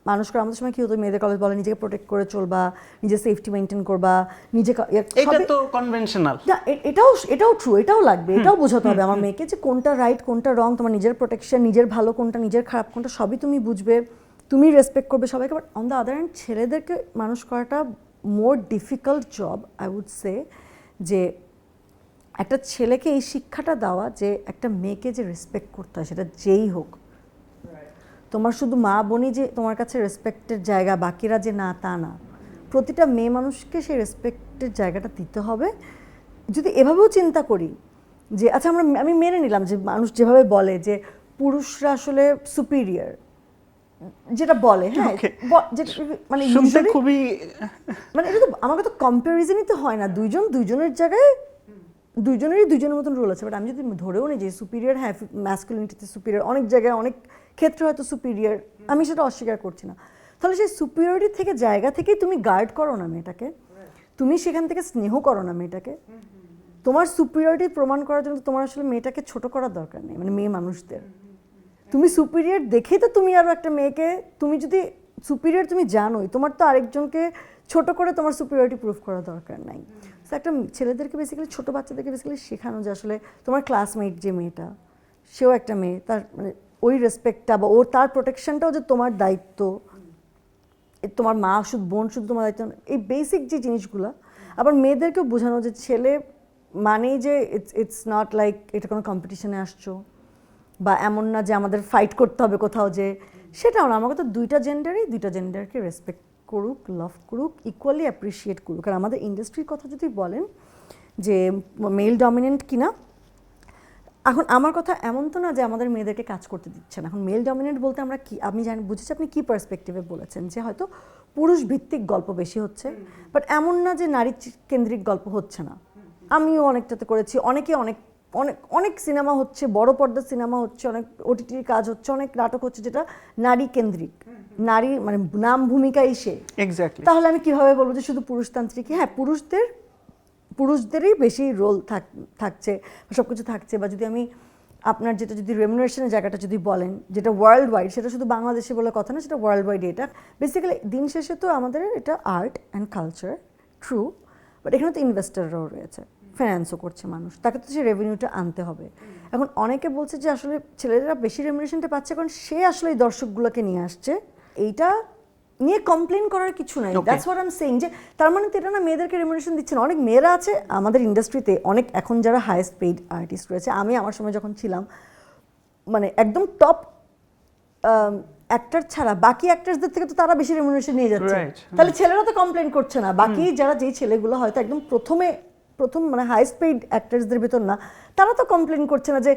মানুষ করে, আমাদের সময় কি হতো, মেয়েদের কলেজ বলে নিজেকে প্রোটেক্ট করে চলবা, নিজের সেফটি মেনটেন করবা, এটা তো কনভেনশনাল। এটাও ট্রু, এটাও লাগবে, এটাও বোঝাতে হবে আমার মেয়েকে যে কোনটা রাইট কোনটা রং, তোমার নিজের প্রোটেকশন, নিজের ভালো কোনটা, নিজের খারাপ কোনটা, সবই তুমি বুঝবে, তুমি রেসপেক্ট করবে সবাইকে। But on the other hand ছেলেদেরকে মানুষ করাটা more difficult job I would say. যে একটা ছেলেকে এই শিক্ষাটা দেওয়া যে একটা মেয়েকে যে রেসপেক্ট করতে হয়, সেটা যেই হোক, তোমার শুধু মা বোনই যে তোমার কাছে রেসপেক্টের জায়গা, বাকিরা যে না, তা না। প্রতিটা মেয়ে মানুষকে সেই রেসপেক্টের জায়গাটা দিতে হবে। যদি এভাবেও চিন্তা করি যে আচ্ছা আমি মেনে নিলাম যে মানুষ যেভাবে বলে যে পুরুষরা আসলে সুপিরিয়র, যেটা বলে, হ্যাঁ, মানে শুনতে খুবই, মানে এটা তো আমাকে তো কম্প্যারিজনই তো হয় না, দুইজনের জায়গায় দুইজনের মতন রোল আছে। বাট আমি যদি ধরেও নিই যে সুপিরিয়র, হ্যাঁ ম্যাসকুলিনিটিতে সুপিরিয়র, অনেক জায়গায় অনেক ক্ষেত্রে হয়তো সুপিরিয়র, আমি সেটা অস্বীকার করছি না, তাহলে সেই সুপিরিয়রিটি থেকে জায়গা থেকেই তুমি গার্ড করো না মেয়েটাকে, তুমি সেখান থেকে স্নেহ করো না মেয়েটাকে। তোমার সুপিরিয়রিটি প্রমাণ করার জন্য তোমার আসলে মেয়েটাকে ছোট করার দরকার নেই, মানে মেয়ে মানুষদের। তুমি সুপিরিয়র দেখেই তো তুমি আরও একটা মেয়েকে, তুমি যদি সুপিরিয়র তুমি জানোই, তোমার তো আরেকজনকে ছোট করে তোমার সুপিরিয়রিটি প্রুফ করার দরকার নাই। তো একটা ছেলেদেরকে বেসিক্যালি, ছোটো বাচ্চাদেরকে বেসিক্যালি শেখানো যে আসলে তোমার ক্লাসমেট যে মেয়েটা, সেও একটা মেয়ে, তার মানে ওই রেসপেক্টটা বা তার প্রোটেকশনটাও যে তোমার দায়িত্ব, তোমার মা শুধু, বোন শুধু তোমার দায়িত্ব না, এই বেসিক যে জিনিসগুলো। আবার মেয়েদেরকেও বোঝানো যে ছেলে মানেই যে ইটস নট লাইক এটা কোনো কম্পিটিশনে আসছো, বা এমন না যে আমাদের ফাইট করতে হবে কোথাও, যে সেটাও না। আমাকে তো দুইটা জেন্ডারকে রেসপেক্ট করুক, লাভ করুক, ইকুয়ালি অ্যাপ্রিসিয়েট করুক। আর আমাদের ইন্ডাস্ট্রির কথা যদি বলেন যে মেল ডমিনেন্ট কিনা, এখন আমার কথা এমন তো না যে আমাদের মেয়েদেরকে কাজ করতে দিচ্ছে না। এখন মেল ডমিনেন্ট বলতে আমরা কি, আমি বুঝেছি আপনি কি পার্সপেক্টিভে বলেছেন, যে হয়তো পুরুষ ভিত্তিক গল্প বেশি হচ্ছে, বাট এমন না যে নারী কেন্দ্রিক গল্প হচ্ছে না। আমিও অনেকটাতে করেছি, অনেক অনেক সিনেমা হচ্ছে, বড় পর্দার সিনেমা হচ্ছে, অনেক ওটিটির কাজ হচ্ছে, অনেক নাটক হচ্ছে যেটা নারী কেন্দ্রিক, নারী মানে নাম ভূমিকাই সে। এক্স্যাক্টলি। তাহলে আমি কিভাবে বলবো যে শুধু পুরুষতান্ত্রিক? হ্যাঁ, পুরুষদেরই বেশি রোল থাকছে, সব কিছু থাকছে। বা যদি আমি আপনার যদি রেমুনারেশনের জায়গাটা যদি বলেন, যেটা ওয়ার্ল্ড ওয়াইড, সেটা শুধু বাংলাদেশে বলে কথা না, সেটা ওয়ার্ল্ড ওয়াইড। এটা বেসিক্যালি দিন শেষে তো আমাদের এটা art and culture, true, but এখানে তো ইনভেস্টাররাও রয়েছে, ফাইন্যান্সও করছে মানুষ, তাকে তো সে রেভিনিউটা আনতে হবে। এখন অনেকে বলছে যে আসলে ছেলেরা বেশি রেমুনারেশনটা পাচ্ছে কারণ সে আসলে এই দর্শকগুলোকে নিয়ে আসছে, এইটা নিয়ে কমপ্লেন করার কিছু নাই। That's what I am saying, যে তার মানে তো এটা না মেয়েদেরকে রেমুনারেশন দিচ্ছে না। অনেক মেয়েরা আছে আমাদের ইন্ডাস্ট্রিতে, অনেক এখন যারা হাইয়েস্ট পেইড আর্টিস্ট রয়েছে, আমি আমার সময় যখন ছিলাম, মানে একদম টপ অ্যাক্টর ছাড়া বাকি অ্যাক্টার্সদের থেকে তো তারা বেশি রেমুনারেশন নিয়ে যাচ্ছে। তাহলে ছেলেরা তো কমপ্লেন করছে না। বাকি যারা যেই ছেলেগুলো হয়তো একদম প্রথম মানে হাইয়েস্ট পেইড অ্যাক্টার্সদের ভেতর না, তারা তো কমপ্লেন করছে না যে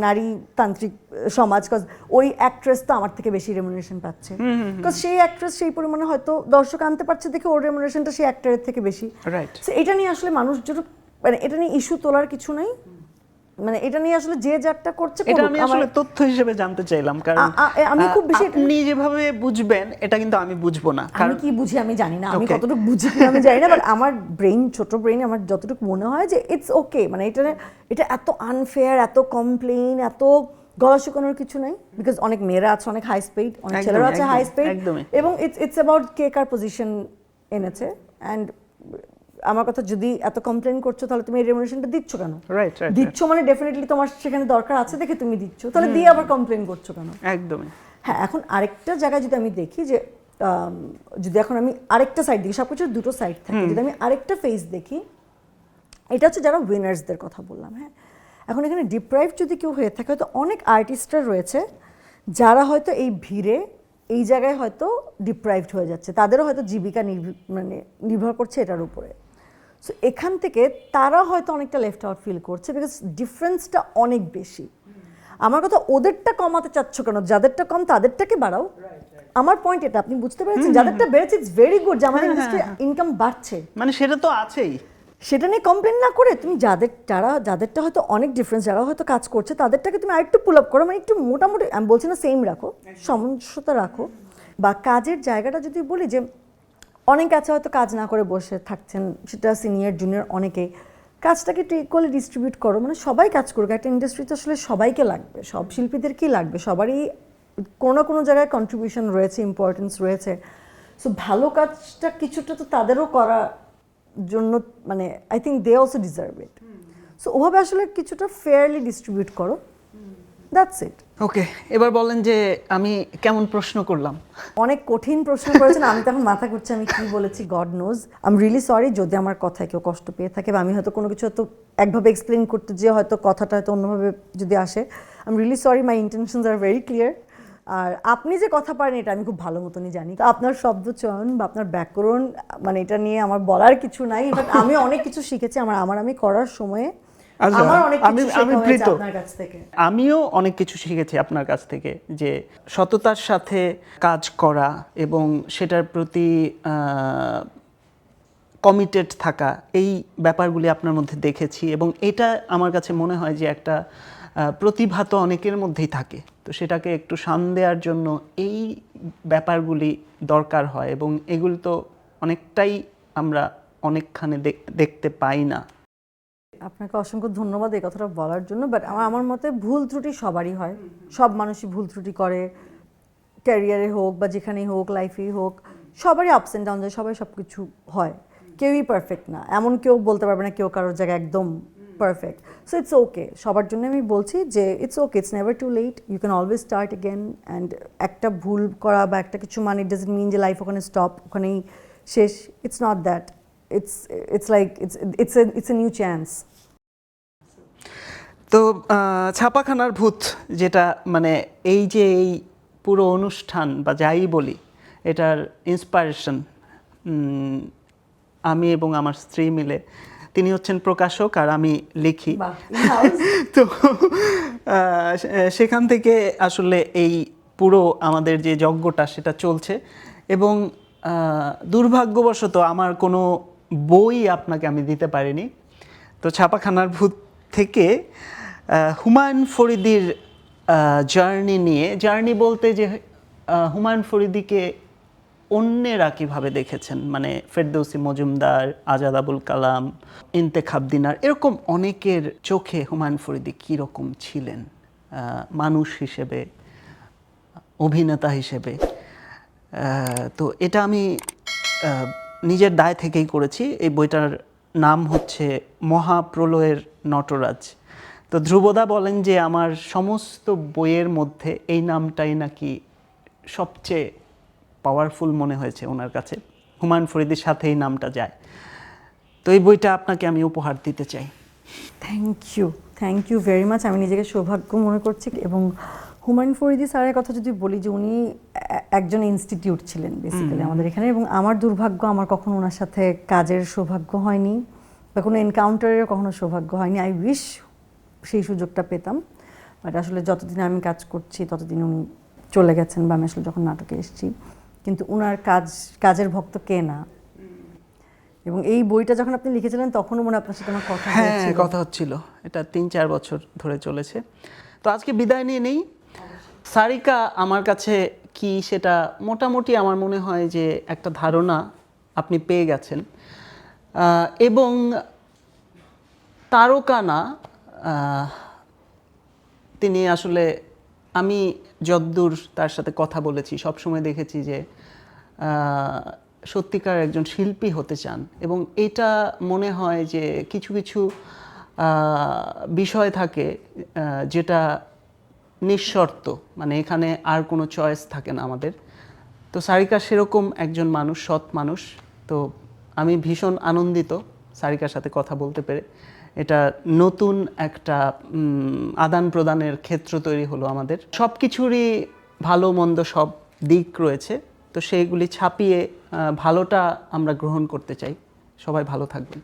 নারীতান্ত্রিক সমাজ, কজ ওই অ্যাক্ট্রেস তো আমার থেকে বেশি রেমুনারেশন পাচ্ছে, কজ সেই অ্যাক্ট্রেস সেই পরিমাণে হয়তো দর্শক আনতে পারছে দেখে ওর রেমুনারেশনটা সেই অ্যাক্টরের থেকে বেশি। রাইট। সো এটা নিয়ে আসলে মানুষ মানে এটা নিয়ে ইস্যু তোলার কিছু নাই, মানে এটা নিয়ে আসলে যে যারটা করছে। এটা আমি আসলে তথ্য হিসেবে জানতে চাইলাম, কারণ আমি খুব বেশি আপনি যেভাবে বুঝবেন এটা কিন্তু আমি বুঝবো না। আমি কি বুঝি আমি জানি না, আমি কতটুকু বুঝি আমি জানি না, বাট আমার ছোট ব্রেইন আমার যতটুকু মনে হয় যে ইটস ওকে, মানে এটা এত আনফেয়ার, এত কমপ্লেইন, এত গলা শুকানোর কিছু নাই। বিকজ অনেক মেয়েরা আছে অনেক হাই স্পিড, অনেক ছেলেরা আছে হাই স্পিড, এবং it's about K car position এনেছে। অ্যান্ড আমার কথা, যদি এত কমপ্লেন করছো তাহলে তুমি এই রেমুনারেশনটা দিচ্ছ কেন? দিচ্ছ মানে ডেফিনেটলি তোমার সেখানে দরকার আছে দেখে তুমি দিচ্ছ, তাহলে দিয়ে আবার কমপ্লেন করছো কেন? একদমই। হ্যাঁ, এখন আরেকটা জায়গায় যদি আমি দেখি যে যদি এখন আমি আরেকটা সাইড দেখি, সবকিছুর দুটো সাইড থাকে, যদি আমি আরেকটা ফেস দেখি, এটা হচ্ছে যারা উইনার্সদের কথা বললাম। হ্যাঁ, এখন এখানে ডিপ্রাইভ যদি কেউ হয়ে থাকে, হয়তো অনেক আর্টিস্টরা রয়েছে যারা হয়তো এই ভিড়ে এই জায়গায় হয়তো ডিপ্রাইভড হয়ে যাচ্ছে, তাদেরও হয়তো জীবিকা মানে নির্ভর করছে এটার উপরে। সো এখান থেকে তারা হয়তো অনেকটা লেফট আউট ফিল করছে, বিকজ ডিফারেন্সটা অনেক বেশি। আমার কথা, ওদেরটা কমাতে চাচ্ছ কেন? যাদেরটা কম তাদেরটাকে বাড়াও। আমার পয়েন্ট এটা, আপনি বুঝতে পেরেছেন? যাদেরটা বেড়েছে ইটস ভেরি গুড, যে আমাদের ইন্ডাস্ট্রি ইনকাম বাড়ছে, মানে সেটা তো আছেই। সেটা নিয়ে কমপ্লেন না করে তুমি যাদেরটা হয়তো অনেক ডিফারেন্স, যারা হয়তো কাজ করছে তাদেরটাকে তুমি আরেকটু পুল আপ করো, মানে একটু মোটামুটি, আমি বলছি না সেম রাখো, সামঞ্জস্যতা রাখো। বা কাজের জায়গাটা যদি বলি যে অনেক আছে হয়তো কাজ না করে বসে থাকছেন, সেটা সিনিয়র জুনিয়র অনেকেই, কাজটাকে একটু ইকুয়ালি ডিস্ট্রিবিউট করো, মানে সবাই কাজ করুক। একটা ইন্ডাস্ট্রিতে আসলে সবাইকে লাগবে, সব শিল্পীদেরকেই লাগবে, সবারই কোনো না কোনো জায়গায় কন্ট্রিবিউশন রয়েছে, ইম্পর্টেন্স রয়েছে। সো ভালো কাজটা কিছুটা তো তাদেরও করা জন্য, মানে I think they also deserve it. So ওভাবে আসলে কিছুটা ফেয়ারলি ডিস্ট্রিবিউট করো, দ্যাটস ইট। ওকে, এবার বলেন যে আমি কেমন প্রশ্ন করলাম। অনেক কঠিন প্রশ্ন করেছেন, আমি তো এখন মাথা ঘুরছে আমি কি বলেছি, god nose. I am really sorry যদি আমার কথায় কেউ কষ্ট পেয়ে থাকে, বা আমি হয়তো কোনো কিছু হয়তো একভাবে এক্সপ্লেন করতে যেয়ে হয়তো কথাটা হয়তো অন্যভাবে যদি আসে, I am really sorry, my intentions are very clear. আর আপনি যে কথা পারেন এটা আমি খুব ভালো মতনই জানি, তো আপনার শব্দ চয়ন বা আপনার ব্যাকরণ, মানে এটা নিয়ে আমার বলার কিছু নাই। বাট আমি অনেক কিছু শিখেছি আমি করার সময়ে, আমার অনেক কিছু শেখা হয়েছে আপনার কাছ থেকে। আমিও অনেক কিছু শিখেছি আপনার কাছ থেকে, যে সততার সাথে কাজ করা এবং সেটার প্রতি কমিটেড থাকা, এই ব্যাপারগুলি আপনার মধ্যে দেখেছি। এবং এটা আমার কাছে মনে হয় যে একটা প্রতিভা তো অনেকের মধ্যেই থাকে, তো সেটাকে একটু শান দেওয়ার জন্য এই ব্যাপারগুলি দরকার হয়, এবং এগুলি তো অনেকটাই আমরা অনেকখানে দেখতে পাই না। আপনাকে অসংখ্য ধন্যবাদ এই কথাটা বলার জন্য। বাট আমার মতে ভুল ত্রুটি সবারই হয়, সব মানুষই ভুল ত্রুটি করে, ক্যারিয়ারে হোক বা যেখানেই হোক, লাইফেই হোক, সবারই আপস অ্যান্ড ডাউন যায়, সবাই সব কিছু হয়, কেউই পারফেক্ট না, এমন কেউ বলতে পারবে না কেউ কারোর জায়গায় একদম পারফেক্ট। সো ইটস ওকে, সবার জন্য আমি বলছি যে it's okay, it's never too late, you can always start again. And একটা ভুল করা বা একটা কিছু মানে ইট ডাজন্ট মিন যে লাইফ ওখানে স্টপ, ওখানেই শেষ। It's not that, it's like it's a new chance. তো ছাপাখানার ভূত, যেটা মানে এই যে এই পুরো অনুষ্ঠান বা যাই বলি, এটার ইন্সপায়ারেশন আমি এবং আমার স্ত্রী মিলে। তিনি হচ্ছেন প্রকাশক আর আমি লিখি। তো সেখান থেকে আসলে এই পুরো আমাদের যে যজ্ঞটা সেটা চলছে। এবং দুর্ভাগ্যবশত আমার কোনো বই আপনাকে আমি দিতে পারিনি। তো ছাপাখানার ভূত থেকে হুমায়ুন ফরিদির জার্নি বলতে যে হুমায়ুন ফরিদিকে অন্যেরা কীভাবে দেখেছেন, মানে ফেরদৌসী মজুমদার, আজাদ আবুল কালাম, ইন্তেখাব দিনার, এরকম অনেকের চোখে হুমায়ুন ফরিদি কীরকম ছিলেন মানুষ হিসেবে, অভিনেতা হিসেবে। তো এটা আমি নিজের দায় থেকেই করেছি। এই বইটার নাম হচ্ছে মহাপ্রলয়ের নটরাজ। তো ধ্রুবদা বলেন যে আমার সমস্ত বইয়ের মধ্যে এই নামটাই নাকি সবচেয়ে পাওয়ারফুল মনে হয়েছে ওনার কাছে, হুমায়ুন ফরিদির সাথে এই নামটা যায়। তো এই বইটা আপনাকে আমি উপহার দিতে চাই। Thank you very much. আমি নিজেকে সৌভাগ্য মনে করছি। এবং হুমায়ুন ফরিদি স্যারের কথা যদি বলি, যে উনি একজন ইনস্টিটিউট ছিলেন বেসিক্যালি আমাদের এখানে, এবং আমার দুর্ভাগ্য, আমার কখনো ওনার সাথে কাজের সৌভাগ্য হয়নি বা কোনো এনকাউন্টারের কখনো সৌভাগ্য হয়নি। আই উইশ সেই সুযোগটা পেতাম, বাট আসলে যতদিন আমি কাজ করছি ততদিন উনি চলে গেছেন, বা আমি আসলে যখন নাটকে এসেছি। কিন্তু ওনার কাজের ভক্ত কে না। এবং এই বইটা যখন আপনি লিখেছিলেন তখনও মনে আপনার সাথে আমার কথা হচ্ছিল। এটা 3-4 বছর ধরে চলেছে। তো আজকে বিদায় নিয়ে নেই। সারিকা আমার কাছে কি সেটা মোটামুটি আমার মনে হয় যে একটা ধারণা আপনি পেয়ে গেছেন। এবং তারকা না, তিনি আসলে, আমি যদ্দূর তার সাথে কথা বলেছি সবসময় দেখেছি যে সত্যিকার একজন শিল্পী হতে চান। এবং এটা মনে হয় যে কিছু কিছু বিষয় থাকে যেটা নিঃশর্ত, মানে এখানে আর কোনো চয়েস থাকে না আমাদের। তো সারিকা সেরকম একজন মানুষ, সৎ মানুষ। তো আমি ভীষণ আনন্দিত সারিকার সাথে কথা বলতে পেরে। এটা নতুন একটা আদান প্রদানের ক্ষেত্র তৈরি হলো আমাদের। সব কিছুরই ভালো মন্দ সব দিক রয়েছে, তো সেইগুলি ছাপিয়ে ভালোটা আমরা গ্রহণ করতে চাই। সবাই ভালো থাকবেন।